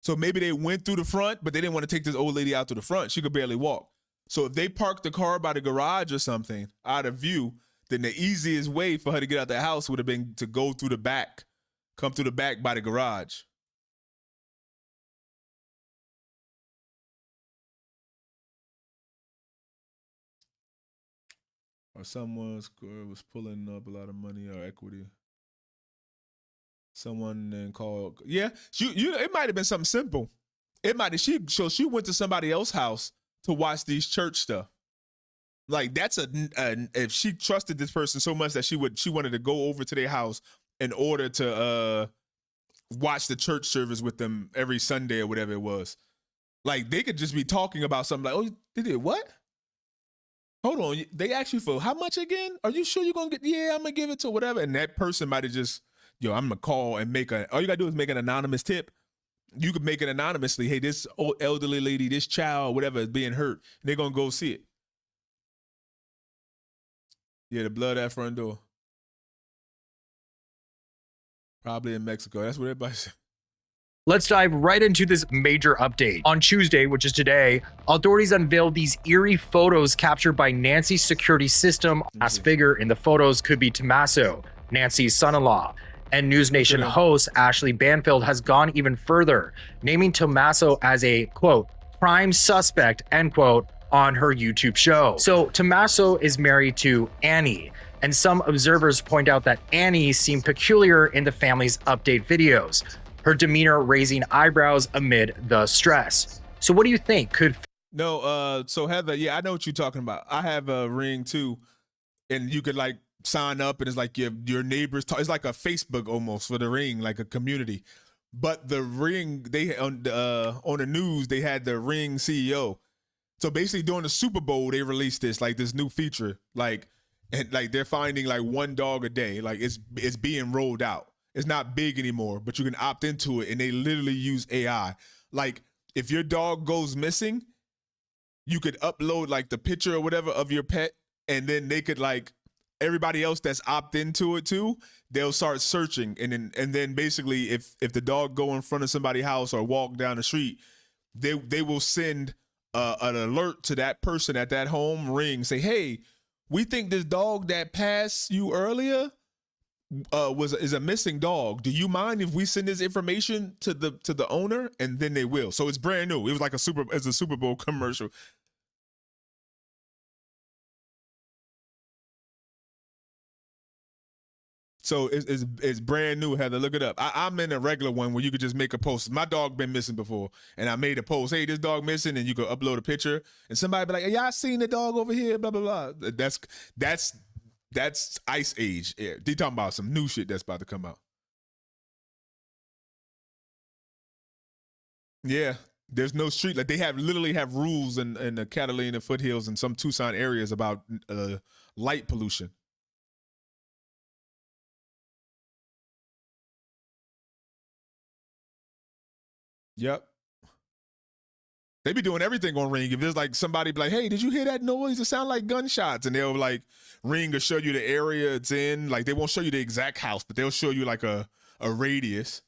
So maybe they went through the front, but they didn't want to take this old lady out to the front. She could barely walk. So if they parked the car by the garage or something out of view, then the easiest way for her to get out the house would have been to go through the back, come through the back by the garage. Or someone was pulling up a lot of money or equity. Someone then called. Yeah, it might have been something simple. It might have, she went to somebody else's house to watch these church stuff. Like that's if she trusted this person so much that she wanted to go over to their house in order to watch the church service with them every Sunday or whatever it was. Like they could just be talking about something like, oh, they did what? Hold on, they asked you for how much again? Are you sure you're gonna get? Yeah, I'm gonna give it to whatever. And that person might have just, I'm gonna call and all you gotta do is make an anonymous tip. You could make it anonymously. Hey, this old elderly lady, this child, whatever is being hurt. And they're gonna go see it. Yeah, the blood at front door. Probably in Mexico. That's what everybody said. Let's dive right into this major update. On Tuesday, which is today, authorities unveiled these eerie photos captured by Nancy's security system. Last figure in the photos could be Tommaso, Nancy's son-in-law. And News Nation host Ashley Banfield has gone even further, naming Tommaso as a, quote, prime suspect, end quote, on her YouTube show. So Tommaso is married to Annie, and some observers point out that Annie seemed peculiar in the family's update videos, her demeanor raising eyebrows amid the stress. So what do you think? So Heather, yeah, I know what you're talking about. I have a Ring too, and you could like sign up, and it's like your neighbors. It's like a Facebook almost for the Ring, like a community. But the Ring, they on the news, they had the Ring CEO. So basically, during the Super Bowl, they released this new feature, and they're finding like one dog a day, like it's being rolled out. It's not big anymore, but you can opt into it, and they literally use AI. Like if your dog goes missing, you could upload like the picture or whatever of your pet, and then they could like everybody else that's opt into it too, they'll start searching, and then basically if the dog go in front of somebody's house or walk down the street, they will send an alert to that person at that home, Ring, say, hey, we think this dog that passed you earlier is a missing dog. Do you mind if we send this information to the owner? And then they will. So it's brand new. It was like a Super Bowl commercial. So it's brand new, Heather. Look it up. I'm in a regular one where you could just make a post. My dog been missing before, and I made a post. Hey, this dog missing, and you could upload a picture, and somebody be like, hey, y'all seen the dog over here? Blah blah blah. That's Ice Age. Yeah, they talking about some new shit that's about to come out. Yeah, there's no street. Like they literally have rules in the Catalina foothills and some Tucson areas about light pollution. Yep. They be doing everything on Ring. If there's like somebody be like, hey, did you hear that noise? It sound like gunshots. And they'll like Ring will show you the area it's in. Like they won't show you the exact house, but they'll show you like a radius.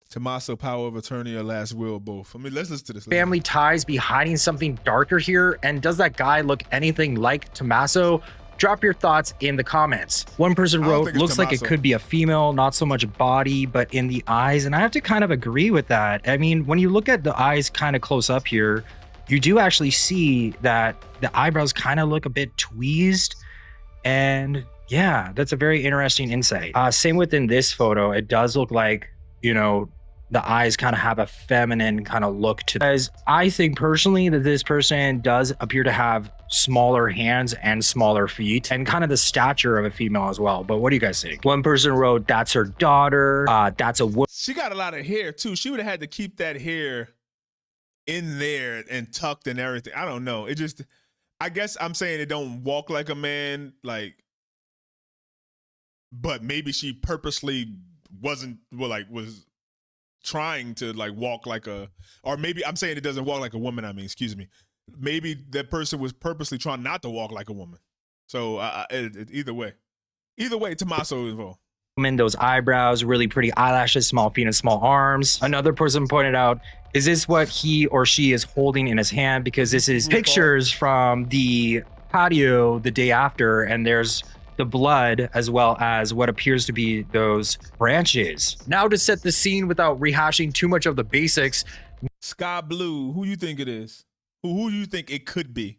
Tommaso, power of attorney or last will, both. I mean, let's listen to this. Family ties be hiding something darker here? And does that guy look anything like Tommaso? Drop your thoughts in the comments. One person wrote, looks like it could be a female, not so much body, but in the eyes. And I have to kind of agree with that. I mean, when you look at the eyes kind of close up here, you do actually see that the eyebrows kind of look a bit tweezed. And yeah, that's a very interesting insight. Same within this photo, it does look like, you know, the eyes kind of have a feminine kind of look to them. As I think personally that this person does appear to have smaller hands and smaller feet and kind of the stature of a female as well. But what do you guys think? One person wrote, that's her daughter. That's a woman. She got a lot of hair too. She would have had to keep that hair in there and tucked and everything. I don't know. It just, I guess I'm saying it don't walk like a man, like, but maybe she purposely was trying to like walk like or maybe I'm saying it doesn't walk like a woman. I mean, excuse me. Maybe that person was purposely trying not to walk like a woman. So either way, Tommaso involved. Those eyebrows, really pretty eyelashes, small feet and small arms. Another person pointed out, is this what he or she is holding in his hand? Because this is pictures from the patio the day after, and there's the blood as well as what appears to be those branches. Now to set the scene without rehashing too much of the basics. Sky Blue, who you think it is? Who do you think it could be?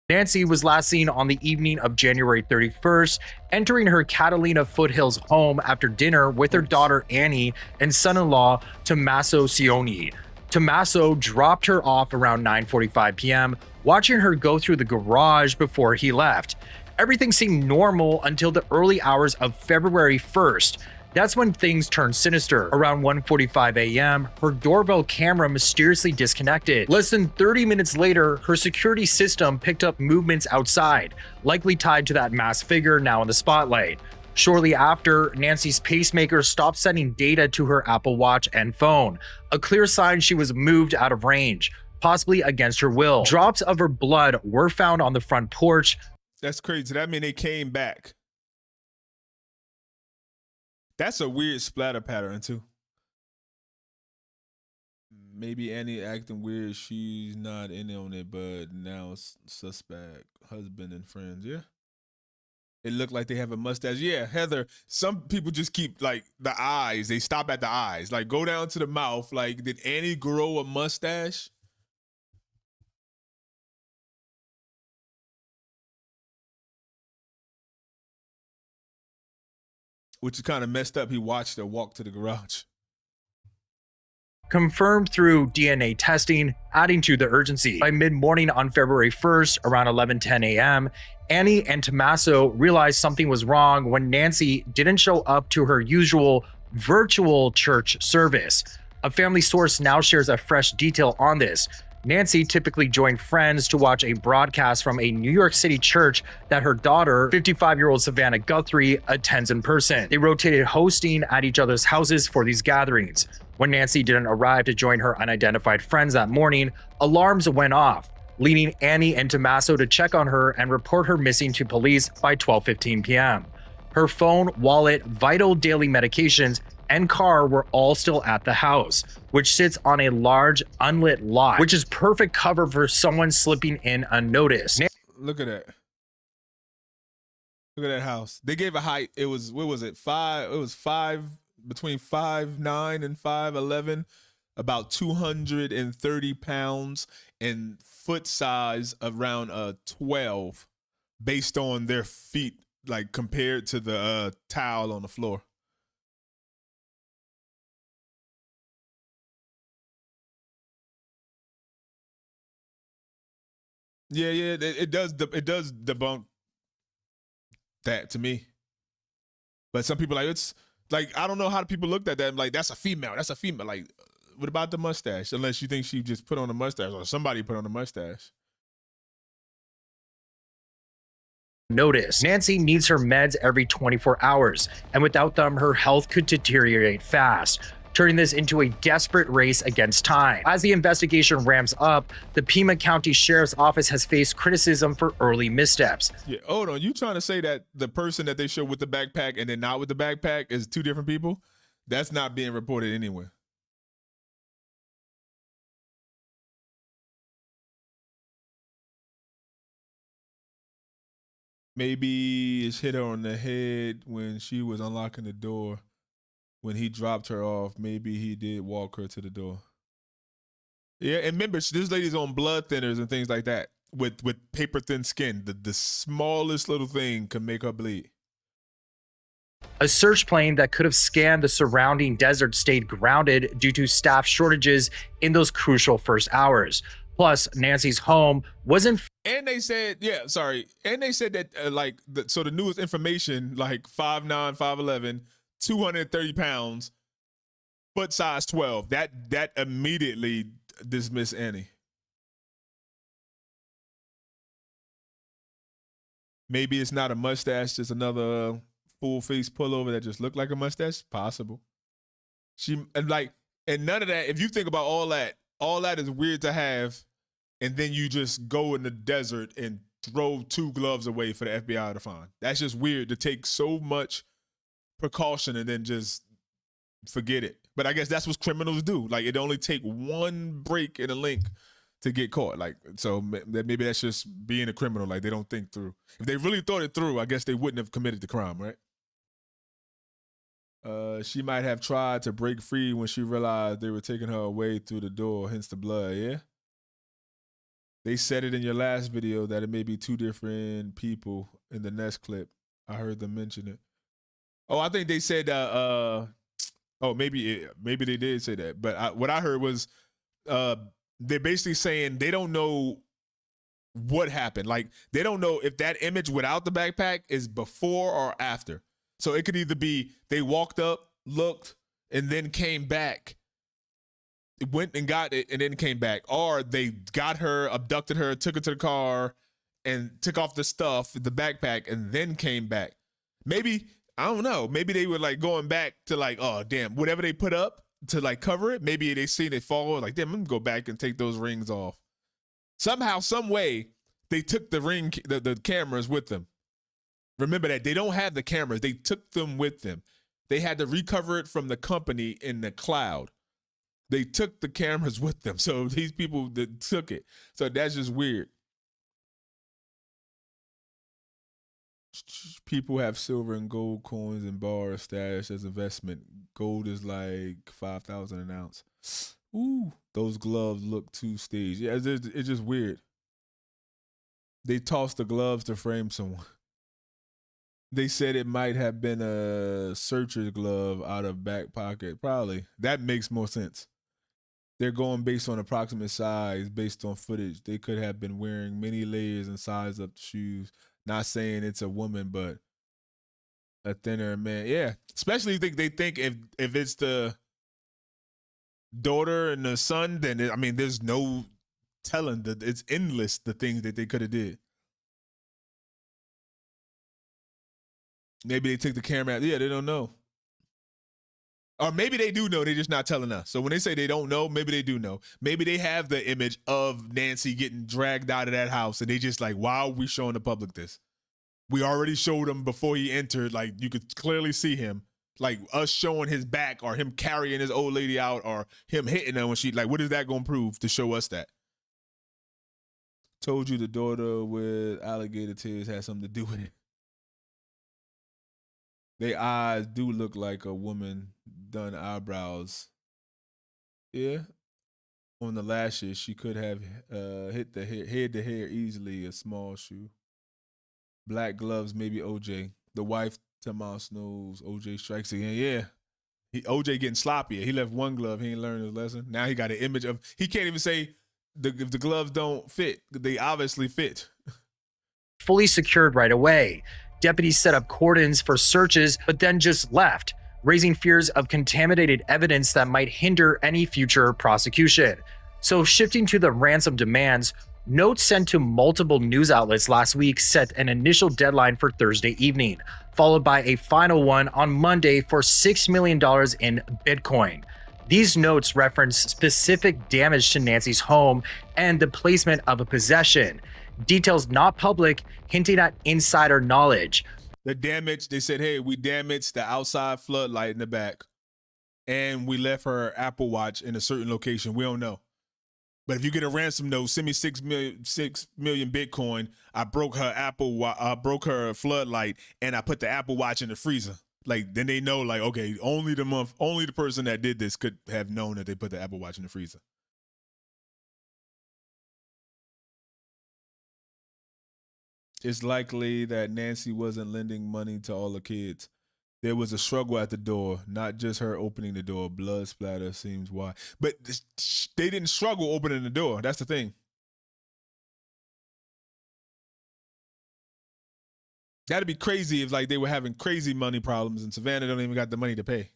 Nancy was last seen on the evening of January 31st, entering her Catalina Foothills home after dinner with her daughter Annie and son-in-law Tommaso Cioni. Tommaso dropped her off around 9:45 p.m., watching her go through the garage before he left. Everything seemed normal until the early hours of February 1st. That's when things turned sinister. Around 1:45 a.m., her doorbell camera mysteriously disconnected. Less than 30 minutes later, her security system picked up movements outside, likely tied to that masked figure now in the spotlight. Shortly after, Nancy's pacemaker stopped sending data to her Apple Watch and phone, a clear sign she was moved out of range, possibly against her will. Drops of her blood were found on the front porch. That's crazy. That means they came back. That's a weird splatter pattern too. Maybe Annie acting weird. She's not in on it, but now suspect, husband and friends. Yeah. It looked like they have a mustache. Yeah, Heather, some people just keep like the eyes. They stop at the eyes. Like go down to the mouth. Like, did Annie grow a mustache? which is kind of messed up. He watched her walk to the garage. Confirmed through DNA testing, adding to the urgency. By mid-morning on February 1st, around 11:10 a.m., Annie and Tommaso realized something was wrong when Nancy didn't show up to her usual virtual church service. A family source now shares a fresh detail on this. Nancy typically joined friends to watch a broadcast from a New York City church that her daughter, 55-year-old Savannah Guthrie, attends in person. They rotated hosting at each other's houses for these gatherings. When Nancy didn't arrive to join her unidentified friends that morning, alarms went off, leading Annie and Tommaso to check on her and report her missing to police by 12:15 p.m. Her phone, wallet, vital daily medications, and car were all still at the house, which sits on a large unlit lot, which is perfect cover for someone slipping in unnoticed. Look at that. Look at that house. They gave a height. It was, what was it? Between 5'9" and 5'11", about 230 pounds, and foot size around 12, based on their feet, like compared to the towel on the floor. Yeah, it does debunk that to me. But some people it's like, I don't know how people looked at that. Like, that's a female. That's a female. Like, what about the mustache? Unless you think she just put on a mustache or somebody put on a mustache. Notice Nancy needs her meds every 24 hours, and without them, her health could deteriorate fast, turning this into a desperate race against time. As the investigation ramps up, the Pima County Sheriff's Office has faced criticism for early missteps. Yeah, hold on. You trying to say that the person that they show with the backpack and then not with the backpack is two different people? That's not being reported anywhere. Maybe it's hit her on the head when she was unlocking the door. When he dropped her off, maybe he did walk her to the door. Yeah, and remember, this lady's on blood thinners and things like that with paper thin skin. The smallest little thing can make her bleed. A search plane that could have scanned the surrounding desert stayed grounded due to staff shortages in those crucial first hours. Plus, Nancy's home wasn't. And they said, and they said that so the newest information, like 5'9", 5'11", 230 pounds, foot size 12. That immediately dismissed Annie. Maybe it's not a mustache, just another full face pullover that just looked like a mustache. Possible. And none of that. If you think about all that is weird to have, and then you just go in the desert and throw 2 gloves away for the FBI to find. That's just weird to take so much precaution and then just forget it. But I guess that's what criminals do. Like, it only take one break in a link to get caught. Like, so maybe that's just being a criminal. Like, they don't think through. If they really thought it through, I guess they wouldn't have committed the crime, right? She might have tried to break free when she realized they were taking her away through the door, hence the blood, yeah? They said it in your last video that it may be 2 different people in the next clip. I heard them mention it. Oh, I think they said, maybe they did say that. But what I heard was they're basically saying they don't know what happened. Like, they don't know if that image without the backpack is before or after. So it could either be they walked up, looked, and then came back. It went and got it and then came back. Or they got her, abducted her, took her to the car, and took off the stuff, the backpack, and then came back. Maybe, I don't know, maybe they were like going back to like, oh, damn, whatever they put up to like cover it, maybe they seen it fall, like, damn, I'm gonna go back and take those rings off. Somehow, some way, they took the cameras with them. Remember that, they don't have the cameras. They took them with them. They had to recover it from the company in the cloud. They took the cameras with them. So these people that took it. So that's just weird. People have silver and gold coins and bars stashed as investment. Gold is like 5,000 an ounce. Ooh, those gloves look too staged. Yeah, it's just weird. They tossed the gloves to frame someone. They said it might have been a searcher's glove out of back pocket. Probably. That makes more sense. They're going based on approximate size, based on footage. They could have been wearing many layers and size up the shoes. Not saying it's a woman, but a thinner man. Yeah. Especially they think if it's the daughter and the son, then there's no telling that it's endless the things that they could have did. Maybe they took the camera out. Yeah, they don't know. Or maybe they do know, they're just not telling us. So when they say they don't know, maybe they do know. Maybe they have the image of Nancy getting dragged out of that house and they just like, why are we showing the public this? We already showed him before he entered. Like, you could clearly see him. Like, us showing his back or him carrying his old lady out or him hitting her when she, like, what is that going to prove to show us that? Told you the daughter with alligator tears had something to do with it. Their eyes do look like a woman done eyebrows. Yeah. On the lashes, she could have hit the head to hair easily, a small shoe. Black gloves, maybe OJ. The wife, Tomas knows OJ strikes again. Yeah. OJ getting sloppier. He left one glove. He ain't learned his lesson. Now he got an image of, he can't even say if the gloves don't fit. They obviously fit. Fully secured right away. Deputies set up cordons for searches, but then just left, raising fears of contaminated evidence that might hinder any future prosecution. So shifting to the ransom demands, notes sent to multiple news outlets last week set an initial deadline for Thursday evening, followed by a final one on Monday for $6 million in Bitcoin. These notes reference specific damage to Nancy's home and the placement of a possession. Details not public, hinting at insider knowledge. The damage, they said, hey, we damaged the outside floodlight in the back and we left her Apple Watch in a certain location. We don't know. But if you get a ransom note, send me 6 million Bitcoin. I broke broke her floodlight and I put the Apple Watch in the freezer. Like, then they know, like, okay, only the person that did this could have known that they put the Apple Watch in the freezer. It's likely that Nancy wasn't lending money to all the kids. There was a struggle at the door, not just her opening the door. Blood splatter seems why. But they didn't struggle opening the door. That's the thing. That'd be crazy if like they were having crazy money problems and Savannah don't even got the money to pay.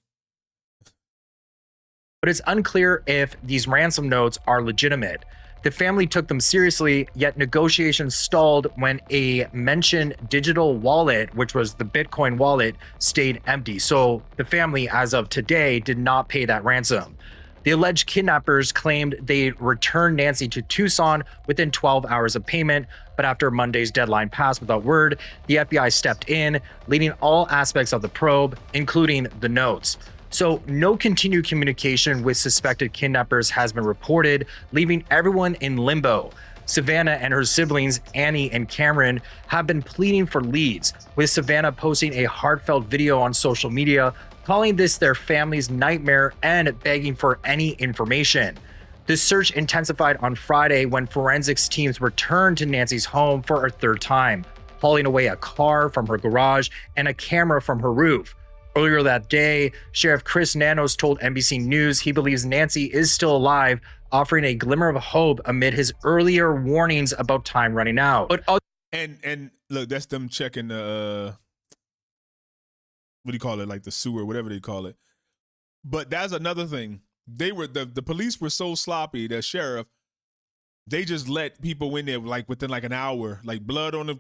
But it's unclear if these ransom notes are legitimate. The family took them seriously, yet negotiations stalled when a mentioned digital wallet, which was the Bitcoin wallet, stayed empty. So the family, as of today, did not pay that ransom. The alleged kidnappers claimed they'd return Nancy to Tucson within 12 hours of payment, but after Monday's deadline passed without word, the FBI stepped in, leading all aspects of the probe, including the notes. So no continued communication with suspected kidnappers has been reported, leaving everyone in limbo. Savannah and her siblings, Annie and Cameron, have been pleading for leads, with Savannah posting a heartfelt video on social media, calling this their family's nightmare and begging for any information. The search intensified on Friday when forensics teams returned to Nancy's home for a third time, hauling away a car from her garage and a camera from her roof. Earlier that day, Sheriff Chris Nanos told NBC News he believes Nancy is still alive, offering a glimmer of hope amid his earlier warnings about time running out. And look, that's them checking the what do you call it, like the sewer, whatever they call it. But that's another thing. They were the police were so sloppy, the sheriff, they just let people in there like within like an hour, like blood on the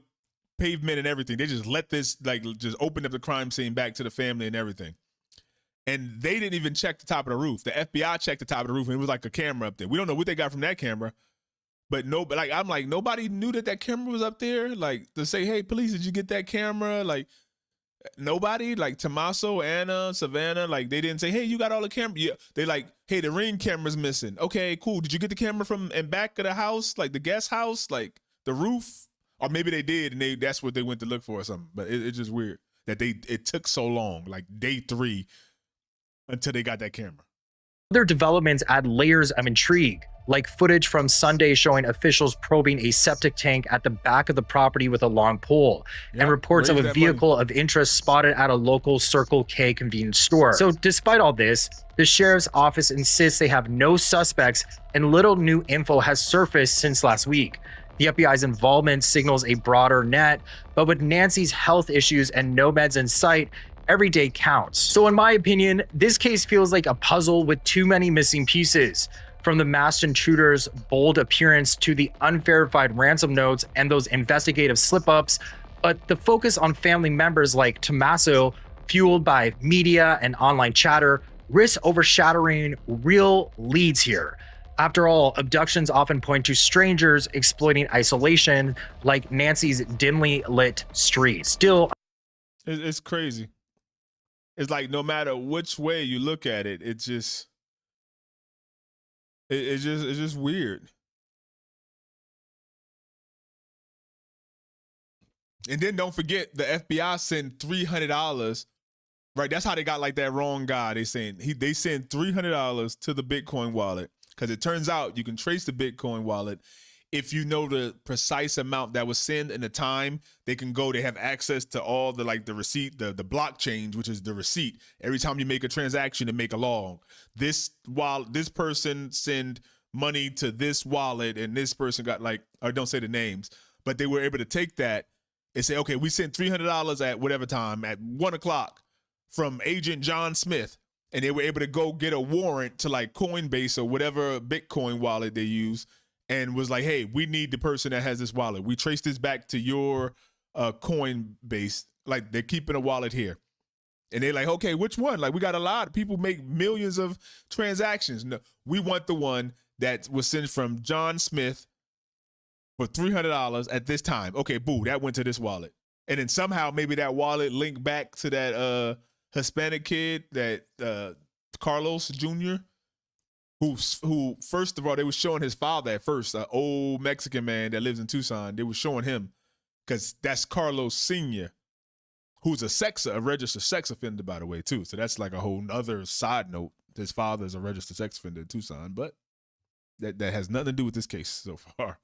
pavement and everything. They just let this, like, just open up the crime scene back to the family and everything. And they didn't even check the top of the roof. The FBI checked the top of the roof and it was like a camera up there. We don't know what they got from that camera, but I'm like, nobody knew that camera was up there. Like, to say, hey, police, did you get that camera? Like, nobody, like Tommaso, Anna, Savannah, like they didn't say, hey, you got all the camera. Yeah, they like, hey, the Ring camera's missing. Okay, cool. Did you get the camera from in back of the house, like the guest house, like the roof? Or maybe they did, and that's what they went to look for or something. But it's just weird that it took so long, like day 3, until they got that camera. Other developments add layers of intrigue, like footage from Sunday showing officials probing a septic tank at the back of the property with a long pole, and reports of a vehicle of interest spotted at a local Circle K convenience store. So despite all this, the sheriff's office insists they have no suspects, and little new info has surfaced since last week. The FBI's involvement signals a broader net, but with Nancy's health issues and no meds in sight, every day counts. So in my opinion, this case feels like a puzzle with too many missing pieces. From the masked intruder's bold appearance to the unverified ransom notes and those investigative slip-ups, but the focus on family members like Tommaso, fueled by media and online chatter, risks overshadowing real leads here. After all, abductions often point to strangers exploiting isolation, like Nancy's dimly lit streets. Still, it's crazy. It's like no matter which way you look at it, it's just weird. And then don't forget the FBI sent $300. Right, that's how they got like that wrong guy. They sent $300 to the Bitcoin wallet, because it turns out you can trace the Bitcoin wallet. If you know the precise amount that was sent and the time, they have access to all the the receipt, the blockchain, which is the receipt. Every time you make a transaction, they make a log. This person send money to this wallet, and this person got or don't say the names, but they were able to take that and say, okay, we sent $300 at whatever time at 1:00 from Agent John Smith. And they were able to go get a warrant to Coinbase or whatever Bitcoin wallet they use, and was like, hey, we need the person that has this wallet. We trace this back to your Coinbase. They're keeping a wallet here. And they're like, okay, which one? We got a lot. People make millions of transactions. No, we want the one that was sent from John Smith for $300 at this time. Okay, boo, that went to this wallet. And then somehow maybe that wallet linked back to that Hispanic kid, that Carlos Jr., who first of all, they were showing his father at first, an old Mexican man that lives in Tucson. They were showing him because that's Carlos Sr., who's a registered sex offender, by the way, too. So that's a whole other side note. His father is a registered sex offender in Tucson, but that has nothing to do with this case so far.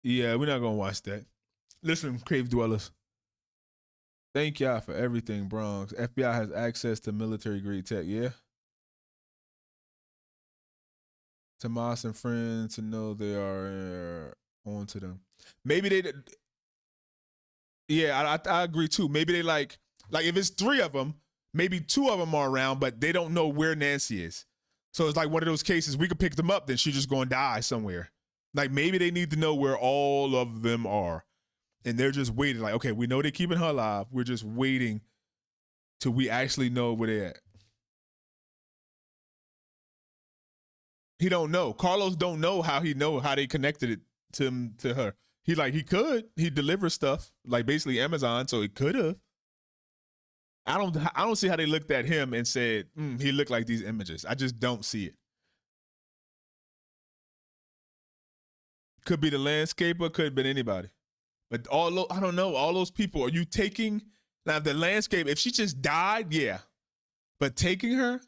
Yeah, we're not going to watch that. Listen, Cave Dwellers. Thank y'all for everything, Bronx. FBI has access to military-grade tech, yeah? Tomas and friends to know they are on to them. Maybe they... Yeah, I agree, too. Maybe they like if it's 3 of them, maybe 2 of them are around, but they don't know where Nancy is. So it's one of those cases, we could pick them up, then she's just going to die somewhere. Maybe they need to know where all of them are. And they're just waiting. Okay, we know they're keeping her alive. We're just waiting till we actually know where they're at. He don't know. Carlos don't know how they connected it to her. He could. He delivers stuff, basically Amazon, so he could have. I don't see how they looked at him and said, he looked like these images. I just don't see it. Could be the landscaper, could have been anybody. But I don't know, all those people, are you taking, now the landscape, if she just died, yeah. But taking her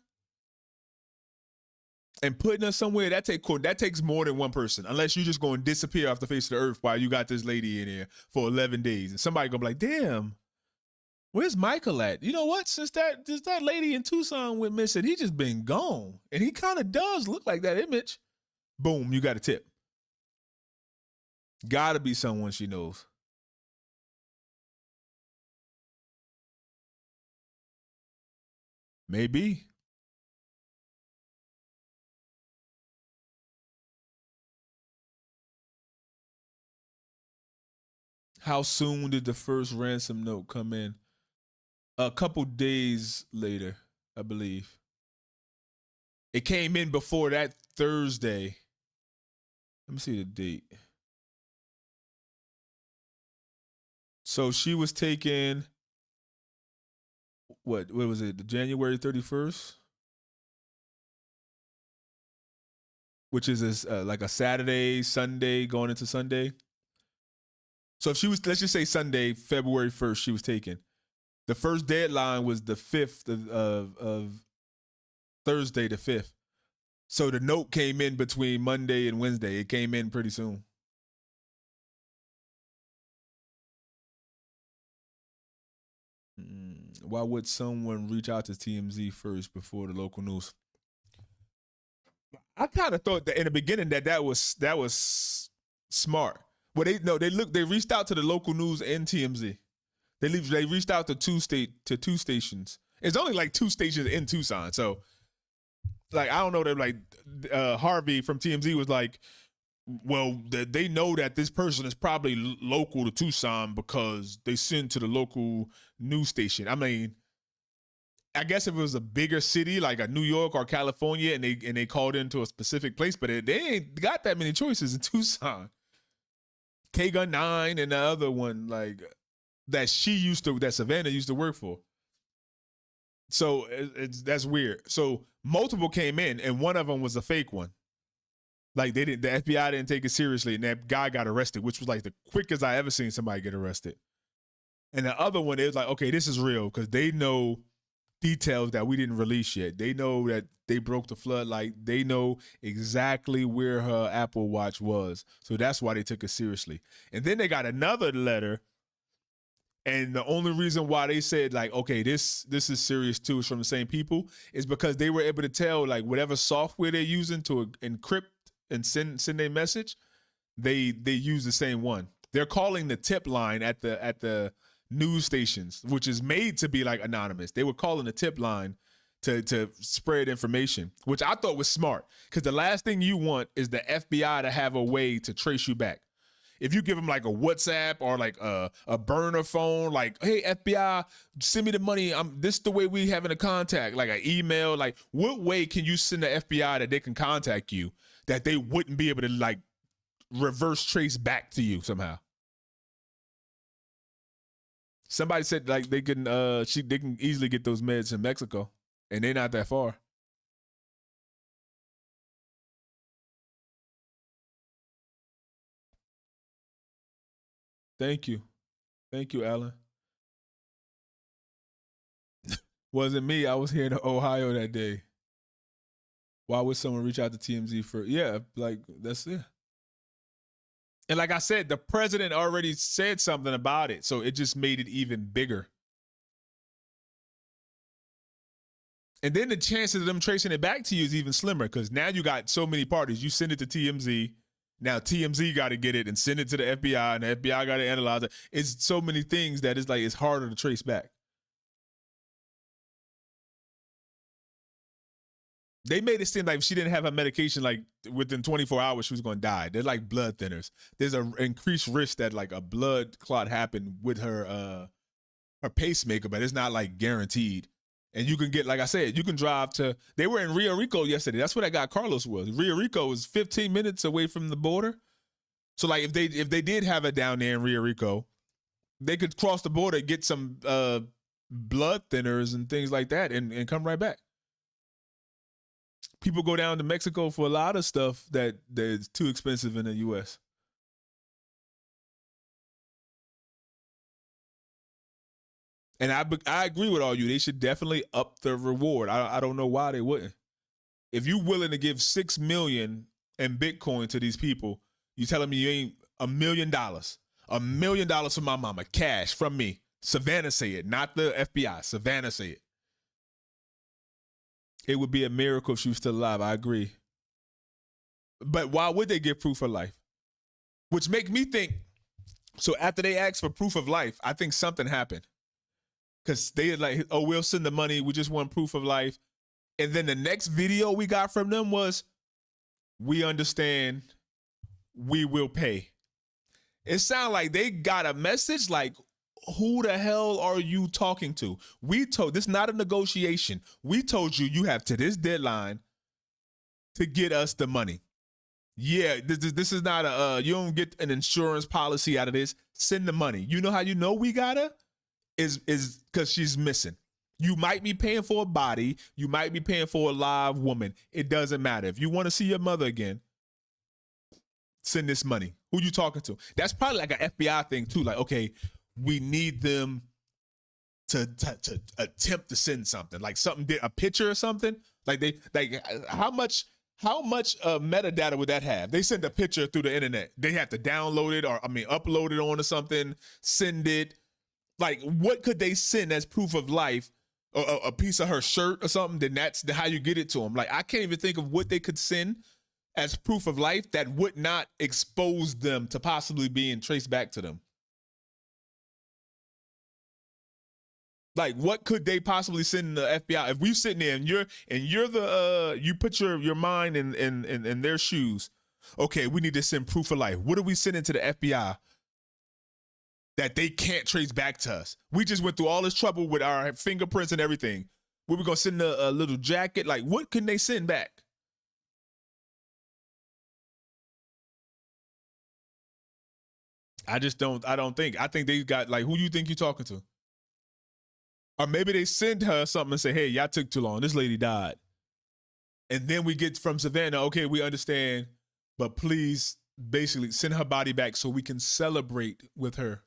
and putting her somewhere, that takes more than one person, unless you're just going to disappear off the face of the earth while you got this lady in here for 11 days. And somebody going to be like, damn, where's Michael at? You know what? Since that lady in Tucson went missing, he just been gone. And he kind of does look like that image. Boom, you got a tip. Gotta be someone she knows. Maybe. How soon did the first ransom note come in? A couple days later, I believe. It came in before that Thursday. Let me see the date. So she was taken, what was it, January 31st? Which is a Saturday, Sunday, going into Sunday. So if she was, let's just say Sunday, February 1st, she was taken. The first deadline was the 5th of Thursday, the 5th. So the note came in between Monday and Wednesday. It came in pretty soon. Why would someone reach out to TMZ first before the local news? I kind of thought that in the beginning that was smart. Well, they reached out to the local news and TMZ. They reached out to two stations. It's only like 2 stations in Tucson, so like I don't know. That like Harvey from TMZ was like, well, they know that this person is probably local to Tucson because they send to the local news station. I mean, I guess if it was a bigger city like a New York or California and they called into a specific place, but they ain't got that many choices in Tucson. K-Gun 9 and the other one like that Savannah used to work for. So that's weird. So multiple came in and one of them was a fake one. Like the FBI didn't take it seriously and that guy got arrested, which was like the quickest I ever seen somebody get arrested. And the other one, it was like, okay, this is real because they know details that we didn't release yet. They know that they broke the floodlight. They know exactly where her Apple Watch was. So that's why they took it seriously. And then they got another letter. And the only reason why they said like, okay, this is serious too, is from the same people, is because they were able to tell like whatever software they're using to encrypt and send their message, they use the same one. They're calling the tip line at the news stations, which is made to be like anonymous. They were calling the tip line to spread information, which I thought was smart because the last thing you want is the FBI to have a way to trace you back. If you give them like a WhatsApp or like a burner phone, like, hey, FBI, send me the money. This is the way we having a contact, like an email. Like, what way can you send the FBI that they can contact you that they wouldn't be able to like reverse trace back to you somehow? Somebody said like they can easily get those meds in Mexico, and they're not that far. Thank you, Alan. Wasn't me. I was here in Ohio that day. Why would someone reach out to TMZ for? Yeah, like that's it. And like I said, the president already said something about it, so it just made it even bigger. And then the chances of them tracing it back to you is even slimmer because now you got so many parties. You send it to TMZ. Now TMZ got to get it and send it to the FBI, and the FBI got to analyze it. It's so many things that it's like it's harder to trace back. They made it seem like if she didn't have her medication, like within 24 hours, she was going to die. They're like blood thinners. There's an increased risk that like a blood clot happened with her pacemaker, but it's not like guaranteed. And you can get, like I said, you can drive to, they were in Rio Rico yesterday. That's where that guy Carlos was. Rio Rico was 15 minutes away from the border. So like if they did have it down there in Rio Rico, they could cross the border, get some blood thinners and things like that and come right back. People go down to Mexico for a lot of stuff that's too expensive in the U.S. And I agree with all you. They should definitely up the reward. I don't know why they wouldn't. If you're willing to give $6 million in Bitcoin to these people, you telling me you ain't $1 million. $1 million from my mama, cash from me. Savannah say it, not the FBI. Savannah say it. It would be a miracle if she was still alive. I agree. But why would they give proof of life? Which make me think, so after they asked for proof of life, I think something happened. Because they like, oh, we'll send the money. We just want proof of life. And then the next video we got from them was, we understand, we will pay. It sounded like they got a message like, who the hell are you talking to? This is not a negotiation. We told you you have to this deadline to get us the money. Yeah, this is not you don't get an insurance policy out of this. Send the money. You know how you know we got her? Is because she's missing. You might be paying for a body. You might be paying for a live woman. It doesn't matter. If you want to see your mother again, send this money. Who you talking to? That's probably like an FBI thing too. Like, okay, we need them to attempt to send something, like a picture or something. How much metadata would that have? They send a picture through the internet. They have to download it upload it onto something, send it. Like, what could they send as proof of life? A piece of her shirt or something? Then that's how you get it to them. Like, I can't even think of what they could send as proof of life that would not expose them to possibly being traced back to them. Like, what could they possibly send the FBI? If we're sitting there and you put your mind in their shoes. Okay, we need to send proof of life. What are we sending to the FBI that they can't trace back to us? We just went through all this trouble with our fingerprints and everything. We were gonna send a little jacket. Like, what can they send back? I think they got, like, who do you think you're talking to? Or maybe they send her something and say, hey, y'all took too long. This lady died. And then we get from Savannah, okay, we understand, but please basically send her body back so we can celebrate with her.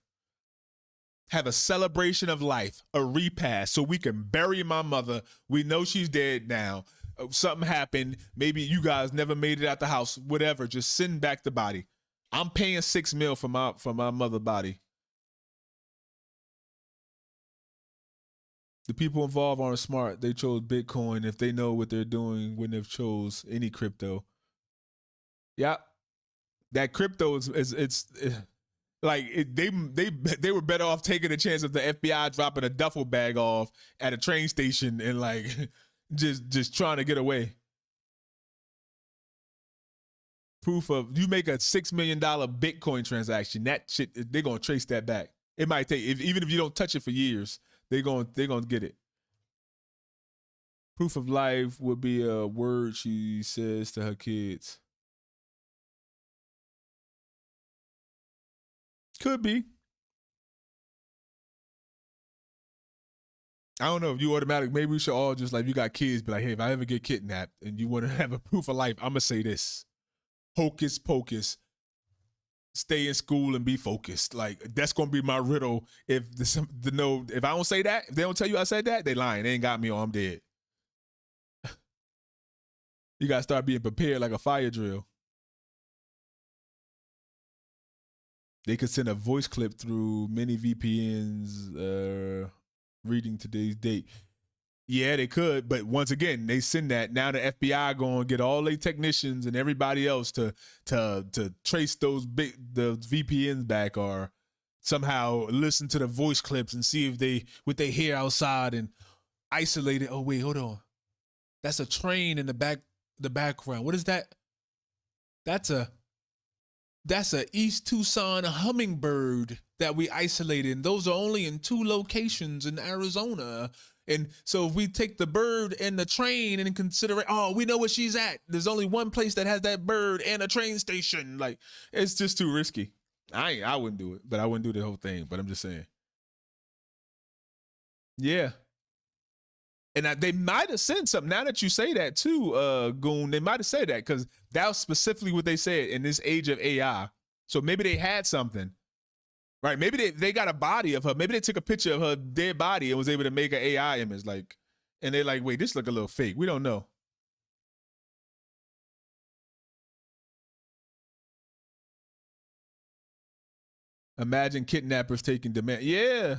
Have a celebration of life, a repast, so we can bury my mother. We know she's dead now. Something happened. Maybe you guys never made it out the house, whatever. Just send back the body. I'm paying $6 million for my mother's body. The people involved aren't smart. They chose Bitcoin. If they know what they're doing, wouldn't have chose any crypto. Yeah, that crypto they were better off taking a chance of the FBI dropping a duffel bag off at a train station and like just trying to get away. Proof of you make a $6 million Bitcoin transaction. That shit, they're gonna trace that back. It might take even if you don't touch it for years. They're gonna get it. Proof of life would be a word she says to her kids. Could be. I don't know if you automatic. Maybe we should all just, like, you got kids, be like, hey, if I ever get kidnapped and you want to have a proof of life, I'm gonna say this: hocus pocus. Stay in school and be focused. Like, that's gonna be my riddle. If I don't say that, if they don't tell you I said that, they lying. They ain't got me or I'm dead. You gotta start being prepared like a fire drill. They could send a voice clip through many VPNs reading today's date. Yeah, they could, but once again, they send that. Now the FBI going to get all their technicians and everybody else to trace the VPNs back, or somehow listen to the voice clips and see if what they hear outside and isolate it. Oh wait, hold on, that's a train in the background. What is that? That's a East Tucson hummingbird that we isolated. And those are only in 2 locations in Arizona. And so if we take the bird and the train and consider it, oh, we know where she's at. There's only one place that has that bird and a train station. Like, it's just too risky. I wouldn't do it, but I wouldn't do the whole thing. But I'm just saying. Yeah. And they might have sent something. Now that you say that too, Goon, they might have said that, because that was specifically what they said in this age of AI. So maybe they had something. Right, maybe they got a body of her. Maybe they took a picture of her dead body and was able to make an AI image. Like, and they're like, wait, this look a little fake. We don't know. Imagine kidnappers taking demand. Yeah.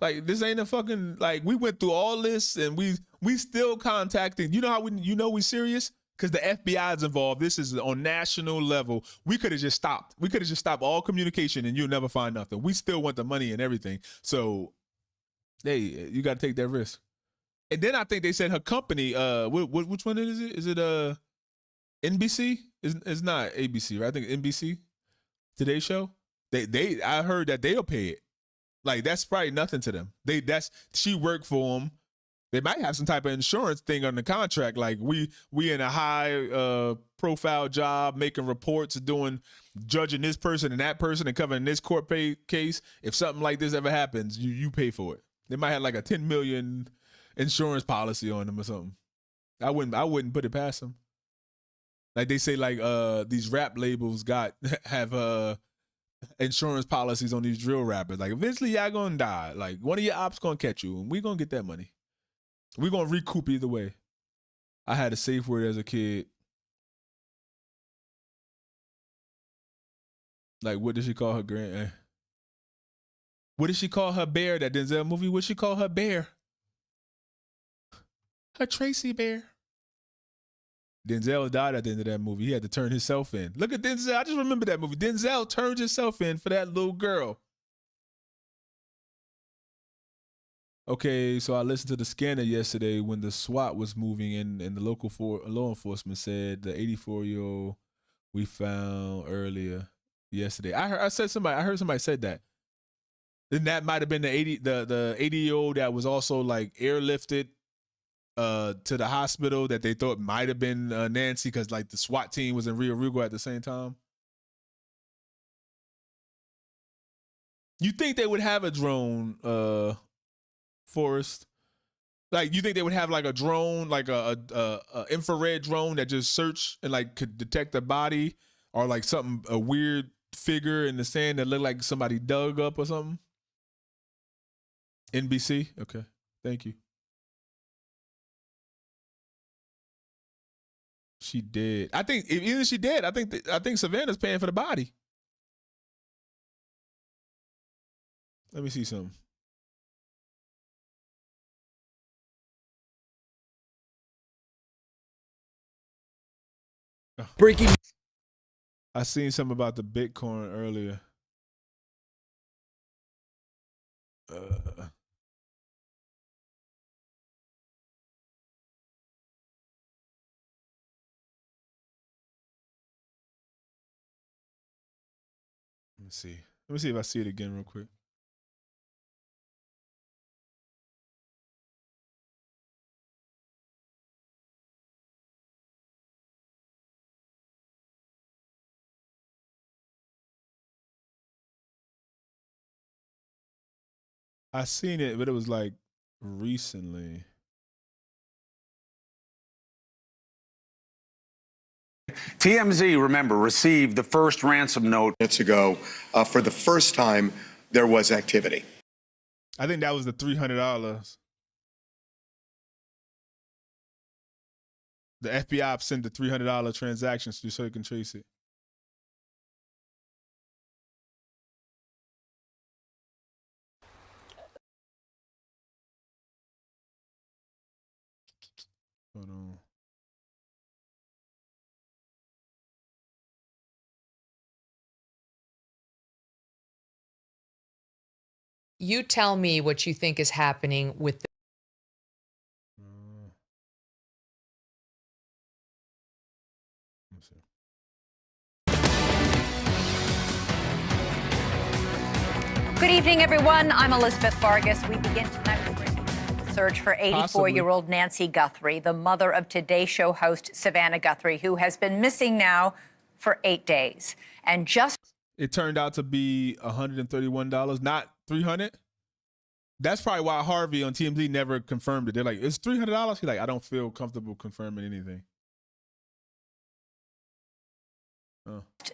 Like, this ain't a fucking, like, we went through all this and we still contacting. You know how we serious? Because the FBI is involved. This is on national level. We could have just stopped. We could have just stopped all communication and you'll never find nothing. We still want the money and everything. So, hey, you got to take that risk. And then I think they said her company, which one is it? Is it NBC? It's not ABC, right? I think NBC, Today Show. I heard that they'll pay it. Like, that's probably nothing to them. She worked for them. They might have some type of insurance thing on the contract. Like, we in a high profile job, making reports, judging this person and that person and covering this court case. If something like this ever happens, you pay for it. They might have like a $10 million insurance policy on them or something. I wouldn't put it past them. Like they say, like these rap labels have insurance policies on these drill rappers. Like, eventually y'all gonna die. Like, one of your ops gonna catch you, and we gonna get that money. We gonna recoup either way. I had a safe word as a kid. Like, what did she call her what did she call her bear, that Denzel movie? What did she call her bear? Her Tracy bear. Denzel died at the end of that movie. He had to turn himself in. Look at Denzel. I just remember that movie. Denzel turned himself in for that little girl. Okay, so I listened to the scanner yesterday when the SWAT was moving in, and the local law enforcement said the 84-year-old we found earlier yesterday. I heard somebody said that. Then that might have been the 80-year-old that was also like airlifted to the hospital that they thought might have been Nancy, because like the SWAT team was in Rio Rigo at the same time. You think they would have a drone, Forrest? Like, you think they would have like a drone, like a infrared drone that just search and like could detect a body, or like a weird figure in the sand that looked like somebody dug up or something? NBC? Okay. Thank you. She did. I think either she did. I think Savannah's paying for the body. Let me see something. Breaking. I seen something about the Bitcoin earlier. Let me see. Let me see if I see it again real quick. I seen it, but it was like recently. TMZ, remember, received the first ransom note minutes ago. For the first time, there was activity. I think that was the $300. The FBI sent the $300 transactions so you can trace it. Hold on. You tell me what you think is happening with the Good evening, everyone. I'm Elizabeth Vargas. We begin tonight with a search for 84-year-old Nancy Guthrie, the mother of Today Show host Savannah Guthrie, who has been missing now for 8 days. And just it turned out to be $131, not $300. That's probably why Harvey on TMZ never confirmed it. They're like, it's $300. He's like, I don't feel comfortable confirming anything.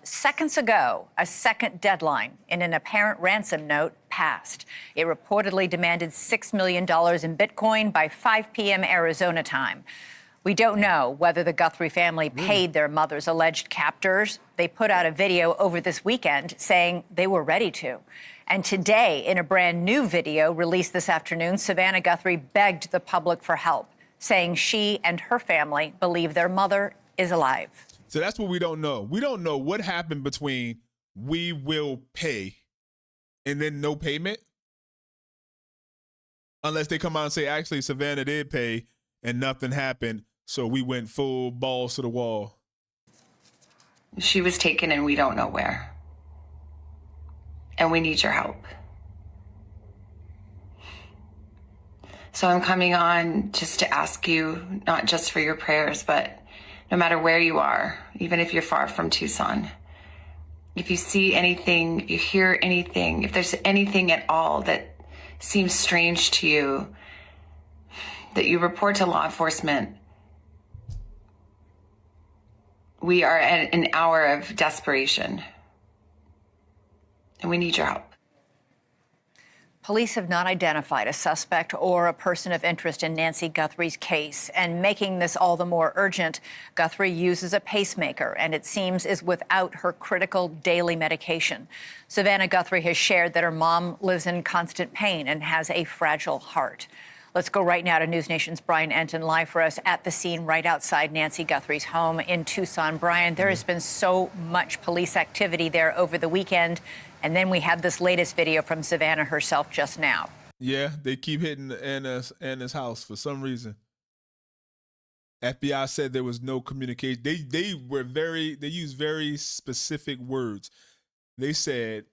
seconds ago, a second deadline in an apparent ransom note passed. It reportedly demanded $6 million in Bitcoin by 5 p.m. Arizona time. We don't know whether the Guthrie family paid their mother's alleged captors. They put out a video over this weekend saying they were ready to. And today, in a brand new video released this afternoon, Savannah Guthrie begged the public for help, saying she and her family believe their mother is alive. So that's what we don't know. We don't know what happened between we will pay and then no payment. Unless they come out and say, actually, Savannah did pay and nothing happened. So we went full balls to the wall. She was taken and we don't know where. And we need your help. So I'm coming on just to ask you, not just for your prayers, but no matter where you are, even if you're far from Tucson, if you see anything, if you hear anything, if there's anything at all that seems strange to you, that you report to law enforcement. We are at an hour of desperation. and we need your help. Police have not identified a suspect or a person of interest in Nancy Guthrie's case. And making this all the more urgent, Guthrie uses a pacemaker and it seems is without her critical daily medication. Savannah Guthrie has shared that her mom lives in constant pain and has a fragile heart. Let's go right now to News Nation's Brian Enton live for us at the scene right outside Nancy Guthrie's home in Tucson. Brian, there has been so much police activity there over the weekend. And then we have this latest video from Savannah herself just now. Yeah, they keep hitting Anna's house for some reason. FBI said there was no communication. They used very specific words. They said,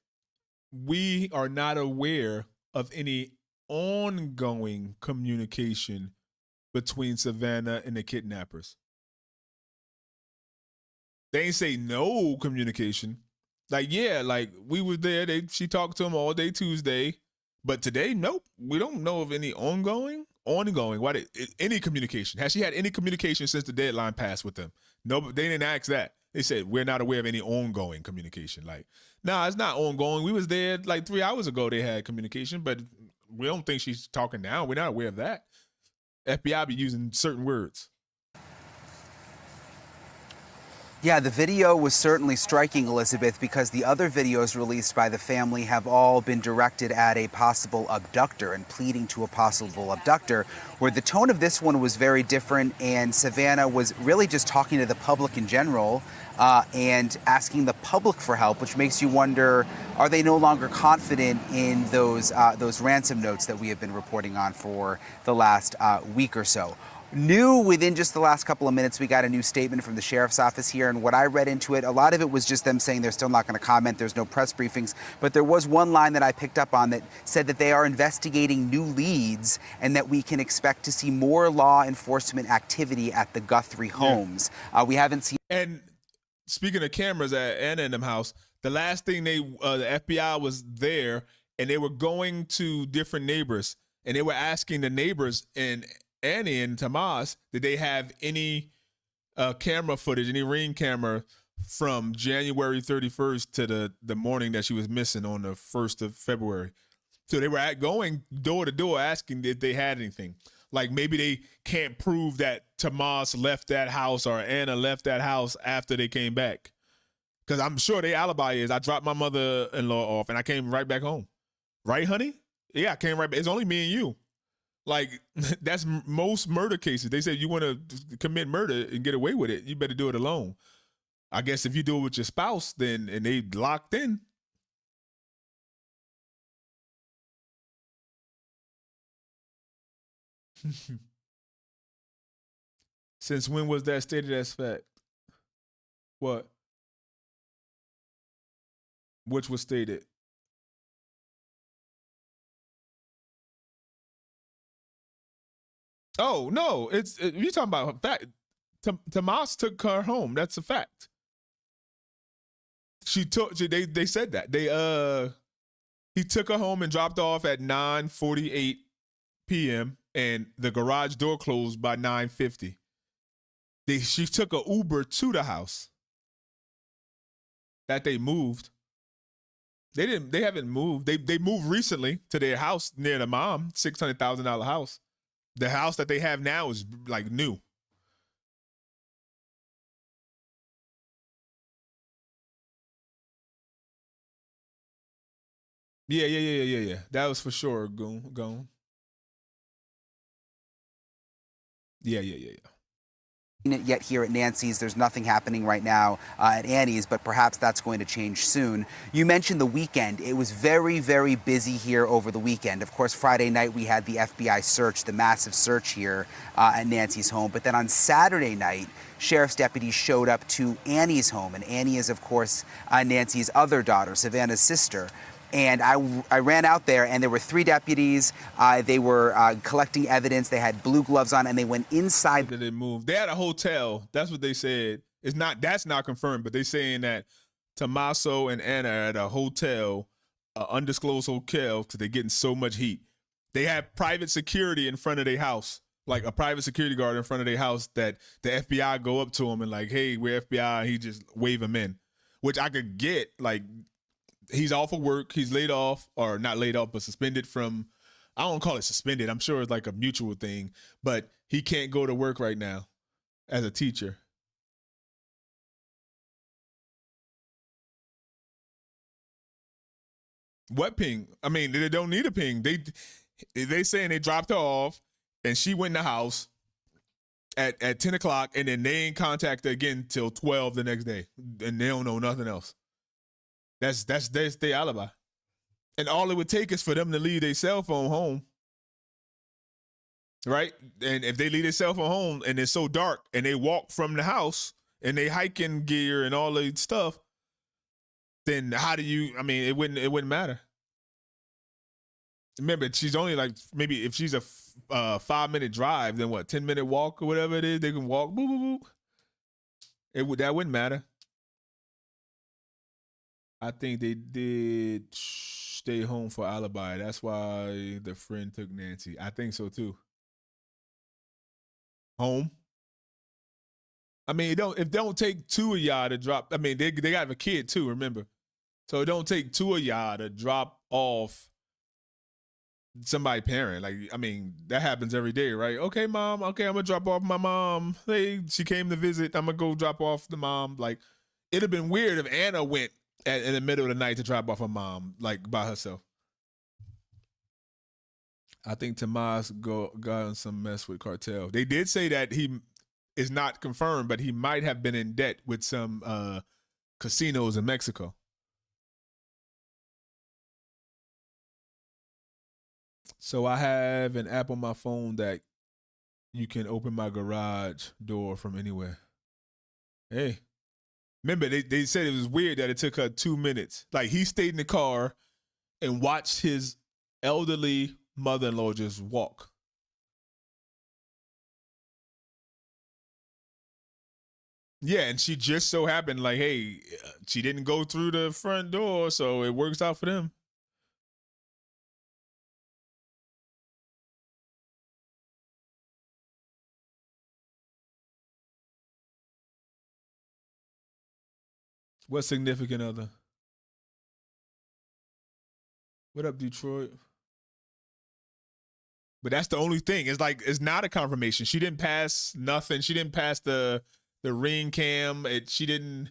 we are not aware of any ongoing communication between Savannah and the kidnappers. They ain't say no communication. Like, yeah, like we were there. She talked to him all day Tuesday, but today, nope. We don't know of any ongoing. Any communication? Has she had any communication since the deadline passed with them? No, they didn't ask that. They said we're not aware of any ongoing communication. Like, nah, it's not ongoing. We was there like 3 hours ago. They had communication, but we don't think she's talking now. We're not aware of that. FBI be using certain words. Yeah, the video was certainly striking, Elizabeth, because the other videos released by the family have all been directed at a possible abductor and pleading to a possible abductor, where the tone of this one was very different, and Savannah was really just talking to the public in general and asking the public for help, which makes you wonder, are they no longer confident in those ransom notes that we have been reporting on for the last week or so? New within just the last couple of minutes, we got a new statement from the sheriff's office here, and what I read into it, a lot of it was just them saying they're still not going to comment. There's no press briefings, but there was one line that I picked up on that said that they are investigating new leads and that we can expect to see more law enforcement activity at the Guthrie homes. We haven't seen. And speaking of cameras at Anna and them house, the last thing the FBI was there, and they were going to different neighbors, and they were asking the neighbors and Annie and Tomas, did they have any camera footage, any ring camera from January 31st to the morning that she was missing on the 1st of February? So they were going door to door asking if they had anything. Like maybe they can't prove that Tomas left that house or Anna left that house after they came back. Because I'm sure their alibi is, I dropped my mother-in-law off and I came right back home. Right, honey? Yeah, I came right back. It's only me and you. Like, that's most murder cases. They say you want to commit murder and get away with it, you better do it alone. I guess if you do it with your spouse, then and they locked in. Since when was that stated as fact? What? Which was stated? Oh, no, you're talking about fact. Tomas took her home. That's a fact. They said that. He took her home and dropped her off at 9:48 p.m. and the garage door closed by 9:50. She took an Uber to the house. That they moved. They haven't moved. They moved recently to their house near the mom, $600,000 house. The house that they have now is like new. Yeah. That was for sure. Gone. Yeah. Yet here at Nancy's, there's nothing happening right now at Annie's, but perhaps that's going to change soon. You mentioned the weekend. It was very, very busy here over the weekend. Of course, Friday night we had the FBI search, the massive search here at Nancy's home. But then on Saturday night, sheriff's deputies showed up to Annie's home. And Annie is, of course, Nancy's other daughter, Savannah's sister. And I ran out there, and there were 3 deputies. They were collecting evidence. They had blue gloves on, and they went inside. They moved. They had a hotel. That's what they said. That's not confirmed, but they're saying that Tommaso and Anna are at a hotel, undisclosed hotel, because they're getting so much heat. They have private security in front of their house, like a private security guard in front of their house that the FBI go up to him and like, hey, we're FBI. And he just wave them in, which I could get, like, he's off of work. He's laid off, or not laid off, but suspended from, I don't call it suspended. I'm sure it's like a mutual thing, but he can't go to work right now as a teacher. What ping? I mean, they don't need a ping. They saying they dropped her off and she went in the house at 10 o'clock, and then they ain't contact her again till 12 the next day, and they don't know nothing else. That's their alibi. And all it would take is for them to leave their cell phone home. Right? And if they leave their cell phone home and it's so dark and they walk from the house and they hiking gear and all the stuff, then how do you, I mean, it wouldn't matter. Remember, she's only like, maybe if she's a 5-minute drive, then what, 10-minute walk or whatever it is, they can walk, boop, boop, boop. That wouldn't matter. I think they did stay home for alibi. That's why the friend took Nancy. I think so too. Home. I mean, it don't take two of y'all to drop. I mean, they got a kid too, remember? So it don't take two of y'all to drop off somebody parent. Like, I mean, that happens every day, right? Okay, mom. Okay, I'm gonna drop off my mom. Hey, she came to visit. I'm gonna go drop off the mom. Like, it'd have been weird if Anna went in the middle of the night to drop off her mom, like by herself. I think Tomas got in some mess with cartel. They did say that he is not confirmed, but he might have been in debt with some casinos in Mexico. So I have an app on my phone that you can open my garage door from anywhere. Hey, remember they said it was weird that it took her 2 minutes. Like, he stayed in the car and watched his elderly mother-in-law just walk. Yeah, and she just so happened, like, hey, she didn't go through the front door, so it works out for them. What significant other? What up, Detroit? But that's the only thing. It's like, it's not a confirmation. She didn't pass nothing. She didn't pass the ring cam. She didn't.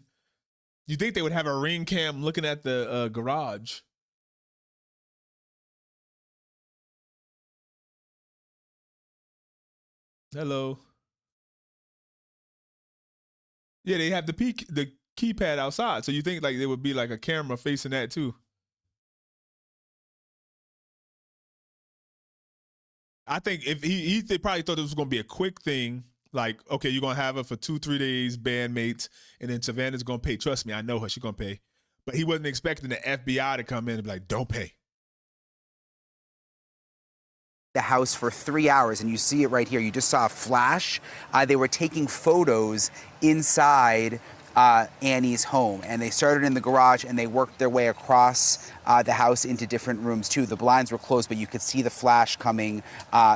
You think they would have a ring cam looking at the garage? Hello. Yeah, they have the keypad outside. So you think like there would be like a camera facing that too? I think if they probably thought this was going to be a quick thing. Like, okay, you're going to have her for 2-3 days, bandmates, and then Savannah's going to pay. Trust me, I know her. She's going to pay. But he wasn't expecting the FBI to come in and be like, don't pay. The house for 3 hours, and you see it right here. You just saw a flash. They were taking photos inside Annie's home, and they started in the garage and they worked their way across the house into different rooms too. The blinds were closed, but you could see the flash coming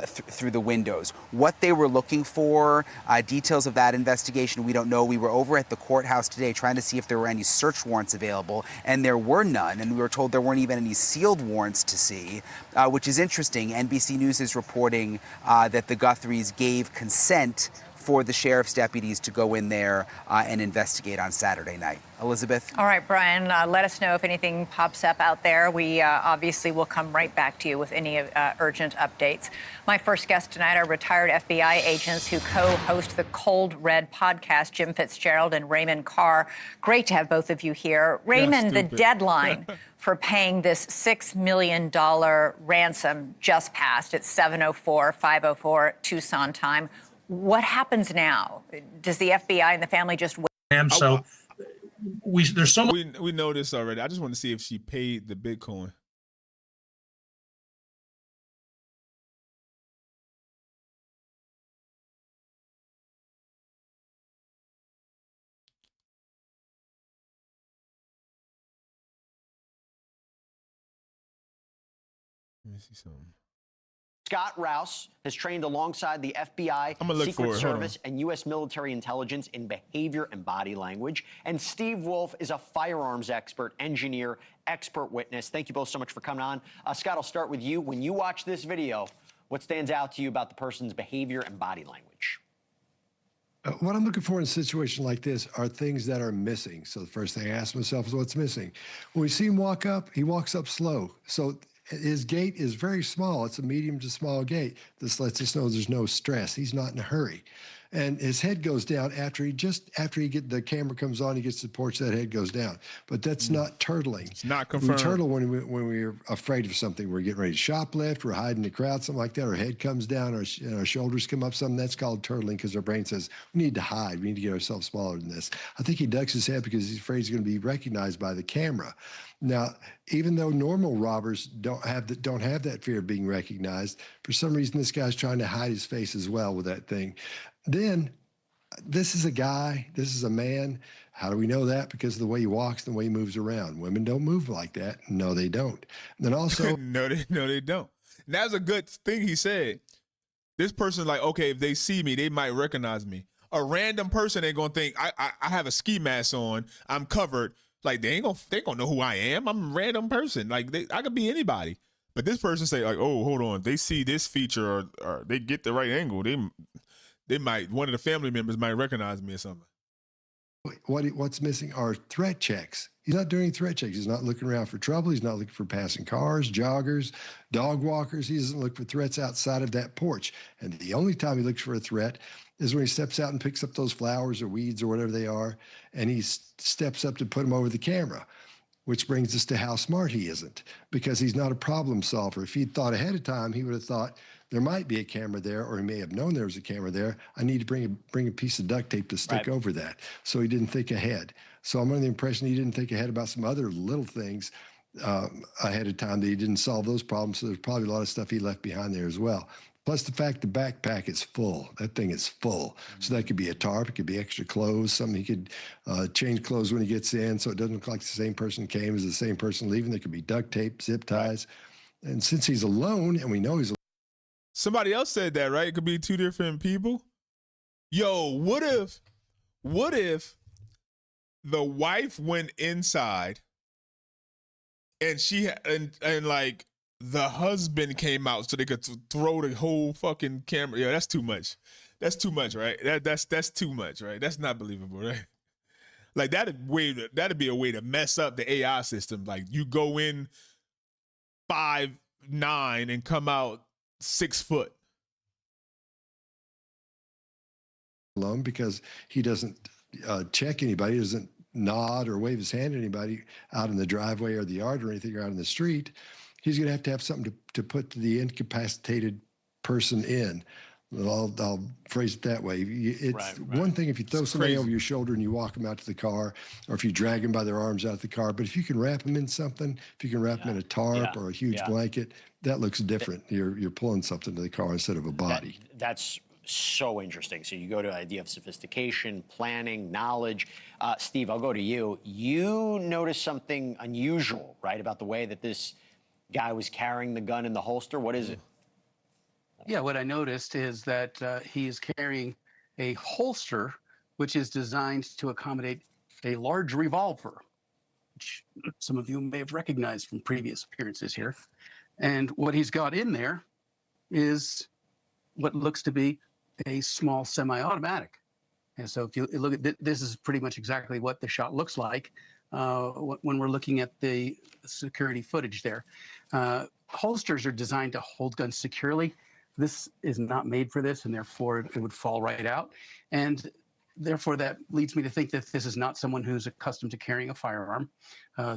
through the windows. What they were looking for, details of that investigation, we don't know. We were over at the courthouse today trying to see if there were any search warrants available, and there were none, and we were told there weren't even any sealed warrants to see, which is interesting. NBC News is reporting that the Guthries gave consent for the sheriff's deputies to go in there and investigate on Saturday night. Elizabeth? All right, Brian, let us know if anything pops up out there. We obviously will come right back to you with any urgent updates. My first guests tonight are retired FBI agents who co-host the Cold Red podcast, Jim Fitzgerald and Raymond Carr. Great to have both of you here. Raymond, the deadline for paying this $6 million ransom just passed. It's 7:04, 5:04 Tucson time. What happens now? Does the FBI and the family just wait? So there's so much. We know this already. I just want to see if she paid the Bitcoin. Let me see something. Scott Rouse has trained alongside the FBI, Secret Service, and U.S. military intelligence in behavior and body language. And Steve Wolf is a firearms expert, engineer, expert witness. Thank you both so much for coming on. Scott, I'll start with you. When you watch this video, what stands out to you about the person's behavior and body language? What I'm looking for in a situation like this are things that are missing. So the first thing I ask myself is what's missing. When we see him walk up, he walks up slow. So his gait is very small. It's a medium to small gait. This lets us know there's no stress. He's not in a hurry. And his head goes down after the camera comes on, he gets to the porch, that head goes down. But that's not turtling. It's not confirmed. We turtle when we're afraid of something. We're getting ready to shoplift, we're hiding in the crowd, something like that. Our head comes down, our shoulders come up, something that's called turtling because our brain says, we need to hide. We need to get ourselves smaller than this. I think he ducks his head because he's afraid he's going to be recognized by the camera. Now, even though normal robbers don't have that fear of being recognized, for some reason this guy's trying to hide his face as well with that thing. Then, this is a guy, this is a man. How do we know that? Because of the way he walks, the way he moves around. Women don't move like that. No, they don't. And then also, no, they don't. And that's a good thing he said. This person's like, okay, if they see me, they might recognize me. A random person ain't gonna think I have a ski mask on, I'm covered. Like they gonna know who I am. I'm a random person. Like I could be anybody. But this person say like, oh, hold on, they see this feature or they get the right angle. They might, one of the family members might recognize me or something. What's missing are threat checks. He's not doing threat checks. He's not looking around for trouble. He's not looking for passing cars, joggers, dog walkers. He doesn't look for threats outside of that porch. And the only time he looks for a threat is when he steps out and picks up those flowers or weeds or whatever they are, and he steps up to put them over the camera, which brings us to how smart he isn't, because he's not a problem solver. If he'd thought ahead of time, he would have thought there might be a camera there, or he may have known there was a camera there. I need to bring a piece of duct tape to stick over that. So he didn't think ahead. So I'm under the impression he didn't think ahead about some other little things ahead of time, that he didn't solve those problems. So there's probably a lot of stuff he left behind there as well. Plus the fact the backpack is full. That thing is full. So that could be a tarp. It could be extra clothes. Something he could change clothes when he gets in, so it doesn't look like the same person came as the same person leaving. There could be duct tape, zip ties. And since he's alone, and we know he's alone. Somebody else said that, right? It could be two different people. Yo, what if the wife went inside and and like the husband came out so they could throw the whole fucking camera? Yeah, that's too much. That's too much, right? That's too much, right? That's not believable, right? Like that'd be a way to mess up the AI system. Like you go in 5'9" and come out 6 foot. Alone because he doesn't check anybody, doesn't nod or wave his hand at anybody out in the driveway or the yard or anything, or out in the street. He's going to have something to put the incapacitated person in. I'll phrase it that way. It's one thing if you throw somebody over your shoulder and you walk them out to the car, or if you drag them by their arms out the car. But if you can wrap them in something, if you can wrap them in a tarp or a huge blanket, that looks different. You're pulling something to the car instead of a body. That's so interesting. So you go to the idea of sophistication, planning, knowledge. Steve, I'll go to you. You noticed something unusual, right, about the way that this guy was carrying the gun in the holster. What is it? Yeah, what I noticed is that he is carrying a holster which is designed to accommodate a large revolver, which some of you may have recognized from previous appearances here. And what he's got in there is what looks to be a small semi-automatic. And so if you look at this, is pretty much exactly what the shot looks like when we're looking at the security footage there. Holsters are designed to hold guns securely. This is not made for this, and therefore it would fall right out. And therefore that leads me to think that this is not someone who's accustomed to carrying a firearm.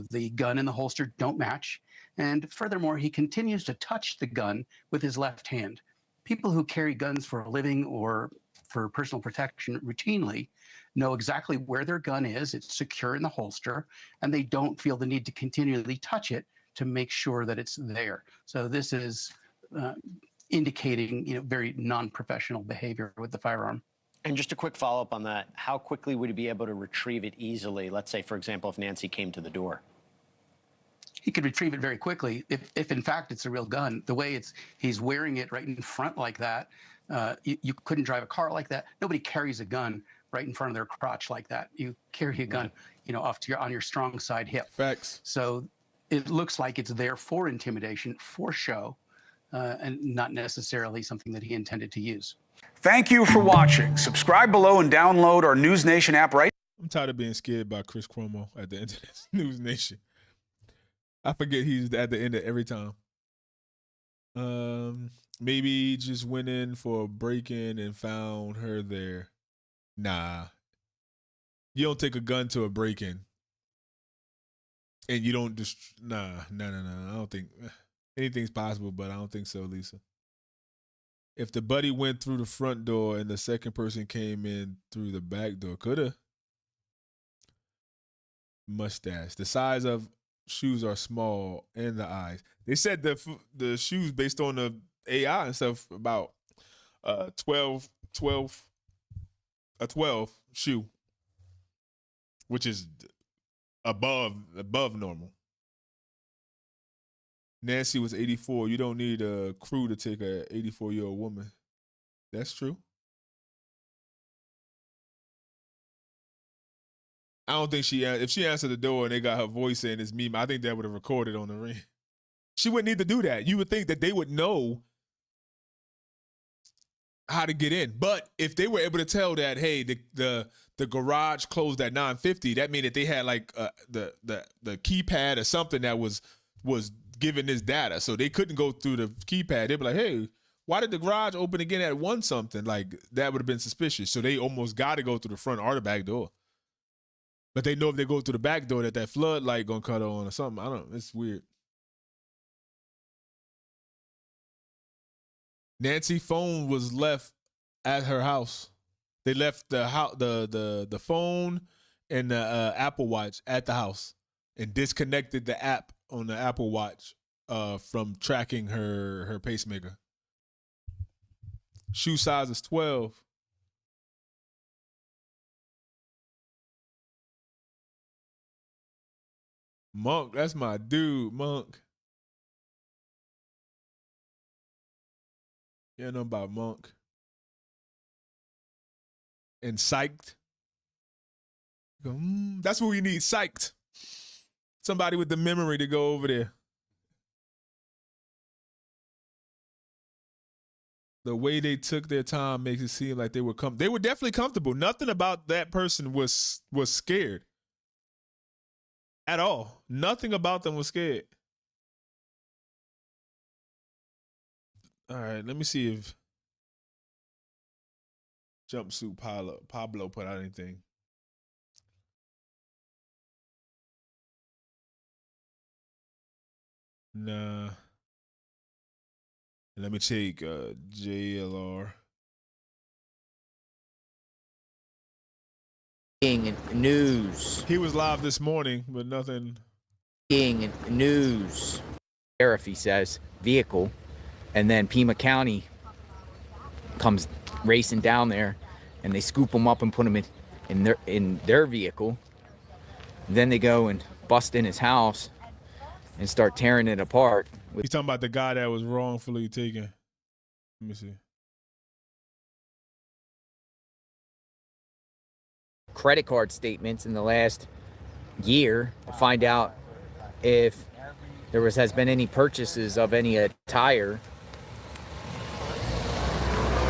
The gun and the holster don't match. And furthermore, he continues to touch the gun with his left hand. People who carry guns for a living or for personal protection routinely know exactly where their gun is. It's secure in the holster, and they don't feel the need to continually touch it to make sure that it's there. So this is indicating, very non-professional behavior with the firearm. And just a quick follow-up on that, how quickly would he be able to retrieve it easily? Let's say, for example, if Nancy came to the door. he could retrieve it very quickly if in fact it's a real gun. The way he's wearing it right in front like that, you couldn't drive a car like that. Nobody carries a gun right in front of their crotch like that. You carry a gun, off to on your strong side hip. Facts. So it looks like it's there for intimidation, for show, and not necessarily something that he intended to use. Thank you for watching. Subscribe below and download our News Nation app right. I'm tired of being scared by Chris Cuomo at the end of this News Nation. I forget he's at the end of every time. Maybe just went in for a break-in and found her there. Nah. You don't take a gun to a break-in. And you don't just, no. I don't think anything's possible, but I don't think so, Lisa. If the buddy went through the front door and the second person came in through the back door, coulda. Mustache. The size of shoes are small and the eyes. They said the shoes based on the AI and stuff about 12 shoe, which is above normal. Nancy was 84. You don't need a crew to take a 84-year-old woman. That's true. I don't think if she answered the door and they got her voice saying it's me, I think that would have recorded on the ring. She wouldn't need to do that. You would think that they would know how to get in. But if they were able to tell that, hey, the garage closed at 9:50, that means that they had like the keypad or something that was giving this data. So they couldn't go through the keypad. They'd be like, hey, why did the garage open again at 1 something? Like that would have been suspicious. So they almost got to go through the front or the back door. But they know if they go through the back door that floodlight gonna cut on or something. I don't know. It's weird. Nancy's phone was left at her house. They left the phone and the Apple Watch at the house and disconnected the app on the Apple Watch from tracking her pacemaker. Shoe size is 12. Monk, that's my dude, Monk. You know about Monk. And Psyched. That's what we need, Psyched. Somebody with the memory to go over there. The way they took their time makes it seem like they were definitely comfortable. Nothing about that person was scared. At all. Nothing about them was scared. All right, let me see if Jumpsuit Pablo put out anything. Nah. Let me take JLR. News. He was live this morning, but nothing. News. Sheriff, he says, vehicle, and then Pima County comes racing down there, and they scoop him up and put him in their vehicle. Then they go and bust in his house and start tearing it apart. He's talking about the guy that was wrongfully taken. Let me see. Credit card statements in the last year to find out if there has been any purchases of any attire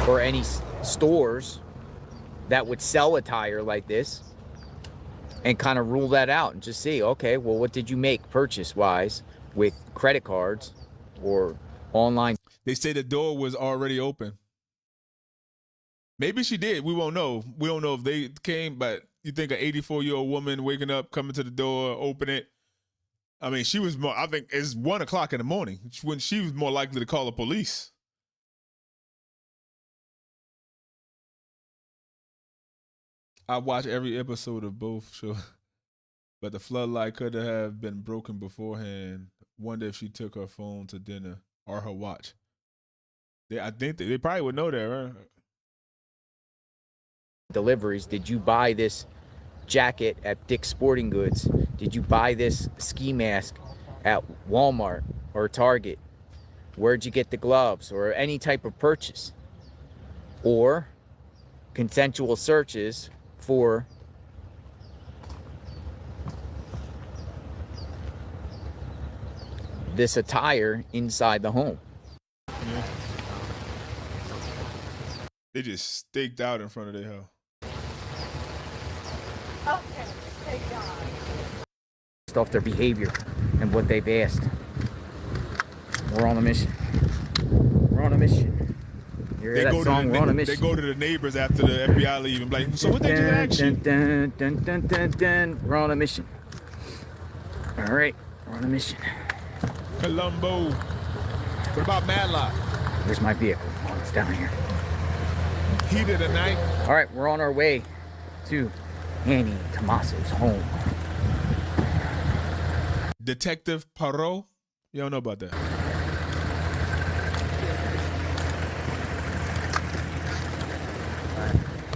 or any stores that would sell attire like this, and kind of rule that out and just see, okay, well, what did you make purchase-wise with credit cards or online? They say the door was already open. Maybe she did. We won't know. We don't know if they came, but you think an 84-year-old woman waking up, coming to the door, open it. I mean, she was more, I think it's 1 o'clock in the morning when she was more likely to call the police. I watched every episode of both shows, but the floodlight could have been broken beforehand. Wonder if she took her phone to dinner or her watch. I think they probably would know that, right? Deliveries. Did you buy this jacket at Dick's Sporting Goods? Did you buy this ski mask at Walmart or Target? Where'd you get the gloves? Or any type of purchase. Or consensual searches for this attire inside the home. Yeah. They just staked out in front of their house. Okay, thank God. Off their behavior and what they've asked. We're on a mission. We're on a mission. You hear that song? We're on a mission. They go to the neighbors after the FBI leave and be like, so what they just asked you? We're on a mission. All right, we're on a mission. Columbo. What about Matlock? Where's my vehicle? Oh, it's down here. Heat of the night. All right, we're on our way to Annie Tomaso's home. Detective Poirot? You don't know about that.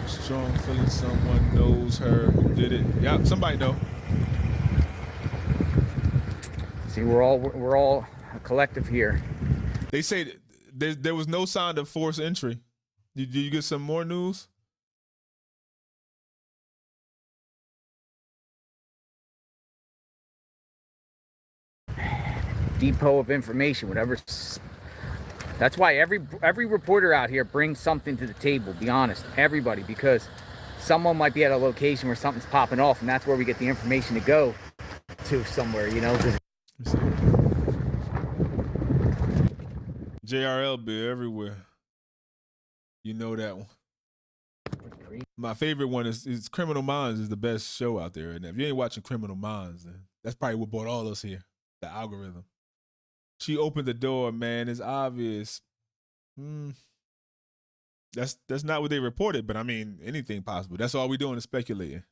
Strong feeling someone knows her who did it. Yeah, somebody know. See, we're all a collective here. They say there was no sign of forced entry. Did you get some more news? Depot of information, whatever. That's why every reporter out here brings something to the table. Be honest, everybody, because someone might be at a location where something's popping off, and that's where we get the information to go to somewhere, you know. JRL be everywhere. You know that one. My favorite one is Criminal Minds is the best show out there. And if you ain't watching Criminal Minds, then that's probably what brought all us here. The algorithm. She opened the door, man. It's obvious. That's not what they reported, but I mean, anything possible. That's all we're doing is speculating.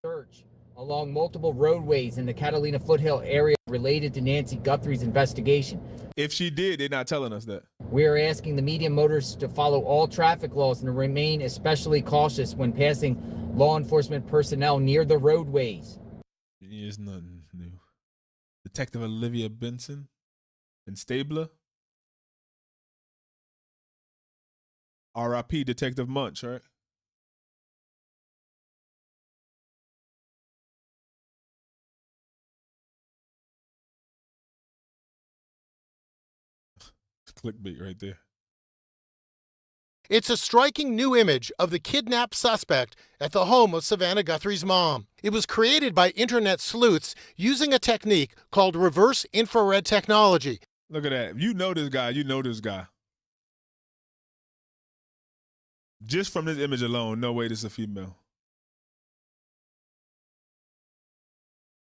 Search along multiple roadways in the Catalina Foothill area related to Nancy Guthrie's investigation. If she did, they're not telling us that. We are asking the medium motorists to follow all traffic laws and to remain especially cautious when passing law enforcement personnel near the roadways. There's nothing new. Detective Olivia Benson and Stabler. R.I.P. Detective Munch, right? Clickbait right there. It's a striking new image of the kidnapped suspect at the home of Savannah Guthrie's mom. It was created by internet sleuths using a technique called reverse infrared technology. Look at that. You know this guy. You know this guy. Just from this image alone, no way this is a female.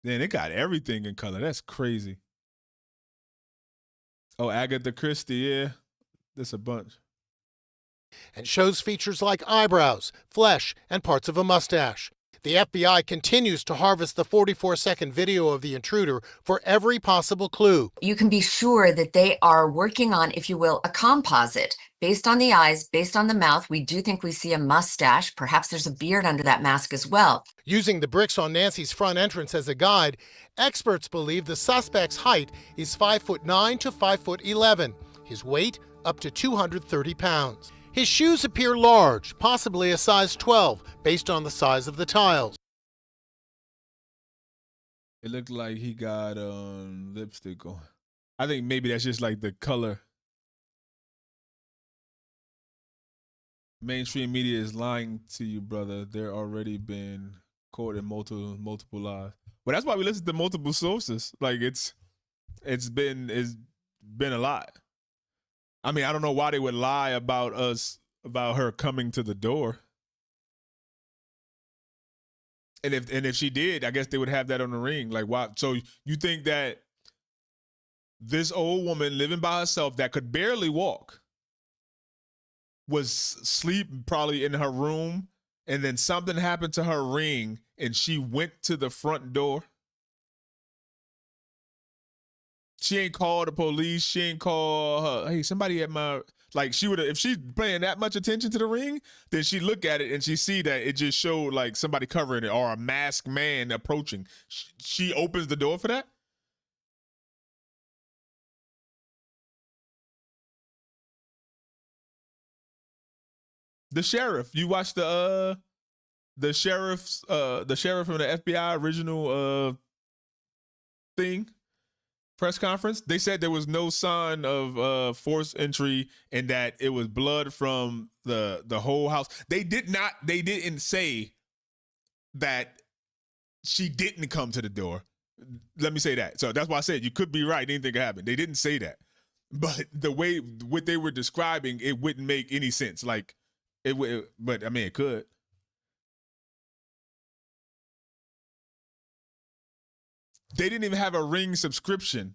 Man, it got everything in color. That's crazy. Oh, Agatha Christie, yeah. There's a bunch. And shows features like eyebrows, flesh, and parts of a mustache. The FBI continues to harvest the 44-second video of the intruder for every possible clue. You can be sure that they are working on, if you will, a composite. Based on the eyes, based on the mouth, we do think we see a mustache. Perhaps there's a beard under that mask as well. Using the bricks on Nancy's front entrance as a guide, experts believe the suspect's height is 5'9" to 5'11". His weight up to 230 pounds. His shoes appear large, possibly a size 12, based on the size of the tiles. It looked like he got lipstick on. I think maybe that's just like the color. Mainstream media is lying to you, brother. There already been caught in multiple lies. Well, that's why we listen to multiple sources. Like it's been a lot. I mean, I don't know why they would lie about us, about her coming to the door. And if she did, I guess they would have that on the ring. Like, why? So you think that this old woman living by herself that could barely walk was asleep probably in her room, and then something happened to her ring and she went to the front door? She ain't called the police. She ain't called her. Hey, somebody at my, like, she would have, if she's paying that much attention to the ring, then she look at it and she see that it just showed like somebody covering it or a masked man approaching. She opens the door for that? The sheriff. You watched the sheriff from the FBI original thing, press conference. They said there was no sign of forced entry and that it was blood from the whole house. They didn't say that she didn't come to the door. Let me say that. So that's why I said you could be right. Anything could happen. They didn't say that. But the way what they were describing, it wouldn't make any sense. Like it would, but I mean, it could. They didn't even have a Ring subscription.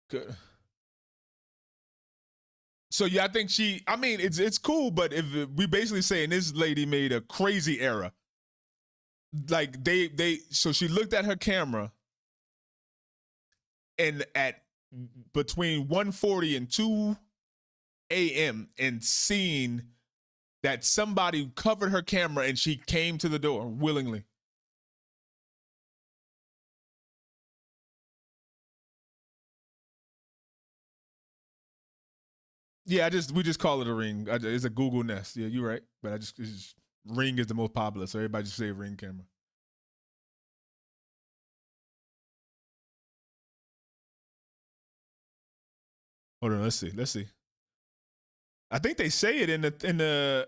Good. So yeah, I think I mean, it's cool, but if we basically saying this lady made a crazy error. Like so she looked at her camera and at between 1:40 and 2 a.m. and seen that somebody covered her camera and she came to the door willingly. Yeah, we just call it a Ring. It's a Google Nest. Yeah, you're right. But Ring is the most popular, so everybody just say Ring camera. Hold on, let's see. I think they say it in the.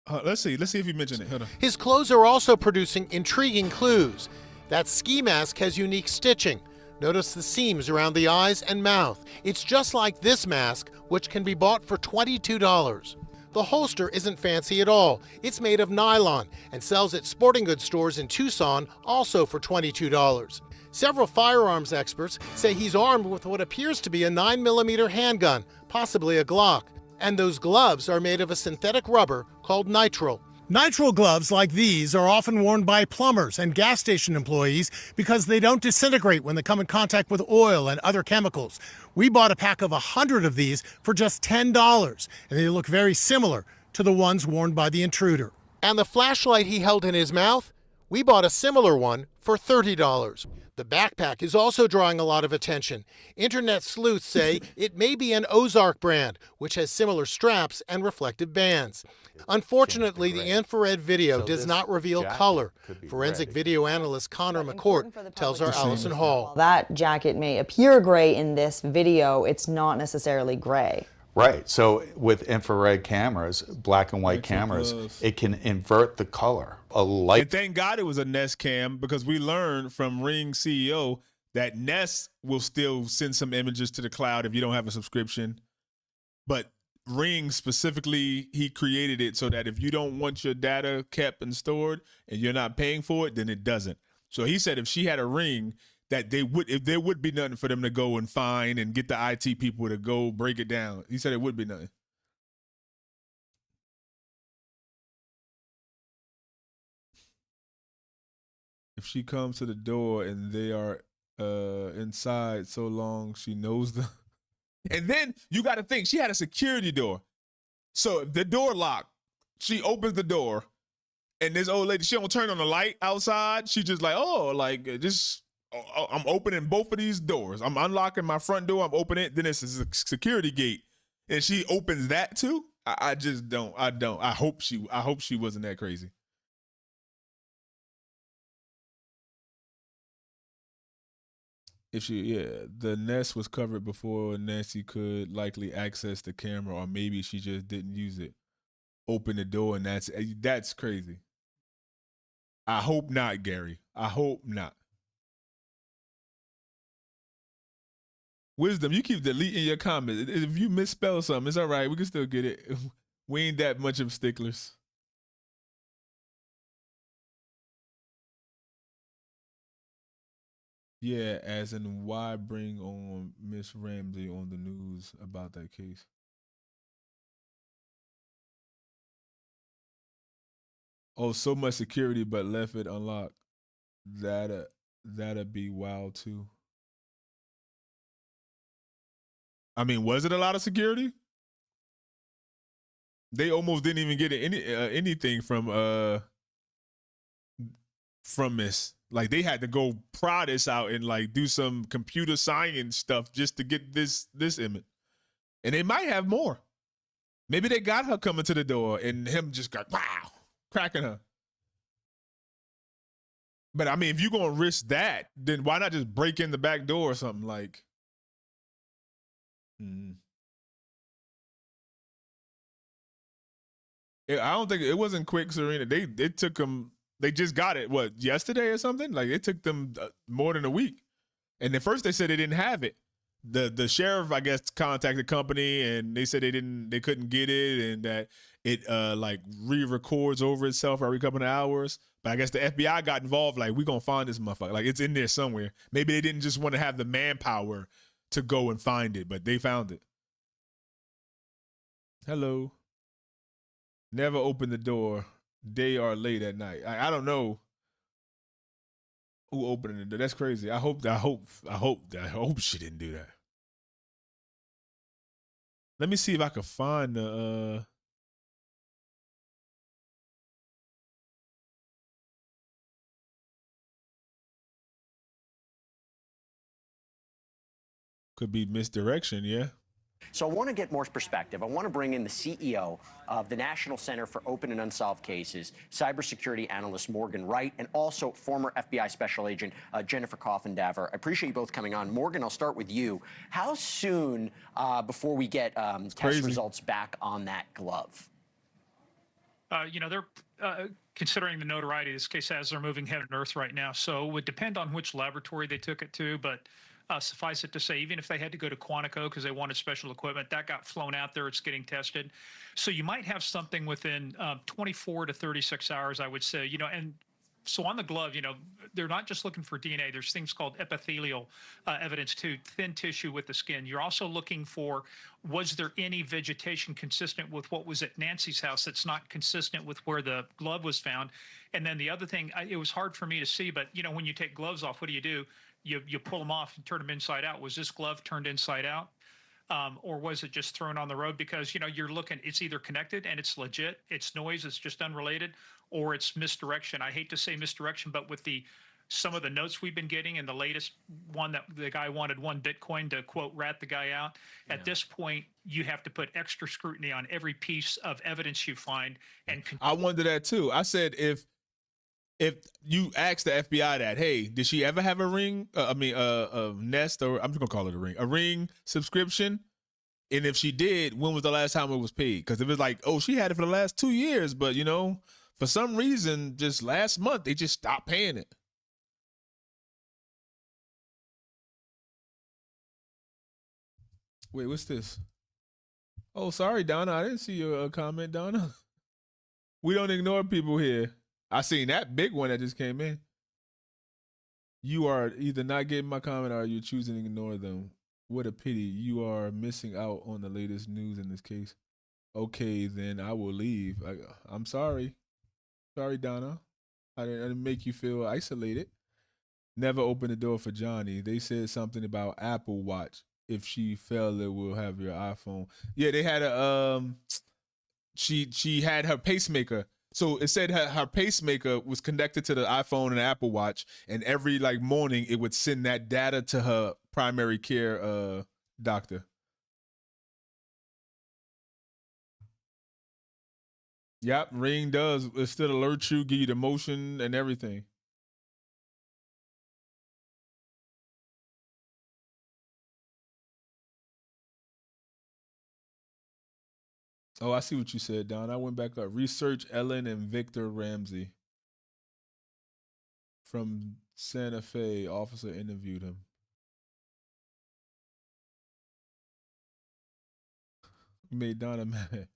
Let's see if you mention it. Hold on. His clothes are also producing intriguing clues. That ski mask has unique stitching. Notice the seams around the eyes and mouth. It's just like this mask, which can be bought for $22. The holster isn't fancy at all. It's made of nylon and sells at sporting goods stores in Tucson, also for $22. Several firearms experts say he's armed with what appears to be a 9mm handgun, possibly a Glock. And those gloves are made of a synthetic rubber called nitrile. Nitrile gloves like these are often worn by plumbers and gas station employees because they don't disintegrate when they come in contact with oil and other chemicals. We bought a pack of 100 of these for just $10, and they look very similar to the ones worn by the intruder. And the flashlight he held in his mouth? We bought a similar one for $30. The backpack is also drawing a lot of attention. Internet sleuths say it may be an Ozark brand, which has similar straps and reflective bands. Unfortunately, the infrared video does not reveal color. Forensic video analyst Connor McCourt tells our Allison Hall. That jacket may appear gray in this video. It's not necessarily gray. Right. So with infrared cameras, black and white cameras, it can invert the color. And thank God it was a Nest cam, because we learned from Ring CEO that Nest will still send some images to the cloud if you don't have a subscription. But Ring specifically, he created it so that if you don't want your data kept and stored and you're not paying for it, then it doesn't. So he said if she had a Ring, that there would be nothing for them to go and find and get the IT people to go break it down. He said it would be nothing. If she comes to the door and they are inside so long, she knows them. And then you got to think, she had a security door. So if the door locked, she opens the door and this old lady, she don't turn on the light outside. She just like, I'm opening both of these doors. I'm unlocking my front door. I'm opening it. Then it's a security gate, and she opens that too. I just don't. I hope she wasn't that crazy. The Nest was covered before Nancy could likely access the camera, or maybe she just didn't use it. Open the door, and that's crazy. I hope not, Gary. I hope not. Wisdom, you keep deleting your comments. If you misspell something, it's all right. We can still get it. We ain't that much of sticklers. Yeah, as in why bring on Miss Ramsey on the news about that case? Oh, so much security, but left it unlocked. That'd be wild too. I mean, was it a lot of security? They almost didn't even get anything from Miss. Like they had to go pry this out and like do some computer science stuff just to get this image. And they might have more. Maybe they got her coming to the door and him just got, wow, cracking her. But I mean, if you're going to risk that, then why not just break in the back door or something like? I don't think it wasn't quick, Serena. It took them. They just got it. What, yesterday or something? Like it took them more than a week. And at first they said they didn't have it. The sheriff, I guess, contacted the company and they said they couldn't get it and that it like re-records over itself every couple of hours. But I guess the FBI got involved. Like, we're gonna find this motherfucker. Like, it's in there somewhere. Maybe they didn't just want to have the manpower to go and find it, but they found it. Hello. Never open the door day or late at night. I don't know who opened the door. That's crazy. I hope she didn't do that. Let me see if I can find the could be misdirection, yeah. So I want to get more perspective. I want to bring in the CEO of the National Center for Open and Unsolved Cases, cybersecurity analyst Morgan Wright, and also former FBI Special Agent Jennifer Coffendaver. I appreciate you both coming on. Morgan, I'll start with you. How soon before we get test results back on that glove? They're considering the notoriety this case has, they're moving heaven and earth right now. So it would depend on which laboratory they took it to, but suffice it to say, even if they had to go to Quantico because they wanted special equipment, that got flown out there, it's getting tested. So you might have something within 24 to 36 hours, I would say, and so on the glove, they're not just looking for DNA. There's things called epithelial evidence too, thin tissue with the skin. You're also looking for, was there any vegetation consistent with what was at Nancy's house that's not consistent with where the glove was found? And then the other thing, it was hard for me to see, but when you take gloves off, what do? You pull them off and turn them inside out. Was this glove turned inside out? Or was it just thrown on the road? Because, you're looking, it's either connected and it's legit, it's noise, it's just unrelated, or it's misdirection. I hate to say misdirection, but with some of the notes we've been getting and the latest one that the guy wanted $1 to, quote, rat the guy out. At this point, you have to put extra scrutiny on every piece of evidence you find. And I wonder that too. I said, if you ask the FBI that, hey, did she ever have a ring? A Nest, or I'm just gonna call it a ring subscription. And if she did, when was the last time it was paid? Because if it's like, oh, she had it for the last 2 years, but for some reason, just last month they just stopped paying it. Wait, what's this? Oh, sorry, Donna, I didn't see your comment, Donna. We don't ignore people here. I seen that big one that just came in. You are either not getting my comment or you're choosing to ignore them. What a pity. You are missing out on the latest news in this case. Okay, then I will leave. I'm sorry. Sorry, Donna. I didn't make you feel isolated. Never open the door for Johnny. They said something about Apple Watch. If she fell, it will have your iPhone. Yeah, they had she had her pacemaker. So it said her pacemaker was connected to the iPhone and Apple Watch, and every morning it would send that data to her primary care doctor. Yep, Ring does. It still alert you, give you the motion and everything. Oh, I see what you said, Don. I went back up. Research Ellen and Victor Ramsey from Santa Fe. Officer interviewed him. Made Donna mad.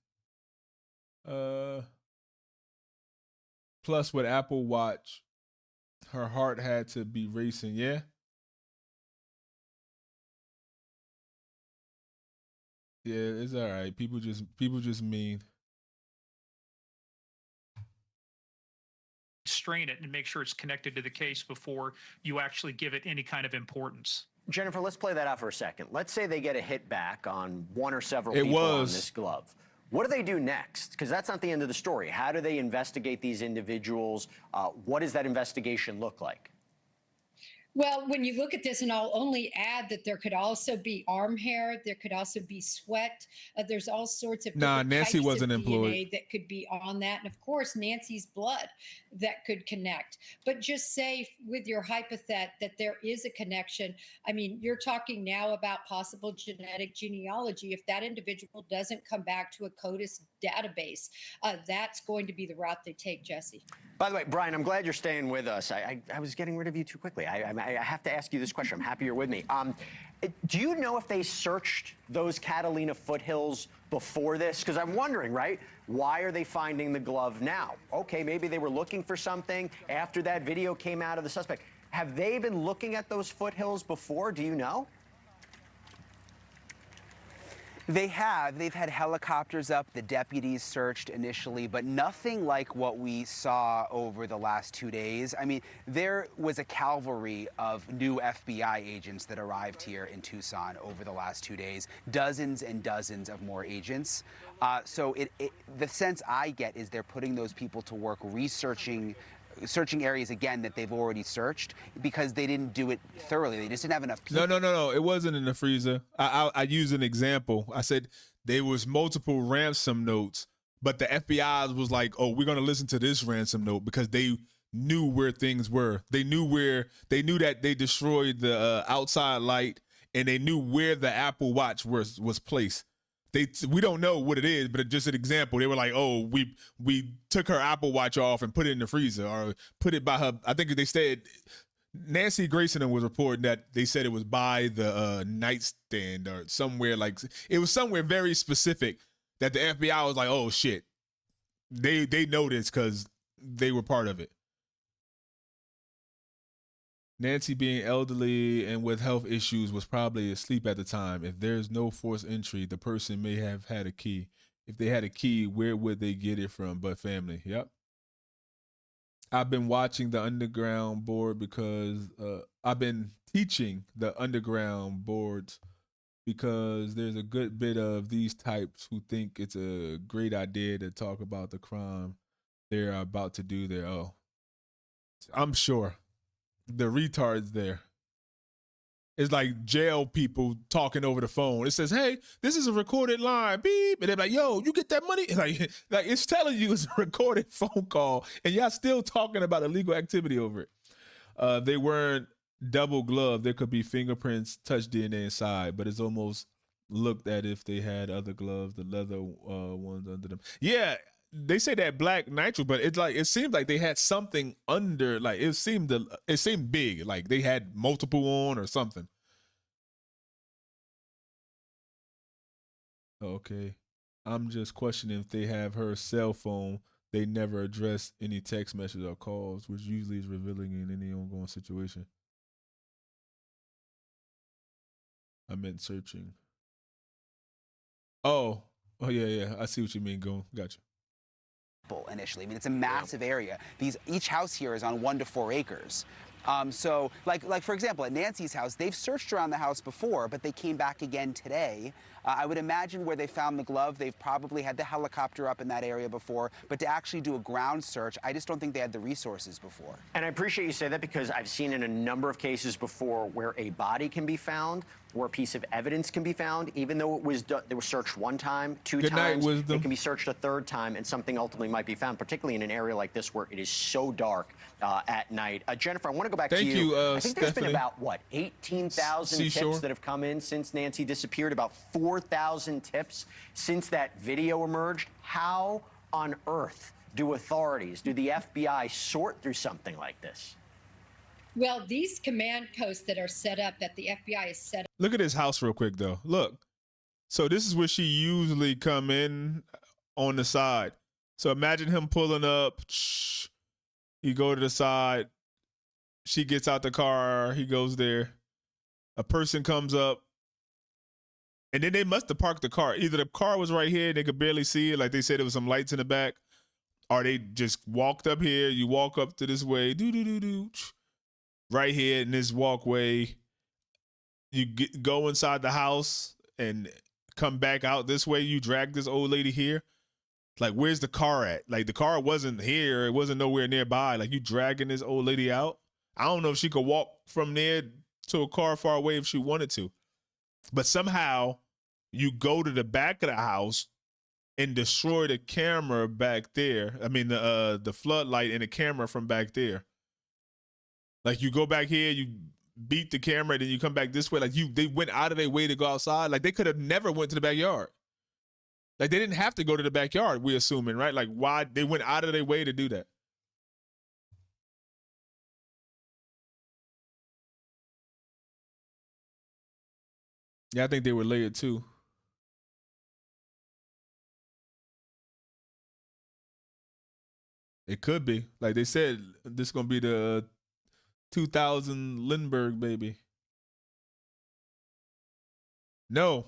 Plus, with Apple Watch, her heart had to be racing. Yeah. Yeah, it's all right. People just mean. Strain it and make sure it's connected to the case before you actually give it any kind of importance. Jennifer, let's play that out for a second. Let's say they get a hit back on one or several people on this glove. What do they do next? Because that's not the end of the story. How do they investigate these individuals? What does that investigation look like? Well, when you look at this, and I'll only add that there could also be arm hair, there could also be sweat. There's all sorts of Nah, different Nancy types wasn't of employed. DNA that could be on that, and of course, Nancy's blood that could connect. But just say with your hypothet that there is a connection. I mean, you're talking now about possible genetic genealogy. If that individual doesn't come back to a CODIS database, that's going to be the route they take, Jesse. By the way, Brian, I'm glad you're staying with us. I was getting rid of you too quickly. I have to ask you this question. I'm happy you're with me. Do you know if they searched those Catalina foothills before this? Because I'm wondering, right? Why are they finding the glove now? Okay, maybe they were looking for something after that video came out of the suspect. Have they been looking at those foothills before? Do you know? They have. They've had helicopters up. The deputies searched initially, but nothing like what we saw over the last 2 days. I mean, there was a cavalry of new FBI agents that arrived here in Tucson over the last 2 days, dozens and dozens of more agents. So the sense I get is they're putting those people to work searching areas again that they've already searched because they didn't do it thoroughly. They just didn't have enough people. No. It wasn't in the freezer. I use an example. I said there was multiple ransom notes, but the FBI was like, oh, we're going to listen to this ransom note because they knew where things were. They knew that they destroyed the outside light, and they knew where the Apple Watch was placed. We don't know what it is, but just an example. They were like, oh, we took her Apple Watch off and put it in the freezer or put it by her. I think they said Nancy Grayson was reporting that they said it was by the nightstand or somewhere, like it was somewhere very specific that the FBI was like, oh shit, they know this because they were part of it. Nancy, being elderly and with health issues, was probably asleep at the time. If there's no forced entry, the person may have had a key. If they had a key, where would they get it from? But family. Yep. I've been watching the underground board because I've been teaching the underground boards because there's a good bit of these types who think it's a great idea to talk about the crime they're about to do there. Oh, I'm sure. The retards there. It's like jail people talking over the phone. It says, hey, this is a recorded line, beep. And they're like, yo, you get that money? Like it's telling you it's a recorded phone call and y'all still talking about illegal activity over it. They weren't double gloved. There could be fingerprints, touch DNA inside, but it's almost looked at if they had other gloves, the leather ones under them. Yeah. They say that black nitro, but it's like it seemed like they had something under. Like it seemed big, like they had multiple on or something. Okay, I'm just questioning if they have her cell phone. They never address any text messages or calls, which usually is revealing in any ongoing situation. I meant searching. Oh yeah. I see what you mean. Gotcha. Initially. I mean, it's a massive area. Each house here is on 1 to 4 acres. So, like for example, at Nancy's house, they've searched around the house before, but they came back again today. I would imagine where they found the glove, they've probably had the helicopter up in that area before, but to actually do a ground search, I just don't think they had the resources before. And I appreciate you say that because I've seen in a number of cases before where a body can be found, where a piece of evidence can be found, even though it was searched one time, two times, it can be searched a third time, and something ultimately might be found, particularly in an area like this where it is so dark at night. Jennifer, I want to go back to you. I think there's been about, 18,000 tips that have come in since Nancy disappeared, about 4,000 tips since that video emerged. How on earth do authorities, do the FBI sort through something like this? Well, these command posts that are set up, that the FBI is set up. Look at his house real quick, though. Look. So this is where she usually come in on the side. So imagine him pulling up. He go to the side. She gets out the car. He goes there. A person comes up. And then they must have parked the car. Either the car was right here and they could barely see it, like they said there was some lights in the back, or they just walked up here. You walk up to this way. Right here in this walkway, you go inside the house and come back out this way. You drag this old lady here. Like, where's the car at? Like, the car wasn't here. It wasn't nowhere nearby. Like, you dragging this old lady out. I don't know if she could walk from there to a car far away if she wanted to. But somehow you go to the back of the house and destroy the camera back there. I mean, the floodlight and the camera from back there. Like, you go back here, you beat the camera, then you come back this way. Like, they went out of their way to go outside. Like, they could have never went to the backyard. Like, they didn't have to go to the backyard, we're assuming, right? Like, why they went out of their way to do that? Yeah, I think they were layered too. It could be. Like they said, this is going to be the 2000 Lindbergh baby. No,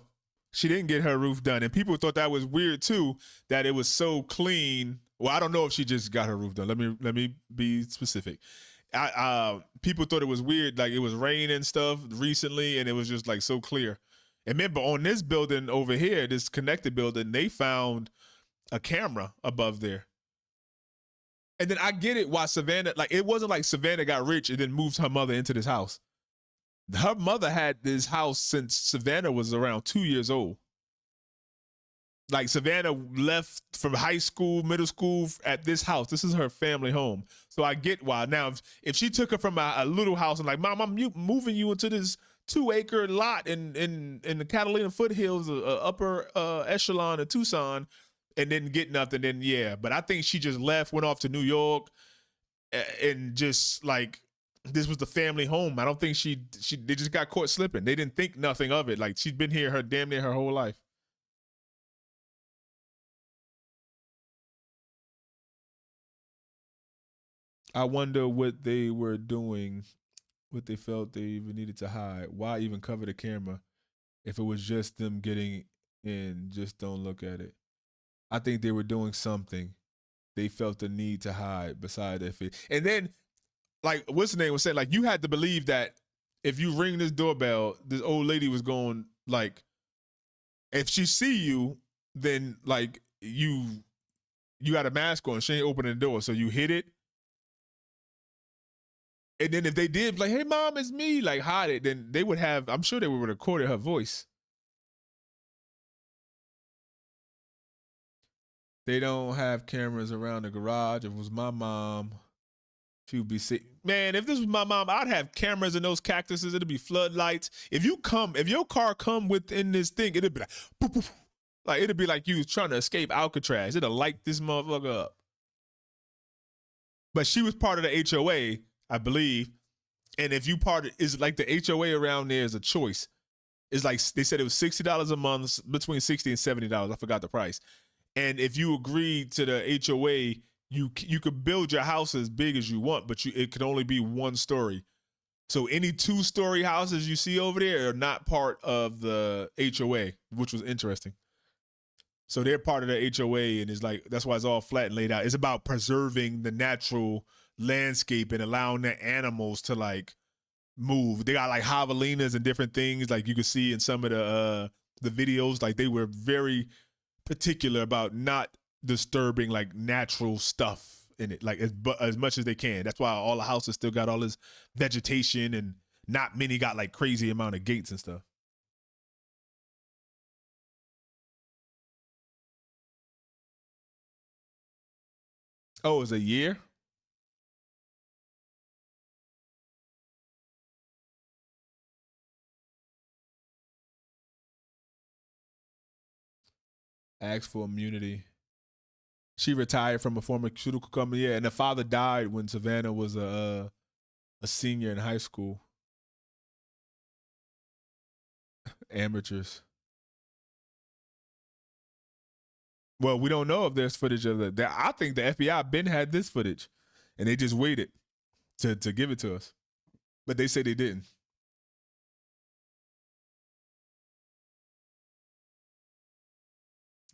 she didn't get her roof done. And people thought that was weird too, that it was so clean. Well, I don't know if she just got her roof done. Let me be specific. People thought it was weird, like it was rain and stuff recently, and it was just like so clear. And remember, on this building over here, this connected building, they found a camera above there. And then I get it why Savannah, like it wasn't like Savannah got rich and then moved her mother into this house. Her mother had this house since Savannah was around 2 years old. Like Savannah left from high school, middle school at this house. This is her family home. So I get why. Now, if she took her from a little house and like, Mom, I'm moving you into this 2-acre lot in the Catalina foothills, upper echelon of Tucson, and didn't get nothing, then yeah. But I think she just left, went off to New York, and just like, this was the family home. I don't think they just got caught slipping. They didn't think nothing of it. Like, she'd been here damn near her whole life. I wonder what they were doing, what they felt they even needed to hide. Why even cover the camera if it was just them getting in? Just don't look at it. I think they were doing something they felt the need to hide beside if it. And then, like, what's the name was saying, like, you had to believe that if you ring this doorbell, this old lady was going, like, if she see you, then, like, you got a mask on. She ain't opening the door. So you hit it. And then if they did, like, hey, Mom, it's me, like, hide it, then they would have, I'm sure they would have recorded her voice. They don't have cameras around the garage. If it was my mom, she would be sick. Man, if this was my mom, I'd have cameras in those cactuses. It'd be floodlights. If your car come within this thing, it'd be like, poof, poof. Like, it'd be like you was trying to escape Alcatraz. It'd light this motherfucker up. But she was part of the HOA, I believe. And if you is like the HOA around there is a choice. It's like, they said it was $60 a month, between $60 and $70. I forgot the price. And if you agreed to the HOA, you could build your house as big as you want, but it could only be 1 story. So any 2-story houses you see over there are not part of the HOA, which was interesting. So they're part of the HOA, and it's like, that's why it's all flat and laid out. It's about preserving the natural landscape and allowing the animals to like move. They got like javelinas and different things, like you could see in some of the videos. Like, they were very particular about not disturbing like natural stuff in it, like as much as they can. That's why all the houses still got all this vegetation, and not many got like crazy amount of gates and stuff. Oh, it's a year? Asked for immunity. She retired from a pharmaceutical company, yeah, and the father died when Savannah was a senior in high school. Amateurs. Well, we don't know if there's footage of that. I think the FBI been had this footage, and they just waited to give it to us. But they say they didn't.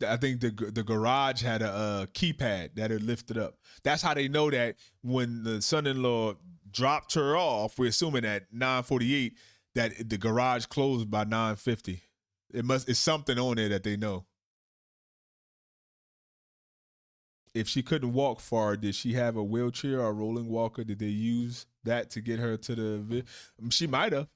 I think the garage had a keypad that had lifted up. That's how they know that when the son-in-law dropped her off, we're assuming at 9:48, that the garage closed by 9:50. It's something on there that they know. if she couldn't walk far, did she have a wheelchair or a rolling walker? Did they use that to get her to the? She might have.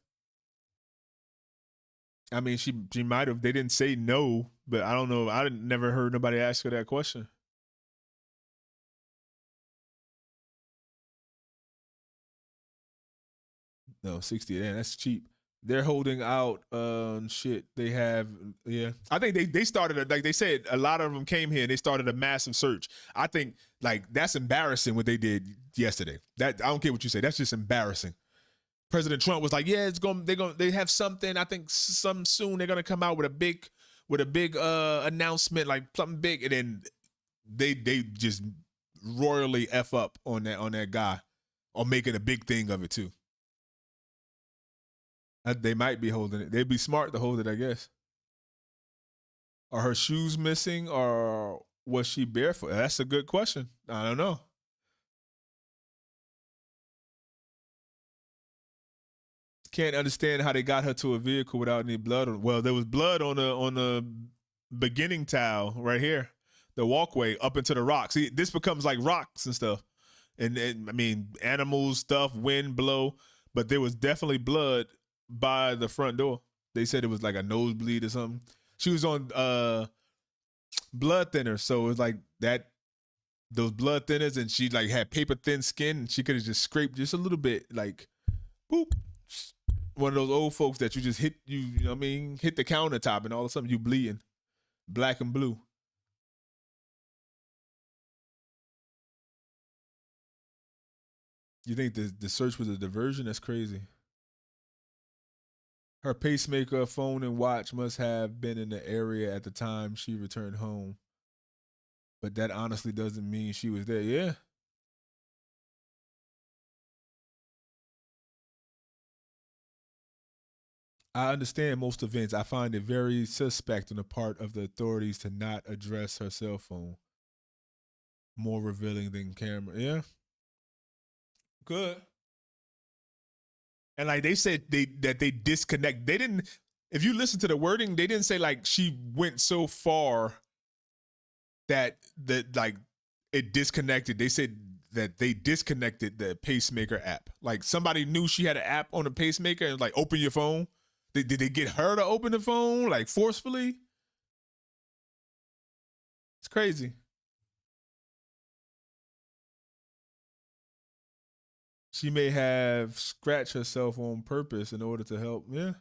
I mean, she might have. They didn't say no, but I don't know. I never heard nobody ask her that question. No, 60. Damn, that's cheap. They're holding out shit. They have, yeah. I think they started, like they said, a lot of them came here and they started a massive search. I think, like, that's embarrassing what they did yesterday. That, I don't care what you say. That's just embarrassing. President Trump was like, yeah, they have something. I think some soon they're gonna come out with a big announcement, like something big, and then they just royally F up on that guy, or making a big thing of it too. They might be holding it. They'd be smart to hold it, I guess. Are her shoes missing, or was she barefoot? That's a good question. I don't know. Can't understand how they got her to a vehicle without any blood on. Well, there was blood on the beginning tile right here, the walkway up into the rocks. See, this becomes like rocks and stuff, and I mean animals, stuff, wind blow, but there was definitely blood by the front door. They said it was like a nosebleed or something. She was on blood thinners, so it was like that, those blood thinners, and she like had paper thin skin, and she could have just scraped just a little bit, like boop. One of those old folks that you just hit, you know what I mean, hit the countertop and all of a sudden you bleeding, black and blue. You think the search was a diversion? That's crazy. Her pacemaker, phone, and watch must have been in the area at the time she returned home. But that honestly doesn't mean she was there. Yeah. I understand most events. I find it very suspect on the part of the authorities to not address her cell phone. More revealing than camera. Yeah. Good. And like they said that they disconnect. They didn't, if you listen to the wording, they didn't say like she went so far that like it disconnected. They said that they disconnected the pacemaker app. Like somebody knew she had an app on the pacemaker and like open your phone. Did they get her to open the phone like forcefully? It's crazy. She may have scratched herself on purpose in order to help. Yeah.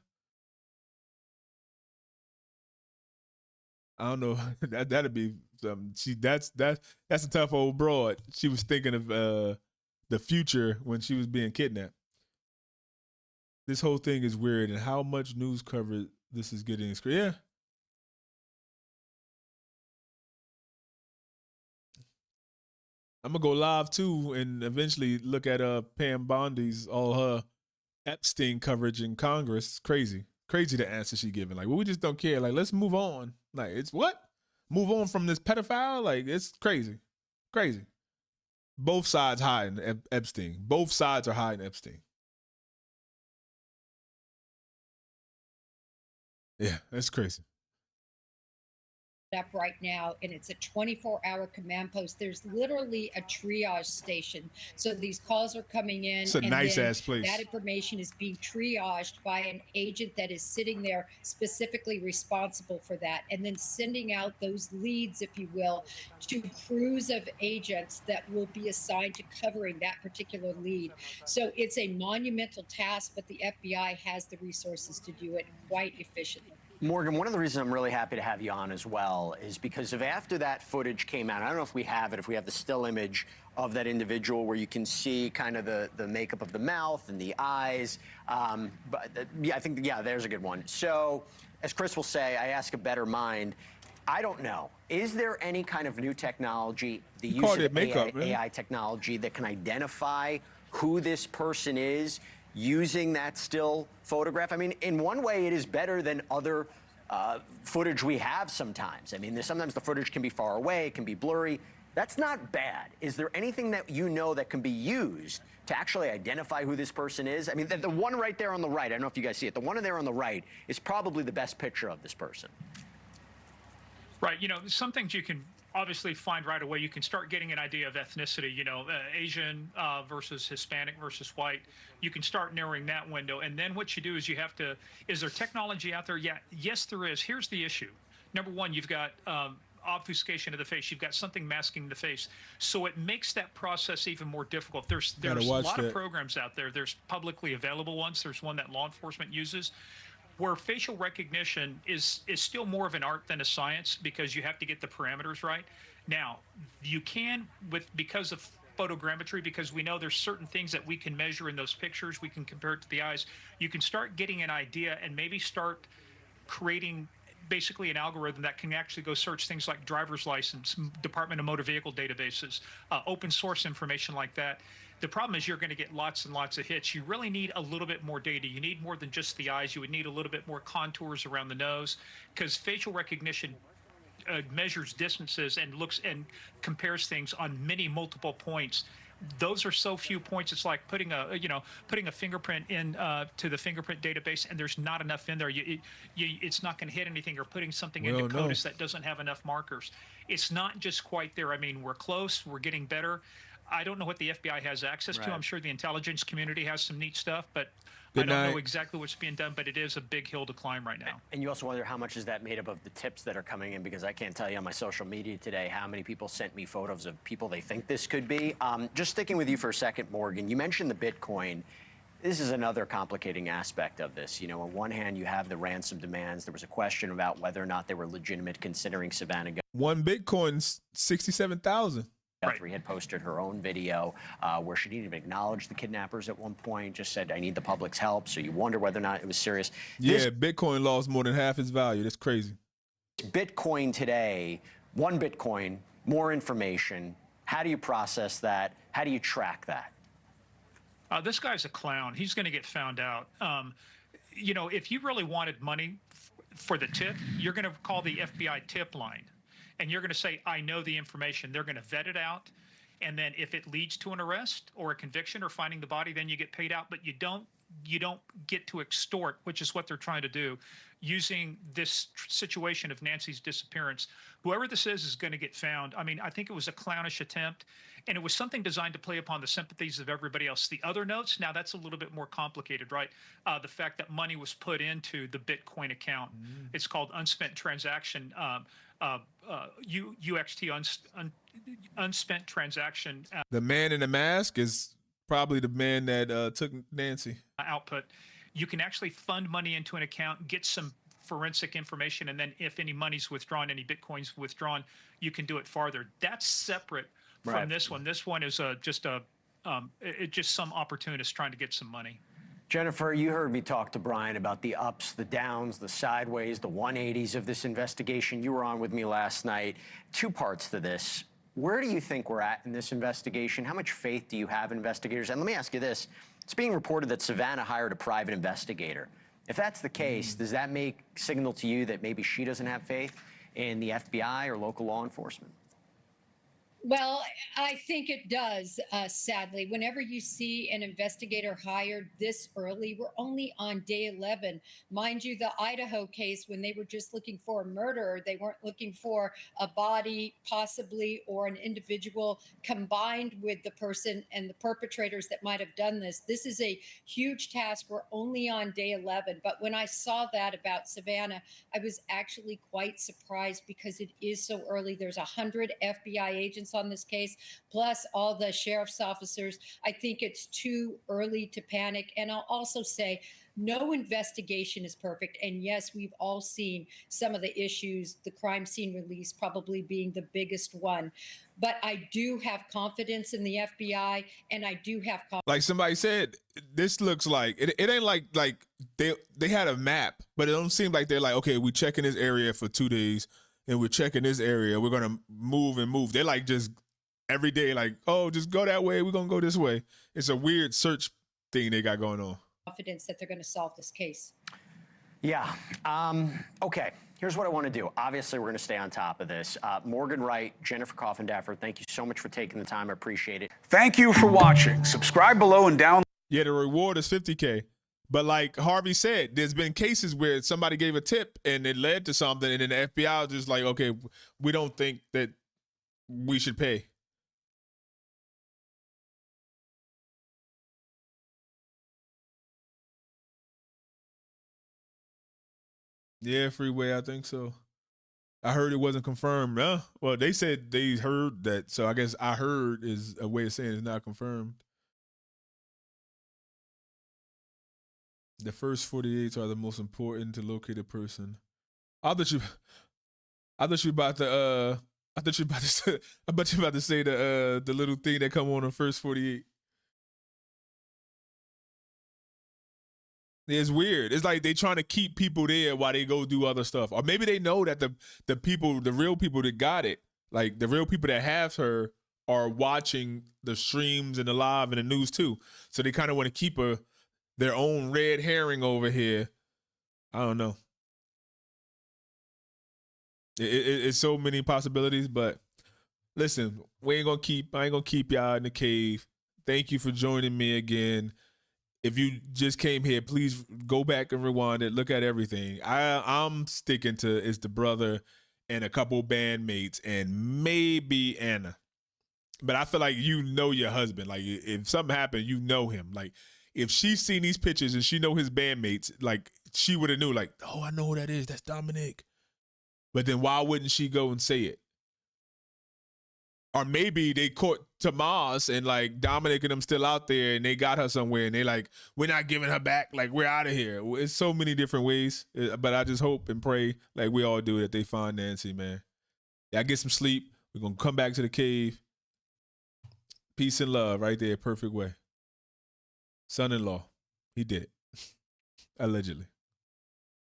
I don't know. That'd be something. That's a tough old broad. She was thinking of the future when she was being kidnapped. This whole thing is weird, and how much news coverage this is getting. Yeah. I'm gonna go live too, and eventually look at Pam Bondi's all her Epstein coverage in Congress. It's crazy the answer she giving. Like, well, we just don't care. Like, let's move on. Like, it's what? Move on from this pedophile? Like, it's crazy. Both sides hiding Epstein. Both sides are hiding Epstein. Yeah, that's crazy. Up right now, and it's a 24-hour command post. There's literally a triage station, so these calls are coming in. It's a nice ass place. That information is being triaged by an agent that is sitting there specifically responsible for that, and then sending out those leads, if you will, to crews of agents that will be assigned to covering that particular lead. So it's a monumental task, but the FBI has the resources to do it quite efficiently. Morgan, one of the reasons I'm really happy to have you on as well is because of after that footage came out, I don't know if we have it, if we have the still image of that individual where you can see kind of the makeup of the mouth and the eyes. But yeah, I think, yeah, there's a good one. So as Chris will say, I ask a better mind. I don't know. Is there any kind of new technology, the use of AI technology that can identify who this person is using that still photograph? I mean, in one way, it is better than other footage we have sometimes. I mean, sometimes the footage can be far away, it can be blurry. That's not bad. Is there anything that you know that can be used to actually identify who this person is? I mean, the one right there on the right, I don't know if you guys see it, the one there on the right is probably the best picture of this person. Right. You know, some things you can obviously find right away. You can start getting an idea of ethnicity, Asian versus Hispanic versus white. You can start narrowing that window. And then what you do is is there technology out there? Yeah, yes, there is. Here's the issue. Number one, you've got obfuscation of the face. You've got something masking the face. So it makes that process even more difficult. There's a lot of programs out there. There's publicly available ones. There's one that law enforcement uses, where facial recognition is still more of an art than a science, because you have to get the parameters right. Now, you can, because of photogrammetry, because we know there's certain things that we can measure in those pictures, we can compare it to the eyes, you can start getting an idea and maybe start creating basically an algorithm that can actually go search things like driver's license, Department of Motor Vehicle databases, open source information like that. The problem is you're going to get lots and lots of hits. You really need a little bit more data. You need more than just the eyes. You would need a little bit more contours around the nose, because facial recognition measures distances and looks and compares things on multiple points. Those are so few points. It's like putting a fingerprint in to the fingerprint database, and there's not enough in there. It's not going to hit anything. Or putting something into CODIS that doesn't have enough markers. It's not just quite there. I mean, we're close. We're getting better. I don't know what the FBI has access to. I'm sure the intelligence community has some neat stuff, but I don't know exactly what's being done. But it is a big hill to climb right now. And you also wonder how much is that made up of the tips that are coming in, because I can't tell you on my social media today how many people sent me photos of people they think this could be. Just sticking with you for a second, Morgan, you mentioned the Bitcoin. This is another complicating aspect of this. On one hand, you have the ransom demands. There was a question about whether or not they were legitimate, considering Savannah. One Bitcoin's 67,000. Guthrie had posted her own video where she didn't even acknowledge the kidnappers at one point, just said, I need the public's help. So you wonder whether or not it was serious. Yeah, Bitcoin lost more than half its value. That's crazy. Bitcoin today, one Bitcoin, more information. How do you process that? How do you track that? This guy's a clown. He's going to get found out. If you really wanted money for the tip, you're going to call the FBI tip line. And you're going to say, I know the information. They're going to vet it out. And then if it leads to an arrest or a conviction or finding the body, then you get paid out. But you don't get to extort, which is what they're trying to do, using this situation of Nancy's disappearance. Whoever this is going to get found. I mean, I think it was a clownish attempt, and it was something designed to play upon the sympathies of everybody else. The other notes, now that's a little bit more complicated, right? The fact that money was put into the Bitcoin account. It's called unspent transaction. UXT, unspent transaction. The man in the mask is probably the man that took Nancy. Output. You can actually fund money into an account, get some forensic information, and then if any money's withdrawn, any Bitcoin's withdrawn, you can do it farther. That's separate from this one. This one is just some opportunist trying to get some money. Jennifer, you heard me talk to Brian about the ups, the downs, the sideways, the 180s of this investigation. You were on with me last night. Two parts to this. Where do you think we're at in this investigation? How much faith do you have in investigators? And let me ask you this. It's being reported that Savannah hired a private investigator. If that's the case, does that signal to you that maybe she doesn't have faith in the FBI or local law enforcement? Well, I think it does, sadly. Whenever you see an investigator hired this early, we're only on day 11. Mind you, the Idaho case, when they were just looking for a murderer, they weren't looking for a body, possibly, or an individual combined with the person and the perpetrators that might have done this. This is a huge task. We're only on day 11. But when I saw that about Savannah, I was actually quite surprised because it is so early. There's 100 FBI agents on this case, plus all the sheriff's officers. I think it's too early to panic. And I'll also say, no investigation is perfect. And yes, we've all seen some of the issues, the crime scene release probably being the biggest one. But I do have confidence in the FBI, and I do have confidence. Like somebody said, this looks like, it ain't like they had a map, but it don't seem like they're like, okay, we're checking this area for 2 days, and we're checking this area. We're going to move and move. They're like just every day, like, oh, just go that way. We're going to go this way. It's a weird search thing they got going on. Confidence that they're going to solve this case. Yeah. Okay. Here's what I want to do. Obviously, we're going to stay on top of this. Morgan Wright, Jennifer Coffindaffer, thank you so much for taking the time. I appreciate it. Thank you for watching. Subscribe below and download. Yeah, the reward is $50K. But like Harvey said, there's been cases where somebody gave a tip and it led to something, and then the FBI was just like, okay, we don't think that we should pay. Yeah, Freeway, I think so. I heard it wasn't confirmed. Huh? Well, they said they heard that, so I guess I heard is a way of saying it's not confirmed. The first 48 are the most important to locate a person. I thought you about to I thought you about to say, the little thing that come on the first 48. It's weird. It's like they trying to keep people there while they go do other stuff. Or maybe they know that the real people that got it, like the real people that have her, are watching the streams and the live and the news too. So they kind of want to keep their own red herring over here. I don't know. It's so many possibilities, but listen, I ain't gonna keep y'all in the cave. Thank you for joining me again. If you just came here, please go back and rewind it. Look at everything. I'm sticking to it's the brother and a couple bandmates and maybe Anna. But I feel like you know your husband. Like if something happened, you know him. Like if she's seen these pictures and she know his bandmates, like she would have knew. Like, oh, I know who that is. That's Dominic. But then why wouldn't she go and say it? Or maybe they caught Tomas and like Dominic and them still out there and they got her somewhere and they like, we're not giving her back. Like we're out of here. It's so many different ways. But I just hope and pray like we all do that they find Nancy, man. Yeah, get some sleep. We're going to come back to the cave. Peace and love right there. Perfect way. Son-in-law. He did it. Allegedly.